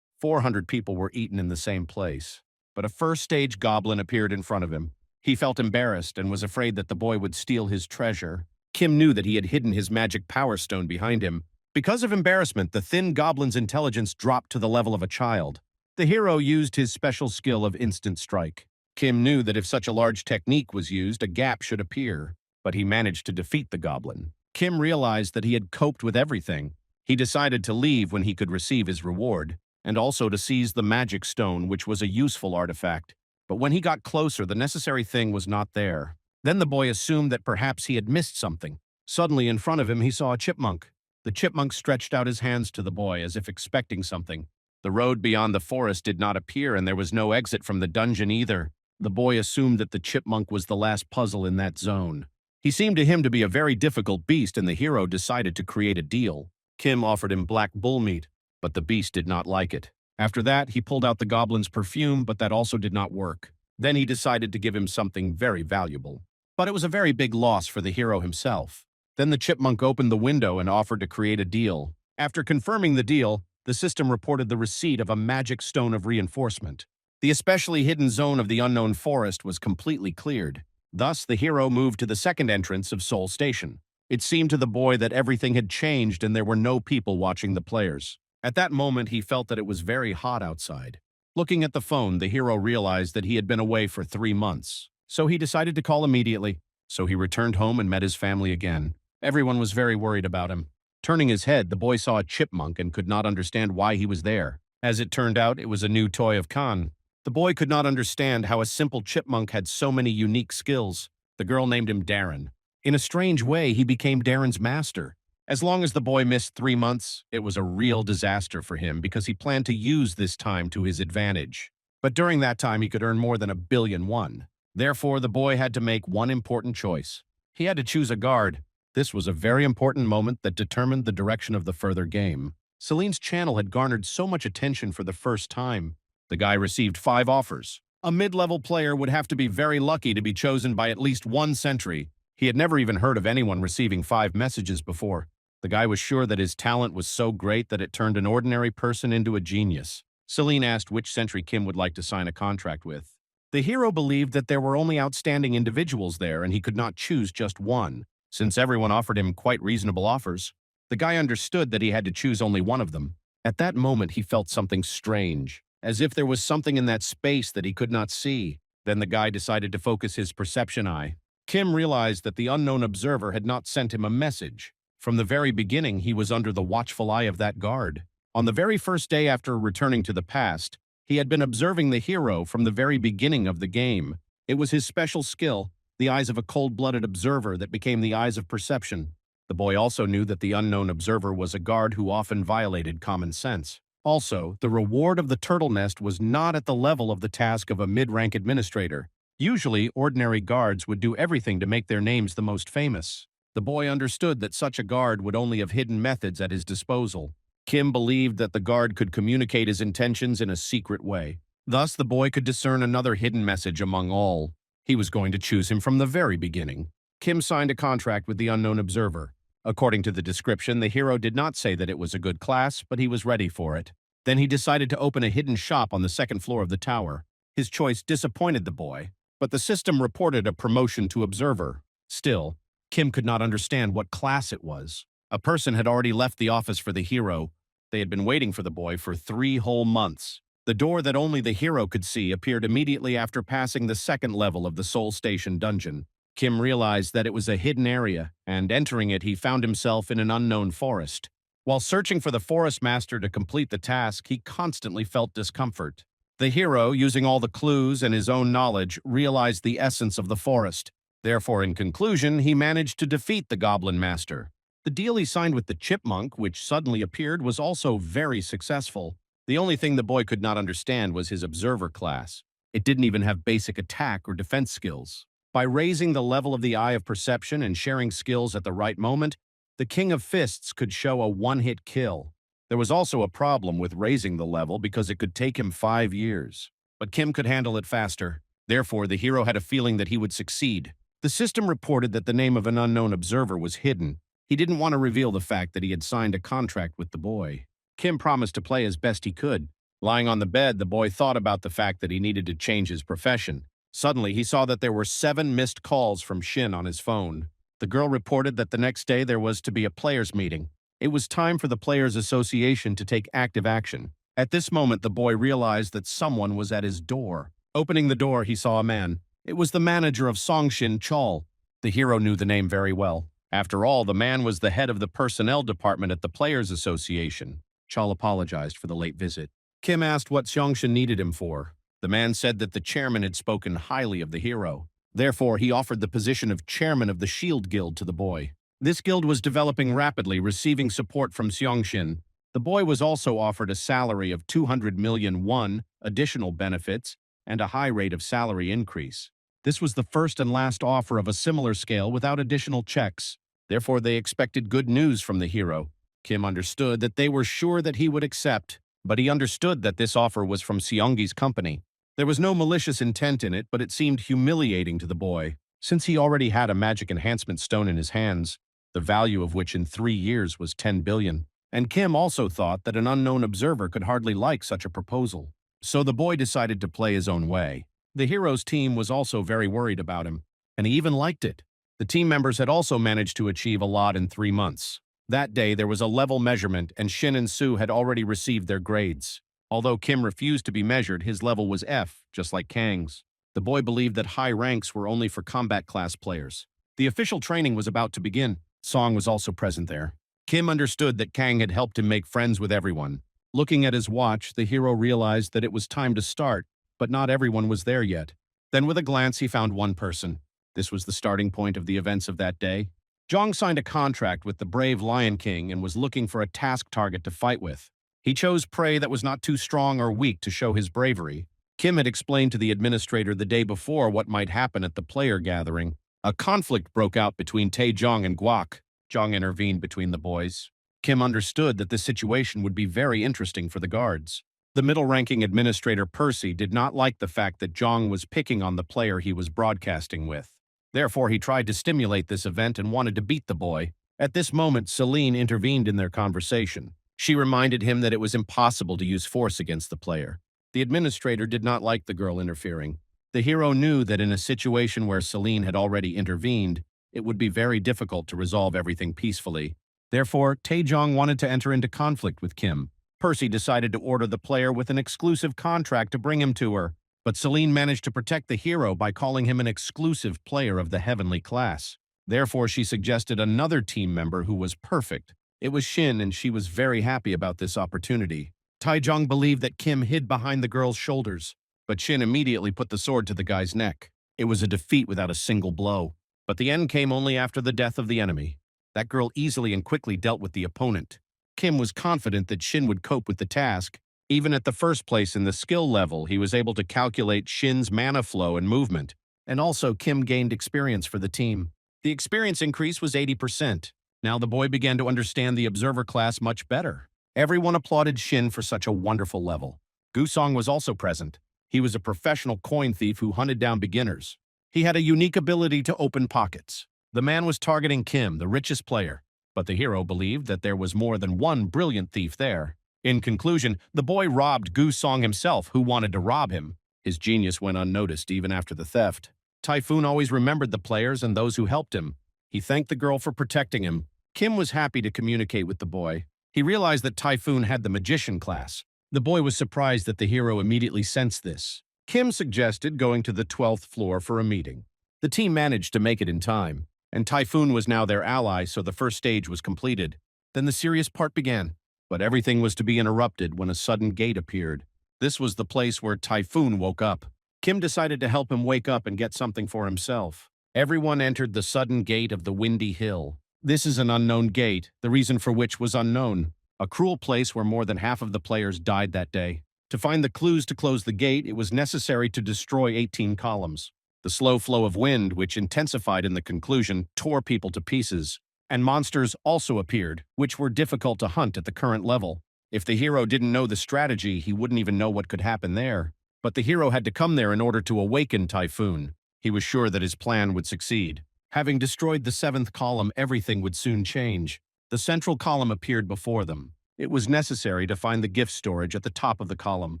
Speaker 1: 400 people were eaten in the same place. But a first-stage goblin appeared in front of him. He felt embarrassed and was afraid that the boy would steal his treasure. Kim knew that he had hidden his magic power stone behind him. Because of embarrassment, the thin goblin's intelligence dropped to the level of a child. The hero used his special skill of instant strike. Kim knew that if such a large technique was used, a gap should appear. But he managed to defeat the goblin. Kim realized that he had coped with everything. He decided to leave when he could receive his reward, and also to seize the magic stone, which was a useful artifact. But when he got closer, the necessary thing was not there. Then the boy assumed that perhaps he had missed something. Suddenly, in front of him, he saw a chipmunk. The chipmunk stretched out his hands to the boy, as if expecting something. The road beyond the forest did not appear, and there was no exit from the dungeon either. The boy assumed that the chipmunk was the last puzzle in that zone. He seemed to him to be a very difficult beast, and the hero decided to create a deal. Kim offered him black bull meat, but the beast did not like it. After that, he pulled out the goblin's perfume, but that also did not work. Then he decided to give him something very valuable. But it was a very big loss for the hero himself. Then the chipmunk opened the window and offered to create a deal. After confirming the deal, the system reported the receipt of a magic stone of reinforcement. The especially hidden zone of the unknown forest was completely cleared. Thus, the hero moved to the second entrance of Seoul Station. It seemed to the boy that everything had changed and there were no people watching the players. At that moment, he felt that it was very hot outside. Looking at the phone, the hero realized that he had been away for 3 months. So he decided to call immediately. So he returned home and met his family again. Everyone was very worried about him. Turning his head, the boy saw a chipmunk and could not understand why he was there. As it turned out, it was a new toy of Khan. The boy could not understand how a simple chipmunk had so many unique skills. The girl named him Darren. In a strange way, he became Darren's master. As long as the boy missed 3 months, it was a real disaster for him because he planned to use this time to his advantage. But during that time, he could earn more than 1,000,000,000. Therefore, the boy had to make one important choice. He had to choose a guard. This was a very important moment that determined the direction of the further game. Celine's channel had garnered so much attention for the first time. The guy received 5 offers. A mid-level player would have to be very lucky to be chosen by at least 1 sentry. He had never even heard of anyone receiving 5 messages before. The guy was sure that his talent was so great that it turned an ordinary person into a genius. Celine asked which sentry Kim would like to sign a contract with. The hero believed that there were only outstanding individuals there and he could not choose just one. Since everyone offered him quite reasonable offers, the guy understood that he had to choose only one of them. At that moment, he felt something strange, as if there was something in that space that he could not see. Then the guy decided to focus his perception eye. Kim realized that the unknown observer had not sent him a message. From the very beginning, he was under the watchful eye of that guard. On the very first day after returning to the past, he had been observing the hero from the very beginning of the game. It was his special skill, the eyes of a cold-blooded observer, that became the eyes of perception. The boy also knew that the unknown observer was a guard who often violated common sense. Also, the reward of the turtle nest was not at the level of the task of a mid-rank administrator. Usually, ordinary guards would do everything to make their names the most famous. The boy understood that such a guard would only have hidden methods at his disposal. Kim believed that the guard could communicate his intentions in a secret way. Thus, the boy could discern another hidden message among all. He was going to choose him from the very beginning. Kim signed a contract with the unknown observer. According to the description, the hero did not say that it was a good class, but he was ready for it. Then he decided to open a hidden shop on the second floor of the tower. His choice disappointed the boy, but the system reported a promotion to observer. Still, Kim could not understand what class it was. A person had already left the office for the hero. They had been waiting for the boy for 3 whole months. The door that only the hero could see appeared immediately after passing the second level of the Soul Station dungeon. Kim realized that it was a hidden area, and entering it he found himself in an unknown forest. While searching for the forest master to complete the task, he constantly felt discomfort. The hero, using all the clues and his own knowledge, realized the essence of the forest. Therefore, in conclusion, he managed to defeat the goblin master. The deal he signed with the chipmunk, which suddenly appeared, was also very successful. The only thing the boy could not understand was his observer class. It didn't even have basic attack or defense skills. By raising the level of the Eye of Perception and sharing skills at the right moment, the King of Fists could show a one-hit kill. There was also a problem with raising the level because it could take him 5 years. But Kim could handle it faster. Therefore, the hero had a feeling that he would succeed. The system reported that the name of an unknown observer was hidden. He didn't want to reveal the fact that he had signed a contract with the boy. Kim promised to play as best he could. Lying on the bed, the boy thought about the fact that he needed to change his profession. Suddenly, he saw that there were 7 missed calls from Shin on his phone. The girl reported that the next day there was to be a players' meeting. It was time for the Players Association to take active action. At this moment, the boy realized that someone was at his door. Opening the door, he saw a man. It was the manager of Songshin Chol. The hero knew the name very well. After all, the man was the head of the personnel department at the Players Association. Chol apologized for the late visit. Kim asked what Songshin needed him for. The man said that the chairman had spoken highly of the hero. Therefore, he offered the position of chairman of the Shield Guild to the boy. This guild was developing rapidly, receiving support from Songshin. The boy was also offered a salary of 200 million won, additional benefits, and a high rate of salary increase. This was the first and last offer of a similar scale without additional checks. Therefore, they expected good news from the hero. Kim understood that they were sure that he would accept, but he understood that this offer was from Seonggi's company. There was no malicious intent in it, but it seemed humiliating to the boy, since he already had a magic enhancement stone in his hands, the value of which in 3 years was 10 billion. And Kim also thought that an unknown observer could hardly like such a proposal. So the boy decided to play his own way. The hero's team was also very worried about him, and he even liked it. The team members had also managed to achieve a lot in 3 months. That day, there was a level measurement, and Shin and Soo had already received their grades. Although Kim refused to be measured, his level was F, just like Kang's. The boy believed that high ranks were only for combat class players. The official training was about to begin. Song was also present there. Kim understood that Kang had helped him make friends with everyone. Looking at his watch, the hero realized that it was time to start, but not everyone was there yet. Then with a glance, he found one person. This was the starting point of the events of that day. Jong signed a contract with the brave Lion King and was looking for a task target to fight with. He chose prey that was not too strong or weak to show his bravery. Kim had explained to the administrator the day before what might happen at the player gathering. A conflict broke out between Taejong and Guak. Jong intervened between the boys. Kim understood that this situation would be very interesting for the guards. The middle-ranking administrator Percy did not like the fact that Jong was picking on the player he was broadcasting with. Therefore, he tried to stimulate this event and wanted to beat the boy. At this moment, Celine intervened in their conversation. She reminded him that it was impossible to use force against the player. The administrator did not like the girl interfering. The hero knew that in a situation where Celine had already intervened, it would be very difficult to resolve everything peacefully. Therefore, Taejong wanted to enter into conflict with Kim. Percy decided to order the player with an exclusive contract to bring him to her, but Celine managed to protect the hero by calling him an exclusive player of the heavenly class. Therefore, she suggested another team member who was perfect. It was Shin, and she was very happy about this opportunity. Taejong believed that Kim hid behind the girl's shoulders, but Shin immediately put the sword to the guy's neck. It was a defeat without a single blow. But the end came only after the death of the enemy. That girl easily and quickly dealt with the opponent. Kim was confident that Shin would cope with the task. Even at the first place in the skill level, he was able to calculate Shin's mana flow and movement. And also, Kim gained experience for the team. The experience increase was 80%. Now the boy began to understand the observer class much better. Everyone applauded Shin for such a wonderful level. Gusong was also present. He was a professional coin thief who hunted down beginners. He had a unique ability to open pockets. The man was targeting Kim, the richest player, but the hero believed that there was more than one brilliant thief there. In conclusion, the boy robbed Gu Song himself, who wanted to rob him. His genius went unnoticed even after the theft. Typhoon always remembered the players and those who helped him. He thanked the girl for protecting him. Kim was happy to communicate with the boy. He realized that Typhoon had the magician class. The boy was surprised that the hero immediately sensed this. Kim suggested going to the 12th floor for a meeting. The team managed to make it in time, and Typhoon was now their ally, so the first stage was completed. Then the serious part began. But everything was to be interrupted when a sudden gate appeared. This was the place where Typhoon woke up. Kim decided to help him wake up and get something for himself. Everyone entered the sudden gate of the Windy Hill. This is an unknown gate, the reason for which was unknown. A cruel place where more than half of the players died that day. To find the clues to close the gate, it was necessary to destroy 18 columns. The slow flow of wind, which intensified in the conclusion, tore people to pieces. And monsters also appeared, which were difficult to hunt at the current level. If the hero didn't know the strategy, he wouldn't even know what could happen there. But the hero had to come there in order to awaken Typhoon. He was sure that his plan would succeed. Having destroyed the 7th column, everything would soon change. The central column appeared before them. It was necessary to find the gift storage at the top of the column.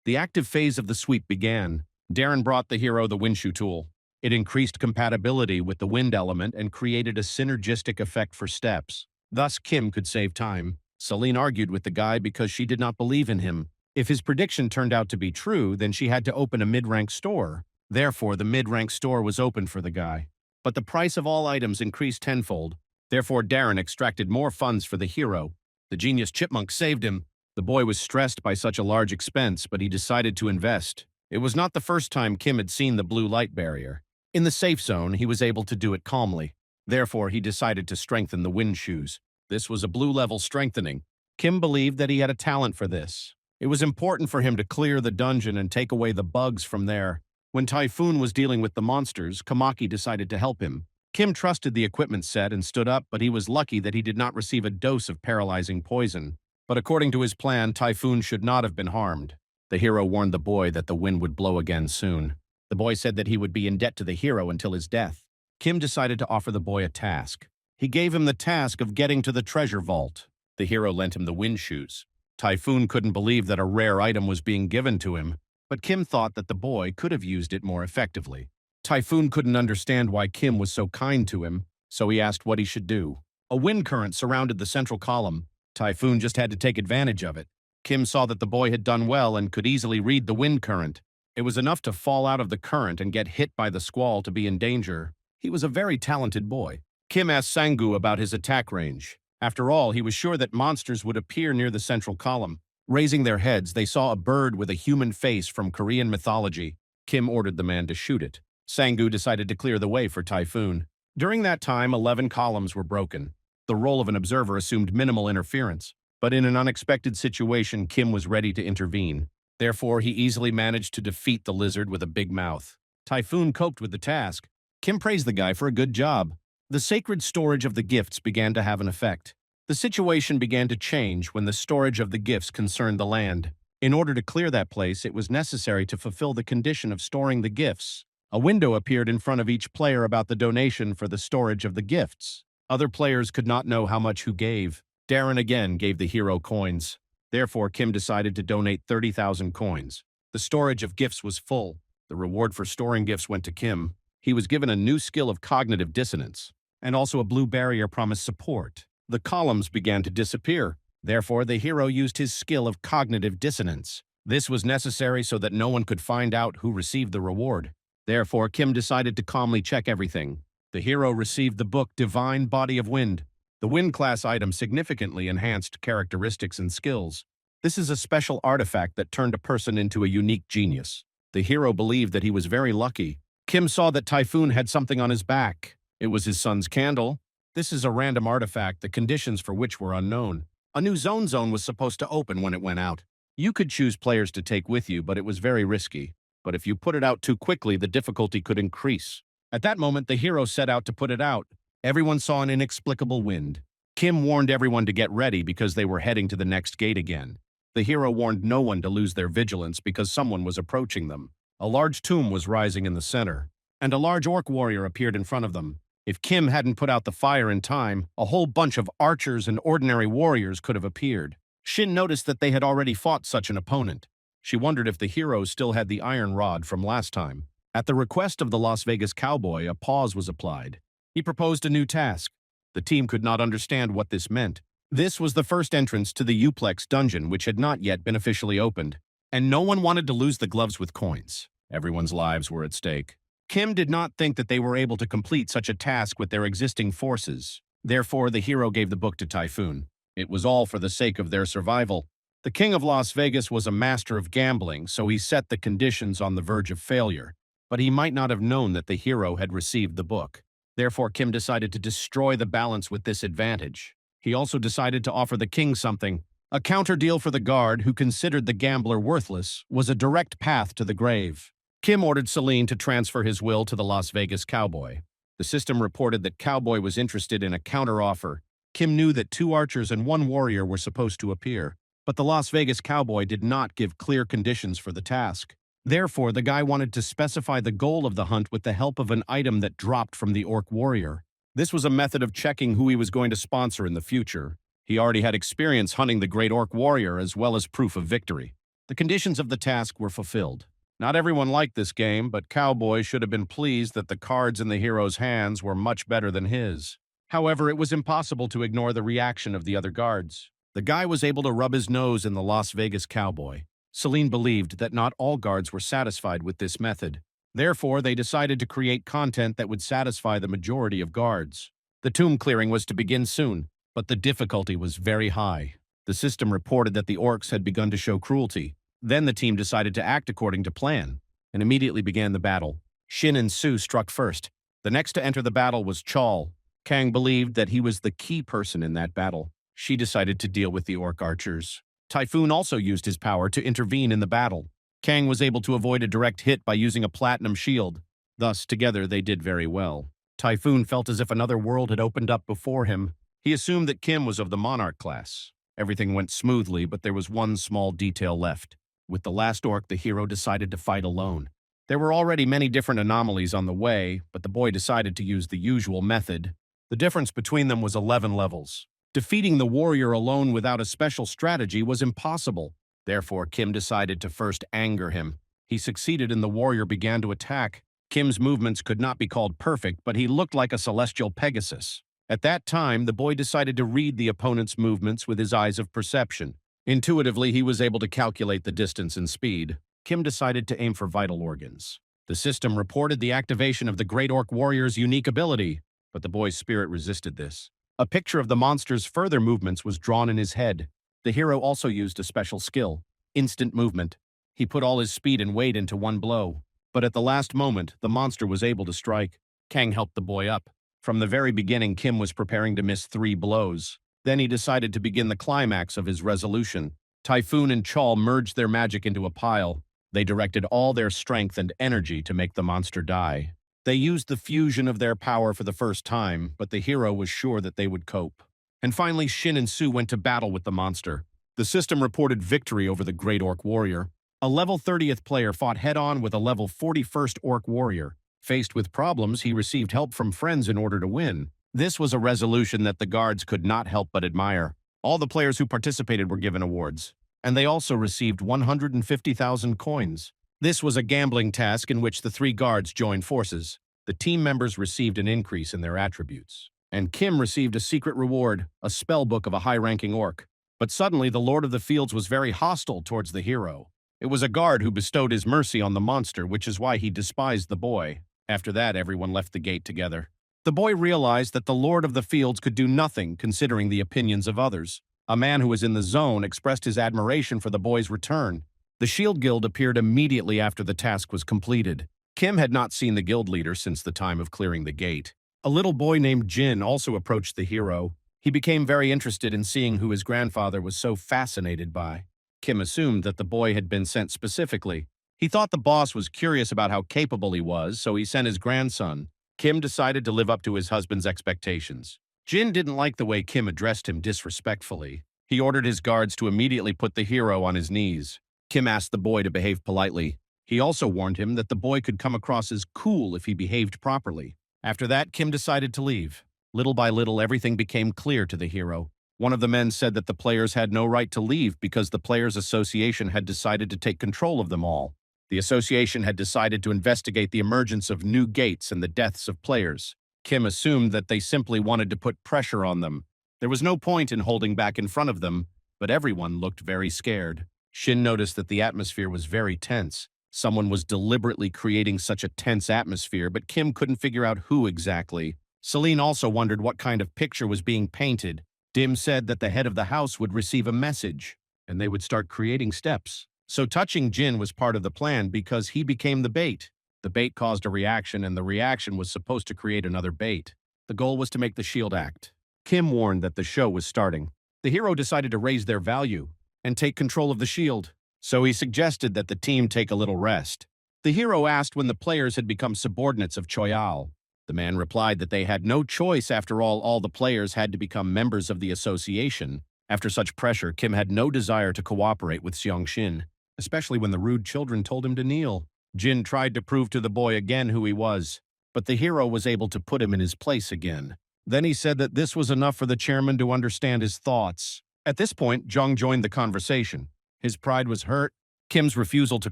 Speaker 1: The active phase of the sweep began. Darren brought the hero the windshoe tool. It increased compatibility with the wind element and created a synergistic effect for steps. Thus, Kim could save time. Celine argued with the guy because she did not believe in him. If his prediction turned out to be true, then she had to open a mid-rank store. Therefore, the mid-rank store was opened for the guy. But the price of all items increased tenfold. Therefore, Darren extracted more funds for the hero. The genius chipmunk saved him. The boy was stressed by such a large expense, but he decided to invest. It was not the first time Kim had seen the blue light barrier. In the safe zone, he was able to do it calmly. Therefore, he decided to strengthen the wind shoes. This was a blue-level strengthening. Kim believed that he had a talent for this. It was important for him to clear the dungeon and take away the bugs from there. When Typhoon was dealing with the monsters, Kamaki decided to help him. Kim trusted the equipment set and stood up, but he was lucky that he did not receive a dose of paralyzing poison. But according to his plan, Typhoon should not have been harmed. The hero warned the boy that the wind would blow again soon. The boy said that he would be in debt to the hero until his death. Kim decided to offer the boy a task. He gave him the task of getting to the treasure vault. The hero lent him the wind shoes. Typhoon couldn't believe that a rare item was being given to him, but Kim thought that the boy could have used it more effectively. Typhoon couldn't understand why Kim was so kind to him, so he asked what he should do. A wind current surrounded the central column. Typhoon just had to take advantage of it. Kim saw that the boy had done well and could easily read the wind current. It was enough to fall out of the current and get hit by the squall to be in danger. He was a very talented boy. Kim asked Sangu about his attack range. After all, he was sure that monsters would appear near the central column. Raising their heads, they saw a bird with a human face from Korean mythology. Kim ordered the man to shoot it. Sangu decided to clear the way for Typhoon. During that time, 11 columns were broken. The role of an observer assumed minimal interference, but in an unexpected situation, Kim was ready to intervene. Therefore, he easily managed to defeat the lizard with a big mouth. Typhoon coped with the task. Kim praised the guy for a good job. The sacred storage of the gifts began to have an effect. The situation began to change when the storage of the gifts concerned the land. In order to clear that place, it was necessary to fulfill the condition of storing the gifts. A window appeared in front of each player about the donation for the storage of the gifts. Other players could not know how much who gave. Darren again gave the hero coins. Therefore, Kim decided to donate 30,000 coins. The storage of gifts was full. The reward for storing gifts went to Kim. He was given a new skill of cognitive dissonance, and also a blue barrier promised support. The columns began to disappear. Therefore, the hero used his skill of cognitive dissonance. This was necessary so that no one could find out who received the reward. Therefore, Kim decided to calmly check everything. The hero received the book Divine Body of Wind. The Wind class item significantly enhanced characteristics and skills. This is a special artifact that turned a person into a unique genius. The hero believed that he was very lucky. Kim saw that Typhoon had something on his back. It was his son's candle. This is a random artifact, the conditions for which were unknown. A new zone was supposed to open when it went out. You could choose players to take with you, but it was very risky. But if you put it out too quickly, the difficulty could increase. At that moment, the hero set out to put it out. Everyone saw an inexplicable wind. Kim warned everyone to get ready because they were heading to the next gate again. The hero warned no one to lose their vigilance because someone was approaching them. A large tomb was rising in the center, and a large orc warrior appeared in front of them. If Kim hadn't put out the fire in time, a whole bunch of archers and ordinary warriors could have appeared. Shin noticed that they had already fought such an opponent. She wondered if the hero still had the iron rod from last time. At the request of the Las Vegas cowboy, a pause was applied. He proposed a new task. The team could not understand what this meant. This was the first entrance to the uplex dungeon, which had not yet been officially opened. And no one wanted to lose the gloves with coins. Everyone's lives were at stake. Kim did not think that they were able to complete such a task with their existing forces. Therefore, the hero gave the book to Typhoon. It was all for the sake of their survival. The king of Las Vegas was a master of gambling, so he set the conditions on the verge of failure. But he might not have known that the hero had received the book. Therefore, Kim decided to destroy the balance with this advantage. He also decided to offer the king something. A counter deal for the guard, who considered the gambler worthless, was a direct path to the grave. Kim ordered Celine to transfer his will to the Las Vegas cowboy. The system reported that Cowboy was interested in a counter-offer. Kim knew that 2 archers and 1 warrior were supposed to appear, but the Las Vegas cowboy did not give clear conditions for the task. Therefore, the guy wanted to specify the goal of the hunt with the help of an item that dropped from the orc warrior. This was a method of checking who he was going to sponsor in the future. He already had experience hunting the great orc warrior as well as proof of victory. The conditions of the task were fulfilled. Not everyone liked this game, but Cowboy should have been pleased that the cards in the hero's hands were much better than his. However, it was impossible to ignore the reaction of the other guards. The guy was able to rub his nose in the Las Vegas cowboy. Celine believed that not all guards were satisfied with this method. Therefore, they decided to create content that would satisfy the majority of guards. The tomb clearing was to begin soon, but the difficulty was very high. The system reported that the orcs had begun to show cruelty. Then the team decided to act according to plan, and immediately began the battle. Shin and Su struck first. The next to enter the battle was Chal. Kang believed that he was the key person in that battle. She decided to deal with the orc archers. Typhoon also used his power to intervene in the battle. Kang was able to avoid a direct hit by using a platinum shield. Thus, together they did very well. Typhoon felt as if another world had opened up before him. He assumed that Kim was of the monarch class. Everything went smoothly, but there was one small detail left. With the last orc, the hero decided to fight alone. There were already many different anomalies on the way, but the boy decided to use the usual method. The difference between them was 11 levels. Defeating the warrior alone without a special strategy was impossible. Therefore, Kim decided to first anger him. He succeeded and the warrior began to attack. Kim's movements could not be called perfect, but he looked like a celestial Pegasus. At that time, the boy decided to read the opponent's movements with his eyes of perception. Intuitively, he was able to calculate the distance and speed. Kim decided to aim for vital organs. The system reported the activation of the Great Orc Warrior's unique ability, but the boy's spirit resisted this. A picture of the monster's further movements was drawn in his head. The hero also used a special skill, instant movement. He put all his speed and weight into one blow. But at the last moment, the monster was able to strike. Kang helped the boy up. From the very beginning, Kim was preparing to miss 3 blows. Then he decided to begin the climax of his resolution. Typhoon and Chal merged their magic into a pile. They directed all their strength and energy to make the monster die. They used the fusion of their power for the first time, but the hero was sure that they would cope. And finally, Shin and Su went to battle with the monster. The system reported victory over the Great Orc Warrior. A level 30th player fought head-on with a level 41st Orc Warrior. Faced with problems, he received help from friends in order to win. This was a resolution that the guards could not help but admire. All the players who participated were given awards, and they also received 150,000 coins. This was a gambling task in which the 3 guards joined forces. The team members received an increase in their attributes. And Kim received a secret reward, a spell book of a high-ranking orc. But suddenly, the Lord of the Fields was very hostile towards the hero. It was a guard who bestowed his mercy on the monster, which is why he despised the boy. After that, everyone left the gate together. The boy realized that the Lord of the Fields could do nothing considering the opinions of others. A man who was in the zone expressed his admiration for the boy's return. The Shield Guild appeared immediately after the task was completed. Kim had not seen the guild leader since the time of clearing the gate. A little boy named Jyn also approached the hero. He became very interested in seeing who his grandfather was so fascinated by. Kim assumed that the boy had been sent specifically. He thought the boss was curious about how capable he was, so he sent his grandson. Kim decided to live up to his husband's expectations. Jyn didn't like the way Kim addressed him disrespectfully. He ordered his guards to immediately put the hero on his knees. Kim asked the boy to behave politely. He also warned him that the boy could come across as cool if he behaved properly. After that, Kim decided to leave. Little by little, everything became clear to the hero. One of the men said that the players had no right to leave because the Players Association had decided to take control of them all. The association had decided to investigate the emergence of new gates and the deaths of players. Kim assumed that they simply wanted to put pressure on them. There was no point in holding back in front of them, but everyone looked very scared. Shin noticed that the atmosphere was very tense. Someone was deliberately creating such a tense atmosphere, but Kim couldn't figure out who exactly. Celine also wondered what kind of picture was being painted. Dim said that the head of the house would receive a message, and they would start creating steps. So touching Jin was part of the plan because he became the bait. The bait caused a reaction, and the reaction was supposed to create another bait. The goal was to make the shield act. Kim warned that the show was starting. The hero decided to raise their value and take control of the shield, so he suggested that the team take a little rest. The hero asked when the players had become subordinates of Choyal. The man replied that they had no choice. After all the players had to become members of the association. After such pressure, Kim had no desire to cooperate with Seong-shin, especially when the rude children told him to kneel. Jin tried to prove to the boy again who he was, but the hero was able to put him in his place again. Then he said that this was enough for the chairman to understand his thoughts. At this point, Jung joined the conversation. His pride was hurt. Kim's refusal to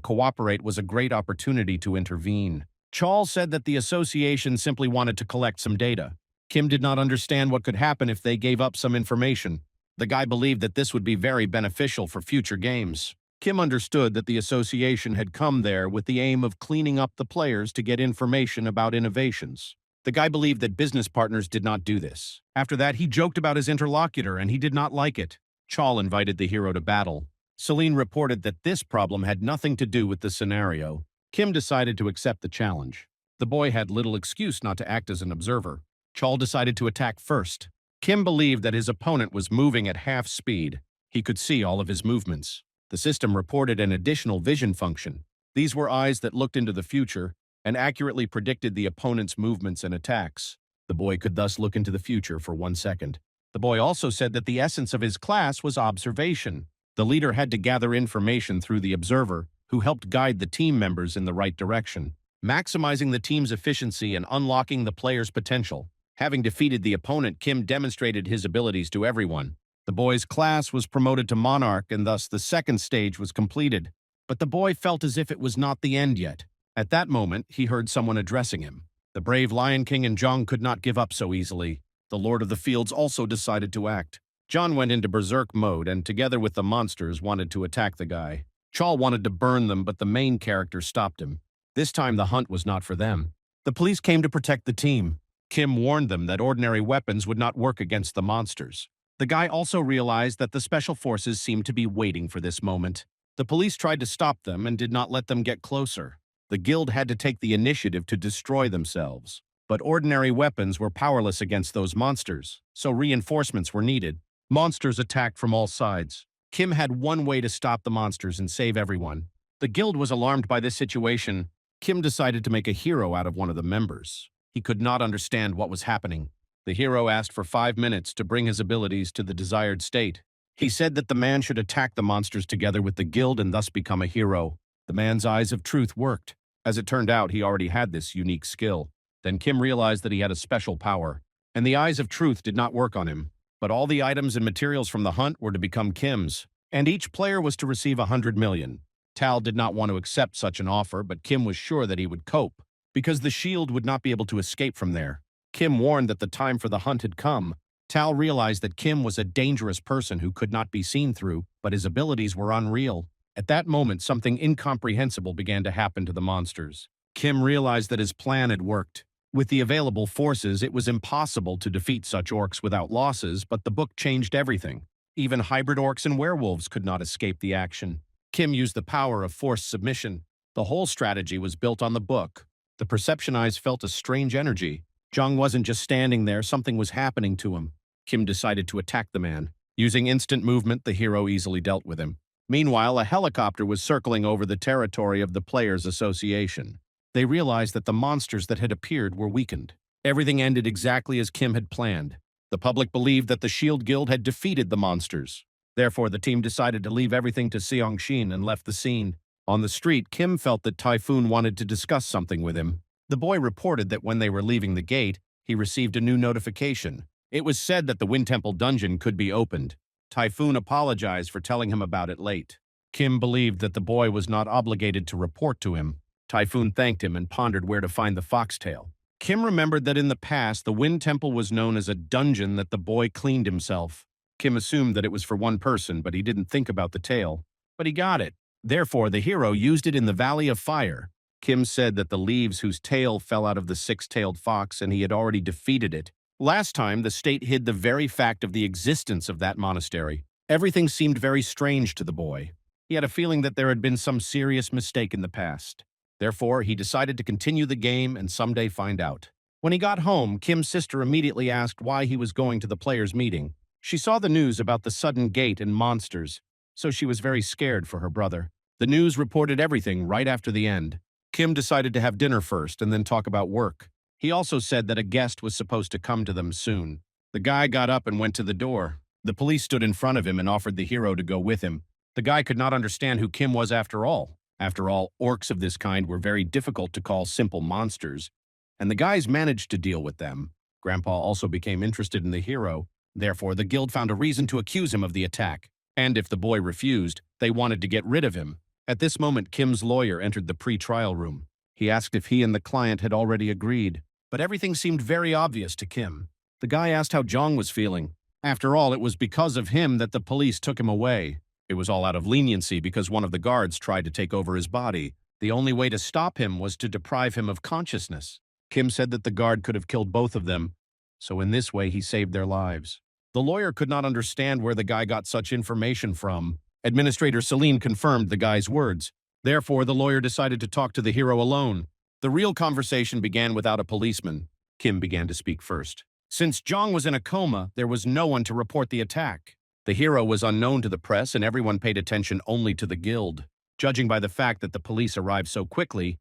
Speaker 1: cooperate was a great opportunity to intervene. Chol said that the association simply wanted to collect some data. Kim did not understand what could happen if they gave up some information. The guy believed that this would be very beneficial for future games. Kim understood that the association had come there with the aim of cleaning up the players to get information about innovations. The guy believed that business partners did not do this. After that, he joked about his interlocutor and he did not like it. Chol invited the hero to battle. Celine reported that this problem had nothing to do with the scenario. Kim decided to accept the challenge. The boy had little excuse not to act as an observer. Chol decided to attack first. Kim believed that his opponent was moving at half speed. He could see all of his movements. The system reported an additional vision function. These were eyes that looked into the future and accurately predicted the opponent's movements and attacks. The boy could thus look into the future for 1 second. The boy also said that the essence of his class was observation. The leader had to gather information through the observer, who helped guide the team members in the right direction, maximizing the team's efficiency and unlocking the player's potential. Having defeated the opponent, Kim demonstrated his abilities to everyone. The boy's class was promoted to Monarch, and thus the second stage was completed. But the boy felt as if it was not the end yet. At that moment, he heard someone addressing him. The brave Lion King and Jong could not give up so easily. The Lord of the Fields also decided to act. John went into berserk mode and, together with the monsters, wanted to attack the guy. Chol wanted to burn them, but the main character stopped him. This time, the hunt was not for them. The police came to protect the team. Kim warned them that ordinary weapons would not work against the monsters. The guy also realized that the special forces seemed to be waiting for this moment. The police tried to stop them and did not let them get closer. The guild had to take the initiative to destroy themselves. But ordinary weapons were powerless against those monsters, so reinforcements were needed. Monsters attacked from all sides. Kim had one way to stop the monsters and save everyone. The guild was alarmed by this situation. Kim decided to make a hero out of one of the members. He could not understand what was happening. The hero asked for 5 minutes to bring his abilities to the desired state. He said that the man should attack the monsters together with the guild and thus become a hero. The man's eyes of truth worked. As it turned out, he already had this unique skill. Then Kim realized that he had a special power, and the eyes of truth did not work on him. But all the items and materials from the hunt were to become Kim's, and each player was to receive 100 million. Tal did not want to accept such an offer, but Kim was sure that he would cope, because the shield would not be able to escape from there. Kim warned that the time for the hunt had come. Tal realized that Kim was a dangerous person who could not be seen through, but his abilities were unreal. At that moment, something incomprehensible began to happen to the monsters. Kim realized that his plan had worked. With the available forces, it was impossible to defeat such orcs without losses, but the book changed everything. Even hybrid orcs and werewolves could not escape the action. Kim used the power of forced submission. The whole strategy was built on the book. The perception eyes felt a strange energy. Jung wasn't just standing there, something was happening to him. Kim decided to attack the man. Using instant movement, the hero easily dealt with him. Meanwhile, a helicopter was circling over the territory of the Players Association. They realized that the monsters that had appeared were weakened. Everything ended exactly as Kim had planned. The public believed that the Shield Guild had defeated the monsters. Therefore, the team decided to leave everything to Seong-shin and left the scene. On the street, Kim felt that Typhoon wanted to discuss something with him. The boy reported that when they were leaving the gate, he received a new notification. It was said that the Wind Temple dungeon could be opened. Typhoon apologized for telling him about it late. Kim believed that the boy was not obligated to report to him. Typhoon thanked him and pondered where to find the foxtail. Kim remembered that in the past, the Wind Temple was known as a dungeon that the boy cleaned himself. Kim assumed that it was for one person, but he didn't think about the tail. But he got it. Therefore, the hero used it in the Valley of Fire. Kim said that the leaves whose tail fell out of the six-tailed fox and he had already defeated it. Last time, the state hid the very fact of the existence of that monastery. Everything seemed very strange to the boy. He had a feeling that there had been some serious mistake in the past. Therefore, he decided to continue the game and someday find out. When he got home, Kim's sister immediately asked why he was going to the players' meeting. She saw the news about the sudden gate and monsters, so she was very scared for her brother. The news reported everything right after the end. Kim decided to have dinner first and then talk about work. He also said that a guest was supposed to come to them soon. The guy got up and went to the door. The police stood in front of him and offered the hero to go with him. The guy could not understand who Kim was after all. After all, orcs of this kind were very difficult to call simple monsters, and the guys managed to deal with them. Grandpa also became interested in the hero. Therefore, the guild found a reason to accuse him of the attack. And if the boy refused, they wanted to get rid of him. At this moment, Kim's lawyer entered the pre-trial room. He asked if he and the client had already agreed, but everything seemed very obvious to Kim. The guy asked how Jong was feeling. After all, it was because of him that the police took him away. It was all out of leniency because one of the guards tried to take over his body. The only way to stop him was to deprive him of consciousness. Kim said that the guard could have killed both of them, so in this way he saved their lives. The lawyer could not understand where the guy got such information from. Administrator Celine confirmed the guy's words. Therefore, the lawyer decided to talk to the hero alone. The real conversation began without a policeman. Kim began to speak first. Since Jong was in a coma, there was no one to report the attack. The hero was unknown to the press and everyone paid attention only to the guild. Judging by the fact that the police arrived so quickly,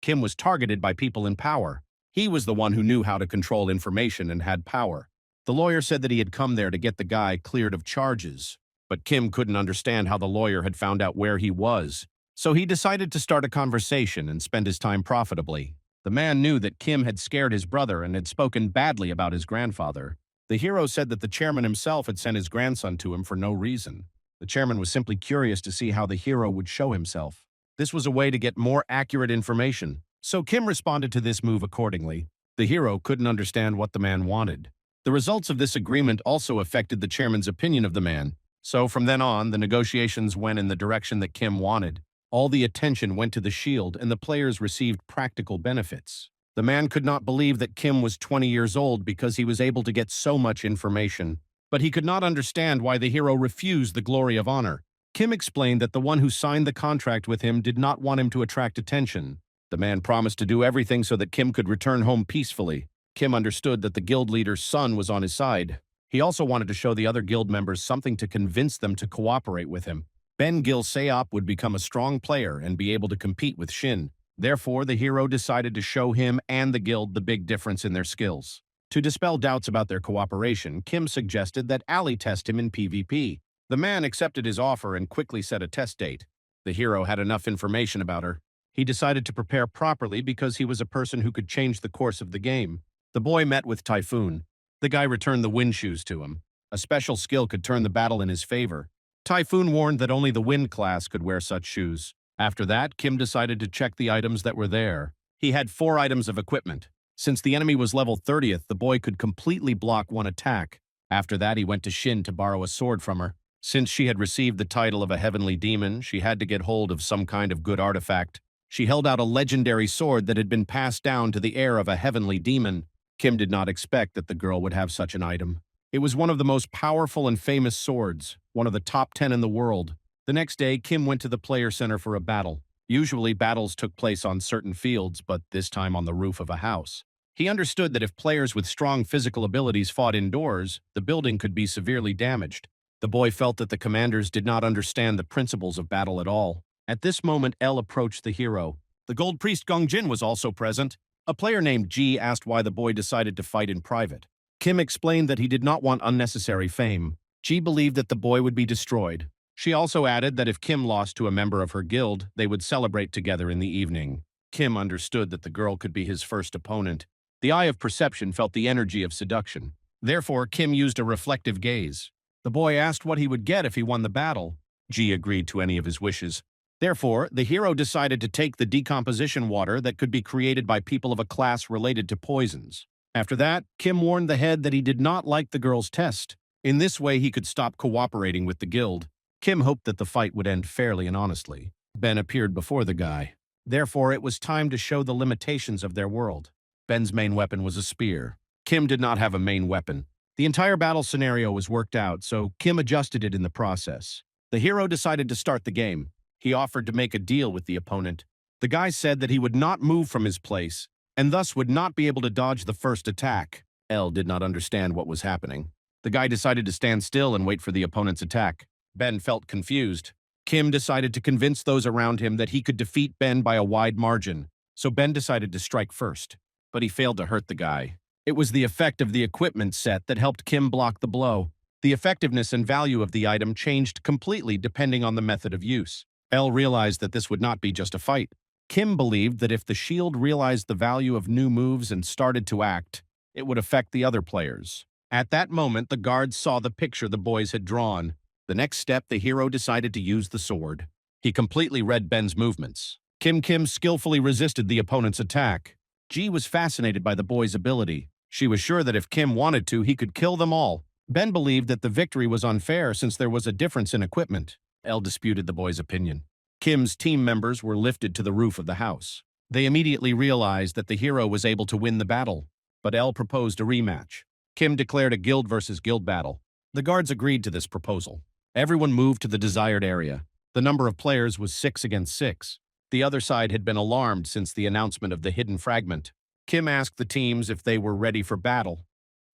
Speaker 1: Kim was targeted by people in power. He was the one who knew how to control information and had power. The lawyer said that he had come there to get the guy cleared of charges. But Kim couldn't understand how the lawyer had found out where he was. So he decided to start a conversation and spend his time profitably. The man knew that Kim had scared his brother and had spoken badly about his grandfather. The hero said that the chairman himself had sent his grandson to him for no reason. The chairman was simply curious to see how the hero would show himself. This was a way to get more accurate information. So Kim responded to this move accordingly. The hero couldn't understand what the man wanted. The results of this agreement also affected the chairman's opinion of the man. So from then on, the negotiations went in the direction that Kim wanted. All the attention went to the shield and the players received practical benefits. The man could not believe that Kim was 20 years old because he was able to get so much information. But he could not understand why the hero refused the glory of honor. Kim explained that the one who signed the contract with him did not want him to attract attention. The man promised to do everything so that Kim could return home peacefully. Kim understood that the guild leader's son was on his side. He also wanted to show the other guild members something to convince them to cooperate with him. Ben Gil Seop would become a strong player and be able to compete with Shin. Therefore, the hero decided to show him and the guild the big difference in their skills. To dispel doubts about their cooperation, Kim suggested that Ali test him in PvP. The man accepted his offer and quickly set a test date. The hero had enough information about her. He decided to prepare properly because he was a person who could change the course of the game. The boy met with Typhoon. The guy returned the wind shoes to him. A special skill could turn the battle in his favor. Typhoon warned that only the wind class could wear such shoes. After that, Kim decided to check the items that were there. He had 4 items of equipment. Since the enemy was level 30th, the boy could completely block one attack. After that, he went to Shin to borrow a sword from her. Since she had received the title of a heavenly demon, she had to get hold of some kind of good artifact. She held out a legendary sword that had been passed down to the heir of a heavenly demon. Kim did not expect that the girl would have such an item. It was one of the most powerful and famous swords, one of the top 10 in the world. The next day, Kim went to the player center for a battle. Usually, battles took place on certain fields, but this time on the roof of a house. He understood that if players with strong physical abilities fought indoors, the building could be severely damaged. The boy felt that the commanders did not understand the principles of battle at all. At this moment, El approached the hero. The gold priest Gong Jin was also present. A player named Ji asked why the boy decided to fight in private. Kim explained that he did not want unnecessary fame. Ji believed that the boy would be destroyed. She also added that if Kim lost to a member of her guild, they would celebrate together in the evening. Kim understood that the girl could be his first opponent. The eye of perception felt the energy of seduction. Therefore, Kim used a reflective gaze. The boy asked what he would get if he won the battle. Ji agreed to any of his wishes. Therefore, the hero decided to take the decomposition water that could be created by people of a class related to poisons. After that, Kim warned the head that he did not like the girl's test. In this way, he could stop cooperating with the guild. Kim hoped that the fight would end fairly and honestly. Ben appeared before the guy. Therefore, it was time to show the limitations of their world. Ben's main weapon was a spear. Kim did not have a main weapon. The entire battle scenario was worked out, so Kim adjusted it in the process. The hero decided to start the game. He offered to make a deal with the opponent. The guy said that he would not move from his place, and thus would not be able to dodge the first attack. L did not understand what was happening. The guy decided to stand still and wait for the opponent's attack. Ben felt confused. Kim decided to convince those around him that he could defeat Ben by a wide margin, so Ben decided to strike first. But he failed to hurt the guy. It was the effect of the equipment set that helped Kim block the blow. The effectiveness and value of the item changed completely depending on the method of use. L realized that this would not be just a fight. Kim believed that if the shield realized the value of new moves and started to act, it would affect the other players. At that moment, the guards saw the picture the boys had drawn. The next step, the hero decided to use the sword. He completely read Ben's movements. Kim skillfully resisted the opponent's attack. Ji was fascinated by the boy's ability. She was sure that if Kim wanted to, he could kill them all. Ben believed that the victory was unfair since there was a difference in equipment. L disputed the boy's opinion. Kim's team members were lifted to the roof of the house. They immediately realized that the hero was able to win the battle, but L proposed a rematch. Kim declared a guild versus guild battle. The guards agreed to this proposal. Everyone moved to the desired area. The number of players was 6 against 6. The other side had been alarmed since the announcement of the hidden fragment. Kim asked the teams if they were ready for battle.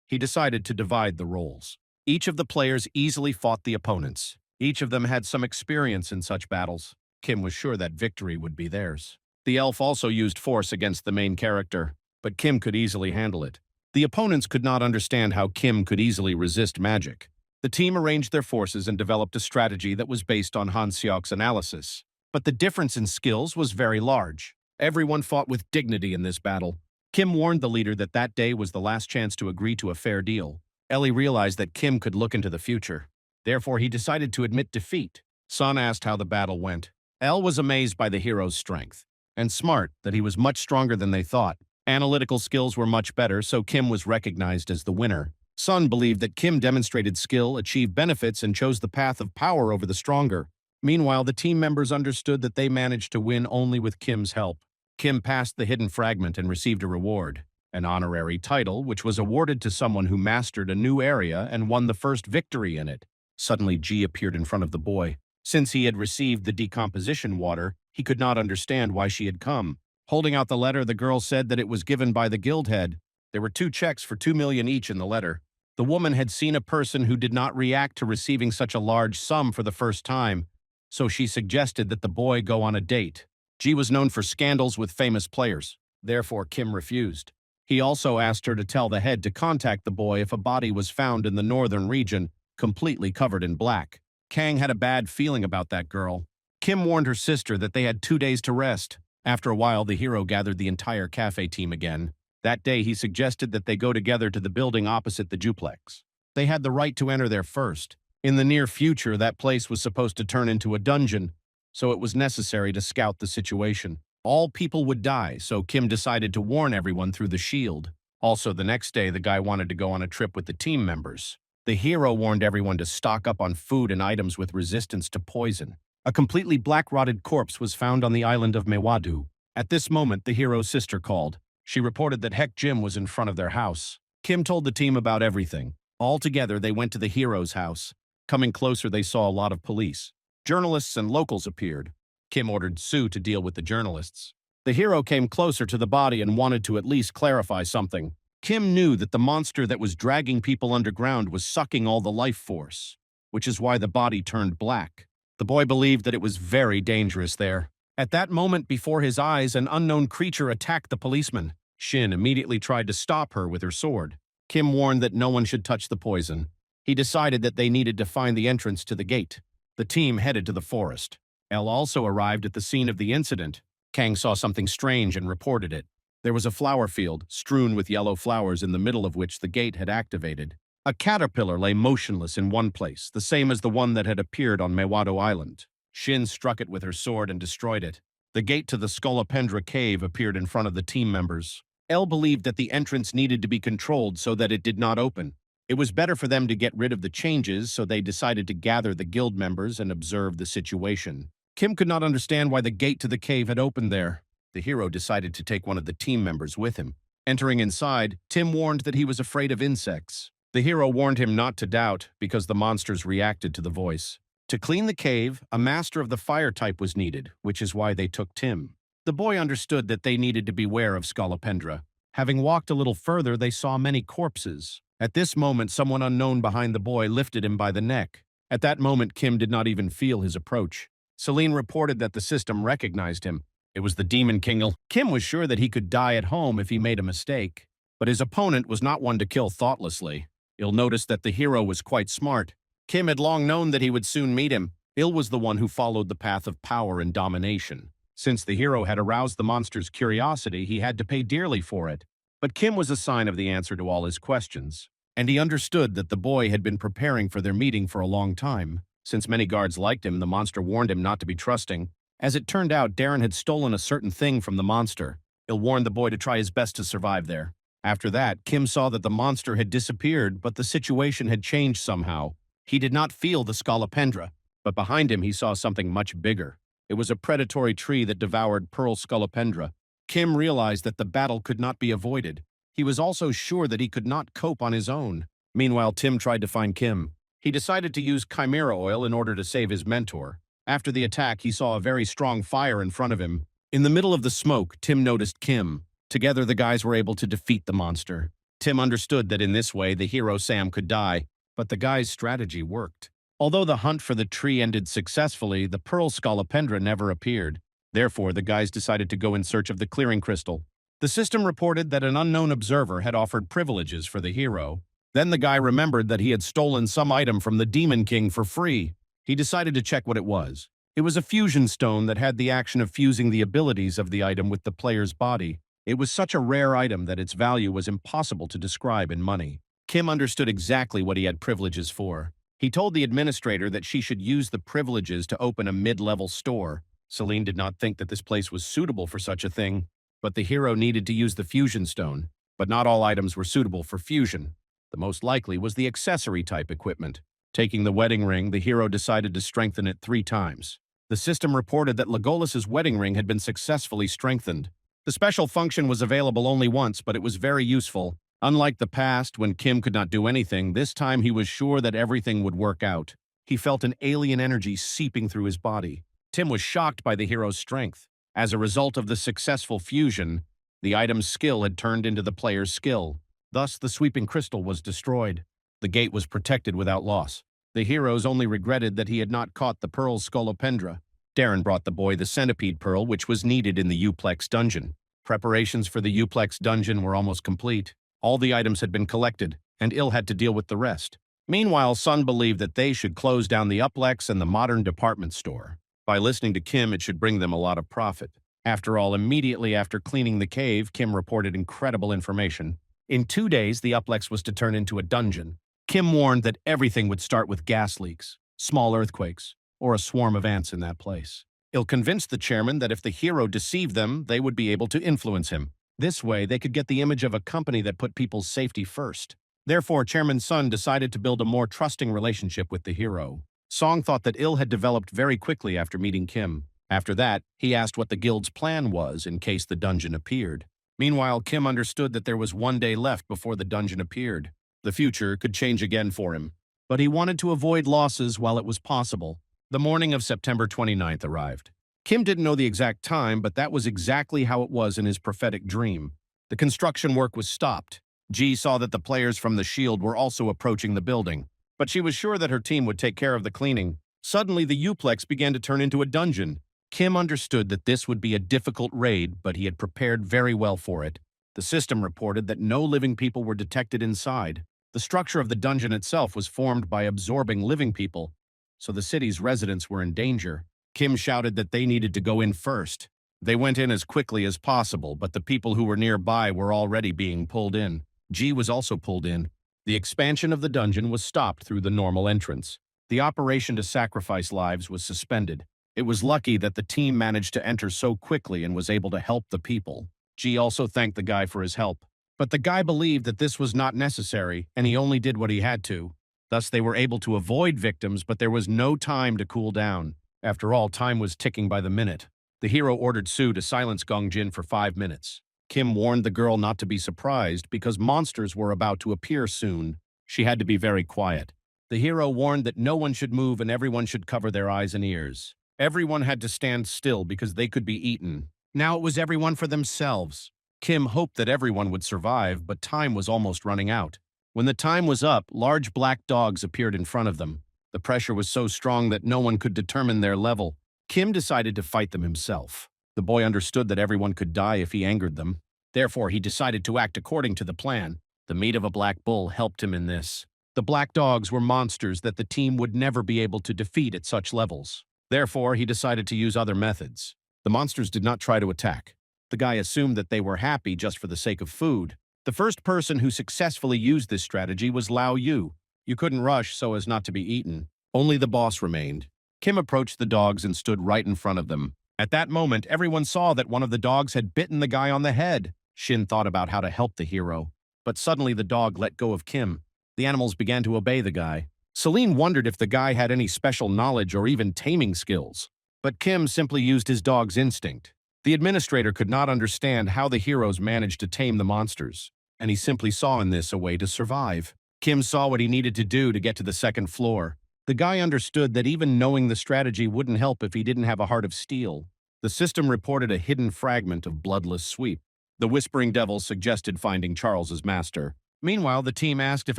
Speaker 1: He decided to divide the roles. Each of the players easily fought the opponents. Each of them had some experience in such battles. Kim was sure that victory would be theirs. The elf also used force against the main character, but Kim could easily handle it. The opponents could not understand how Kim could easily resist magic. The team arranged their forces and developed a strategy that was based on Han Seok's analysis. But the difference in skills was very large. Everyone fought with dignity in this battle. Kim warned the leader that that day was the last chance to agree to a fair deal. Ellie realized that Kim could look into the future. Therefore, he decided to admit defeat. Sun asked how the battle went. Elle was amazed by the hero's strength, and smart that he was much stronger than they thought. Analytical skills were much better, so Kim was recognized as the winner. Sun believed that Kim demonstrated skill, achieved benefits, and chose the path of power over the stronger. Meanwhile, the team members understood that they managed to win only with Kim's help. Kim passed the hidden fragment and received a reward, an honorary title which was awarded to someone who mastered a new area and won the first victory in it. Suddenly, Ji appeared in front of the boy. Since he had received the decomposition water, he could not understand why she had come. Holding out the letter, the girl said that it was given by the guild head. There were 2 checks for 2 million each in the letter. The woman had seen a person who did not react to receiving such a large sum for the first time, so she suggested that the boy go on a date. Ji was known for scandals with famous players. Therefore, Kim refused. He also asked her to tell the head to contact the boy if a body was found in the northern region, completely covered in black. Kang had a bad feeling about that girl. Kim warned her sister that they had 2 days to rest. After a while, the hero gathered the entire cafe team again. That day, he suggested that they go together to the building opposite the duplex. They had the right to enter there first. In the near future, that place was supposed to turn into a dungeon, so it was necessary to scout the situation. All people would die, so Kim decided to warn everyone through the shield. Also, the next day, the guy wanted to go on a trip with the team members. The hero warned everyone to stock up on food and items with resistance to poison. A completely black-rotted corpse was found on the island of Mewadu. At this moment, the hero's sister called. She reported that Heck Jim was in front of their house. Kim told the team about everything. All together, they went to the hero's house. Coming closer, they saw a lot of police. Journalists and locals appeared. Kim ordered Sue to deal with the journalists. The hero came closer to the body and wanted to at least clarify something. Kim knew that the monster that was dragging people underground was sucking all the life force, which is why the body turned black. The boy believed that it was very dangerous there. At that moment, before his eyes, an unknown creature attacked the policeman. Shin immediately tried to stop her with her sword. Kim warned that no one should touch the poison. He decided that they needed to find the entrance to the gate. The team headed to the forest. Elle also arrived at the scene of the incident. Kang saw something strange and reported it. There was a flower field, strewn with yellow flowers in the middle of which the gate had activated. A caterpillar lay motionless in one place, the same as the one that had appeared on Mewado Island. Shin struck it with her sword and destroyed it. The gate to the scolopendra cave appeared in front of the team members. Elle believed that the entrance needed to be controlled so that it did not open. It was better for them to get rid of the changes, so they decided to gather the guild members and observe the situation. Kim could not understand why the gate to the cave had opened there. The hero decided to take one of the team members with him. Entering inside, Tim warned that he was afraid of insects. The hero warned him not to doubt, because the monsters reacted to the voice. To clean the cave, a master of the fire type was needed, which is why they took Tim. The boy understood that they needed to beware of scolopendra. Having walked a little further, they saw many corpses. At this moment, someone unknown behind the boy lifted him by the neck. At that moment, Kim did not even feel his approach. Celine reported that the system recognized him. It was the Demon King. Kim was sure that he could die at home if he made a mistake. But his opponent was not one to kill thoughtlessly. Il noticed that the hero was quite smart. Kim had long known that he would soon meet him. Il was the one who followed the path of power and domination. Since the hero had aroused the monster's curiosity, he had to pay dearly for it. But Kim was a sign of the answer to all his questions, and he understood that the boy had been preparing for their meeting for a long time. Since many guards liked him, the monster warned him not to be trusting. As it turned out, Darren had stolen a certain thing from the monster. Il warned the boy to try his best to survive there. After that, Kim saw that the monster had disappeared, but the situation had changed somehow. He did not feel the scolopendra, but behind him he saw something much bigger. It was a predatory tree that devoured pearl scolopendra. Kim realized that the battle could not be avoided. He was also sure that he could not cope on his own. Meanwhile, Tim tried to find Kim. He decided to use chimera oil in order to save his mentor. After the attack, he saw a very strong fire in front of him. In the middle of the smoke, Tim noticed Kim. Together, the guys were able to defeat the monster. Tim understood that in this way, the hero Sam could die, but the guy's strategy worked. Although the hunt for the tree ended successfully, the pearl scolopendra never appeared. Therefore, the guys decided to go in search of the clearing crystal. The system reported that an unknown observer had offered privileges for the hero. Then the guy remembered that he had stolen some item from the Demon King for free. He decided to check what it was. It was a fusion stone that had the action of fusing the abilities of the item with the player's body. It was such a rare item that its value was impossible to describe in money. Kim understood exactly what he had privileges for. He told the administrator that she should use the privileges to open a mid-level store. Celine did not think that this place was suitable for such a thing, but the hero needed to use the fusion stone. But not all items were suitable for fusion. The most likely was the accessory-type equipment. Taking the wedding ring, the hero decided to strengthen it 3 times. The system reported that Legolas's wedding ring had been successfully strengthened. The special function was available only once, but it was very useful. Unlike the past, when Kim could not do anything, this time he was sure that everything would work out. He felt an alien energy seeping through his body. Tim was shocked by the hero's strength. As a result of the successful fusion, the item's skill had turned into the player's skill. Thus, the sweeping crystal was destroyed. The gate was protected without loss. The heroes only regretted that he had not caught the pearl scolopendra. Darren brought the boy the centipede pearl, which was needed in the uplex dungeon. Preparations for the uplex dungeon were almost complete. All the items had been collected, and Il had to deal with the rest. Meanwhile, Sun believed that they should close down the uplex and the modern department store. By listening to Kim, it should bring them a lot of profit. After all, immediately after cleaning the cave, Kim reported incredible information. In 2 days, the uplex was to turn into a dungeon. Kim warned that everything would start with gas leaks, small earthquakes, or a swarm of ants in that place. Il convinced the chairman that if the hero deceived them, they would be able to influence him. This way, they could get the image of a company that put people's safety first. Therefore, Chairman Sun decided to build a more trusting relationship with the hero. Song thought that Il had developed very quickly after meeting Kim. After that, he asked what the guild's plan was in case the dungeon appeared. Meanwhile, Kim understood that there was 1 day left before the dungeon appeared. The future could change again for him, but he wanted to avoid losses while it was possible. The morning of September 29th arrived. Kim didn't know the exact time, but that was exactly how it was in his prophetic dream. The construction work was stopped. Ji saw that the players from the Shield were also approaching the building, but she was sure that her team would take care of the cleaning. Suddenly, the uplex began to turn into a dungeon. Kim understood that this would be a difficult raid, but he had prepared very well for it. The system reported that no living people were detected inside. The structure of the dungeon itself was formed by absorbing living people, so the city's residents were in danger. Kim shouted that they needed to go in first. They went in as quickly as possible, but the people who were nearby were already being pulled in. G was also pulled in. The expansion of the dungeon was stopped through the normal entrance. The operation to sacrifice lives was suspended. It was lucky that the team managed to enter so quickly and was able to help the people. G also thanked the guy for his help. But the guy believed that this was not necessary, and he only did what he had to. Thus, they were able to avoid victims, but there was no time to cool down. After all, time was ticking by the minute. The hero ordered Sue to silence Gong Jin for 5 minutes. Kim warned the girl not to be surprised because monsters were about to appear soon. She had to be very quiet. The hero warned that no one should move and everyone should cover their eyes and ears. Everyone had to stand still because they could be eaten. Now it was everyone for themselves. Kim hoped that everyone would survive, but time was almost running out. When the time was up, large black dogs appeared in front of them. The pressure was so strong that no one could determine their level. Kim decided to fight them himself. The boy understood that everyone could die if he angered them. Therefore, he decided to act according to the plan. The meat of a black bull helped him in this. The black dogs were monsters that the team would never be able to defeat at such levels. Therefore, he decided to use other methods. The monsters did not try to attack. The guy assumed that they were happy just for the sake of food. The first person who successfully used this strategy was Lao Yu. You couldn't rush so as not to be eaten. Only the boss remained. Kim approached the dogs and stood right in front of them. At that moment, everyone saw that one of the dogs had bitten the guy on the head. Shin thought about how to help the hero. But suddenly the dog let go of Kim. The animals began to obey the guy. Celine wondered if the guy had any special knowledge or even taming skills. But Kim simply used his dog's instinct. The administrator could not understand how the heroes managed to tame the monsters, and he simply saw in this a way to survive. Kim saw what he needed to do to get to the second floor. The guy understood that even knowing the strategy wouldn't help if he didn't have a heart of steel. The system reported a hidden fragment of bloodless sweep. The Whispering Devil suggested finding Charles's master. Meanwhile, the team asked if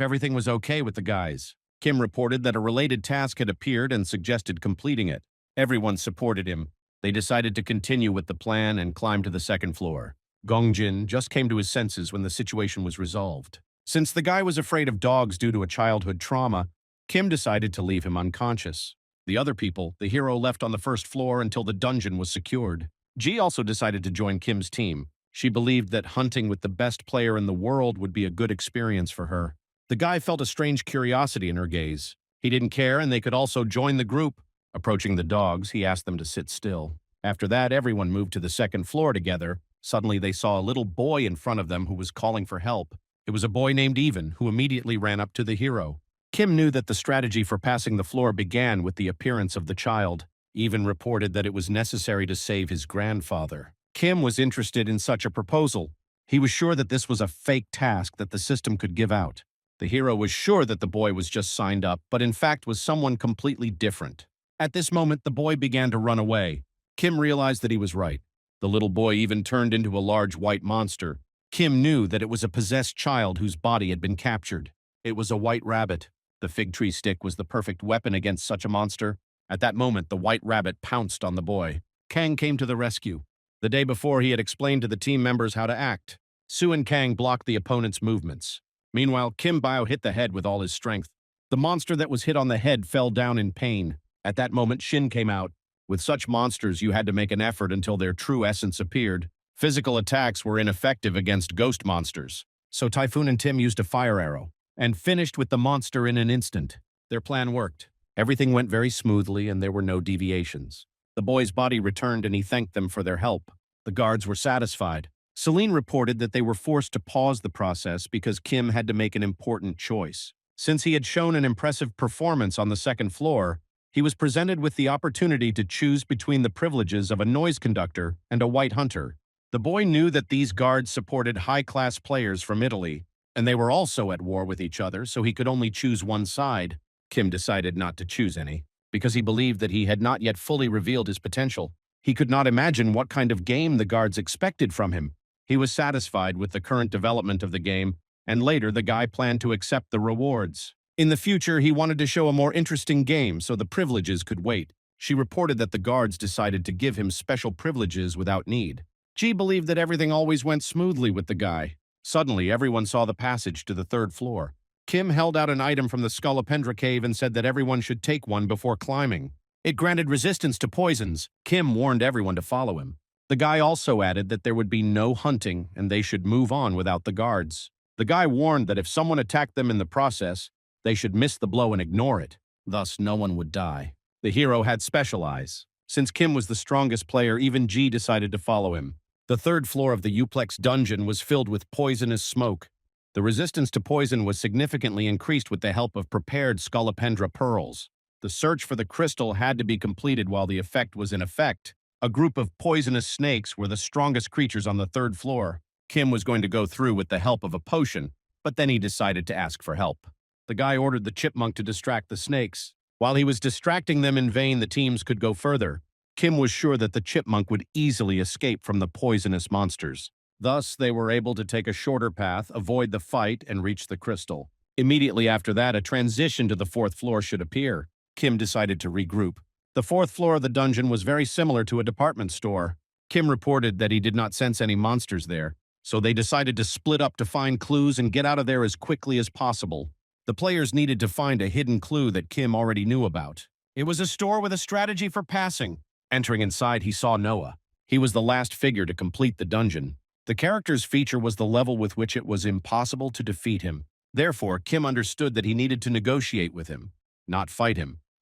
Speaker 1: everything was okay with the guys. Kim reported that a related task had appeared and suggested completing it. Everyone supported him. They decided to continue with the plan and climb to the second floor. Gong Jin just came to his senses when the situation was resolved. Since the guy was afraid of dogs due to a childhood trauma, Kim decided to leave him unconscious. The other people, the hero left on the first floor until the dungeon was secured. Ji also decided to join Kim's team. She believed that hunting with the best player in the world would be a good experience for her. The guy felt a strange curiosity in her gaze. He didn't care and they could also join the group. Approaching the dogs, he asked them to sit still. After that, everyone moved to the second floor together. Suddenly, they saw a little boy in front of them who was calling for help. It was a boy named Even, who immediately ran up to the hero. Kim knew that the strategy for passing the floor began with the appearance of the child. Even reported that it was necessary to save his grandfather. Kim was interested in such a proposal. He was sure that this was a fake task that the system could give out. The hero was sure that the boy was just signed up, but in fact was someone completely different. At this moment, the boy began to run away. Kim realized that he was right. The little boy even turned into a large white monster. Kim knew that it was a possessed child whose body had been captured. It was a white rabbit. The fig tree stick was the perfect weapon against such a monster. At that moment, the white rabbit pounced on the boy. Kang came to the rescue. The day before, he had explained to the team members how to act. Su and Kang blocked the opponent's movements. Meanwhile, Kim Bio hit the head with all his strength. The monster that was hit on the head fell down in pain. At that moment, Shin came out. With such monsters, you had to make an effort until their true essence appeared. Physical attacks were ineffective against ghost monsters. So Typhoon and Tim used a fire arrow and finished with the monster in an instant. Their plan worked. Everything went very smoothly and there were no deviations. The boy's body returned and he thanked them for their help. The guards were satisfied. Celine reported that they were forced to pause the process because Kim had to make an important choice. Since he had shown an impressive performance on the second floor, he was presented with the opportunity to choose between the privileges of a noise conductor and a white hunter. The boy knew that these guards supported high-class players from Italy, and they were also at war with each other, so he could only choose one side. Kim decided not to choose any, because he believed that he had not yet fully revealed his potential. He could not imagine what kind of game the guards expected from him. He was satisfied with the current development of the game, and later the guy planned to accept the rewards. In the future, he wanted to show a more interesting game so the privileges could wait. She reported that the guards decided to give him special privileges without need. Ji believed that everything always went smoothly with the guy. Suddenly, everyone saw the passage to the third floor. Kim held out an item from the scolopendra cave and said that everyone should take one before climbing. It granted resistance to poisons. Kim warned everyone to follow him. The guy also added that there would be no hunting and they should move on without the guards. The guy warned that if someone attacked them in the process, they should miss the blow and ignore it. Thus, no one would die. The hero had special eyes. Since Kim was the strongest player, even G decided to follow him. The third floor of the uplex dungeon was filled with poisonous smoke. The resistance to poison was significantly increased with the help of prepared scolopendra pearls. The search for the crystal had to be completed while the effect was in effect. A group of poisonous snakes were the strongest creatures on the third floor. Kim was going to go through with the help of a potion, but then he decided to ask for help. The guy ordered the chipmunk to distract the snakes. While he was distracting them in vain, the teams could go further. Kim was sure that the chipmunk would easily escape from the poisonous monsters. Thus, they were able to take a shorter path, avoid the fight, and reach the crystal. Immediately after that, a transition to the fourth floor should appear. Kim decided to regroup. The fourth floor of the dungeon was very similar to a department store. Kim reported that he did not sense any monsters there, so they decided to split up to find clues and get out of there as quickly as possible. The players needed to find a hidden clue that Kim already knew about. It was a store with a strategy for passing. Entering inside, he saw Noah. He was the last figure to complete the dungeon. The character's feature was the level with which it was impossible to defeat him. Therefore, Kim understood that he needed to negotiate with him, not fight him.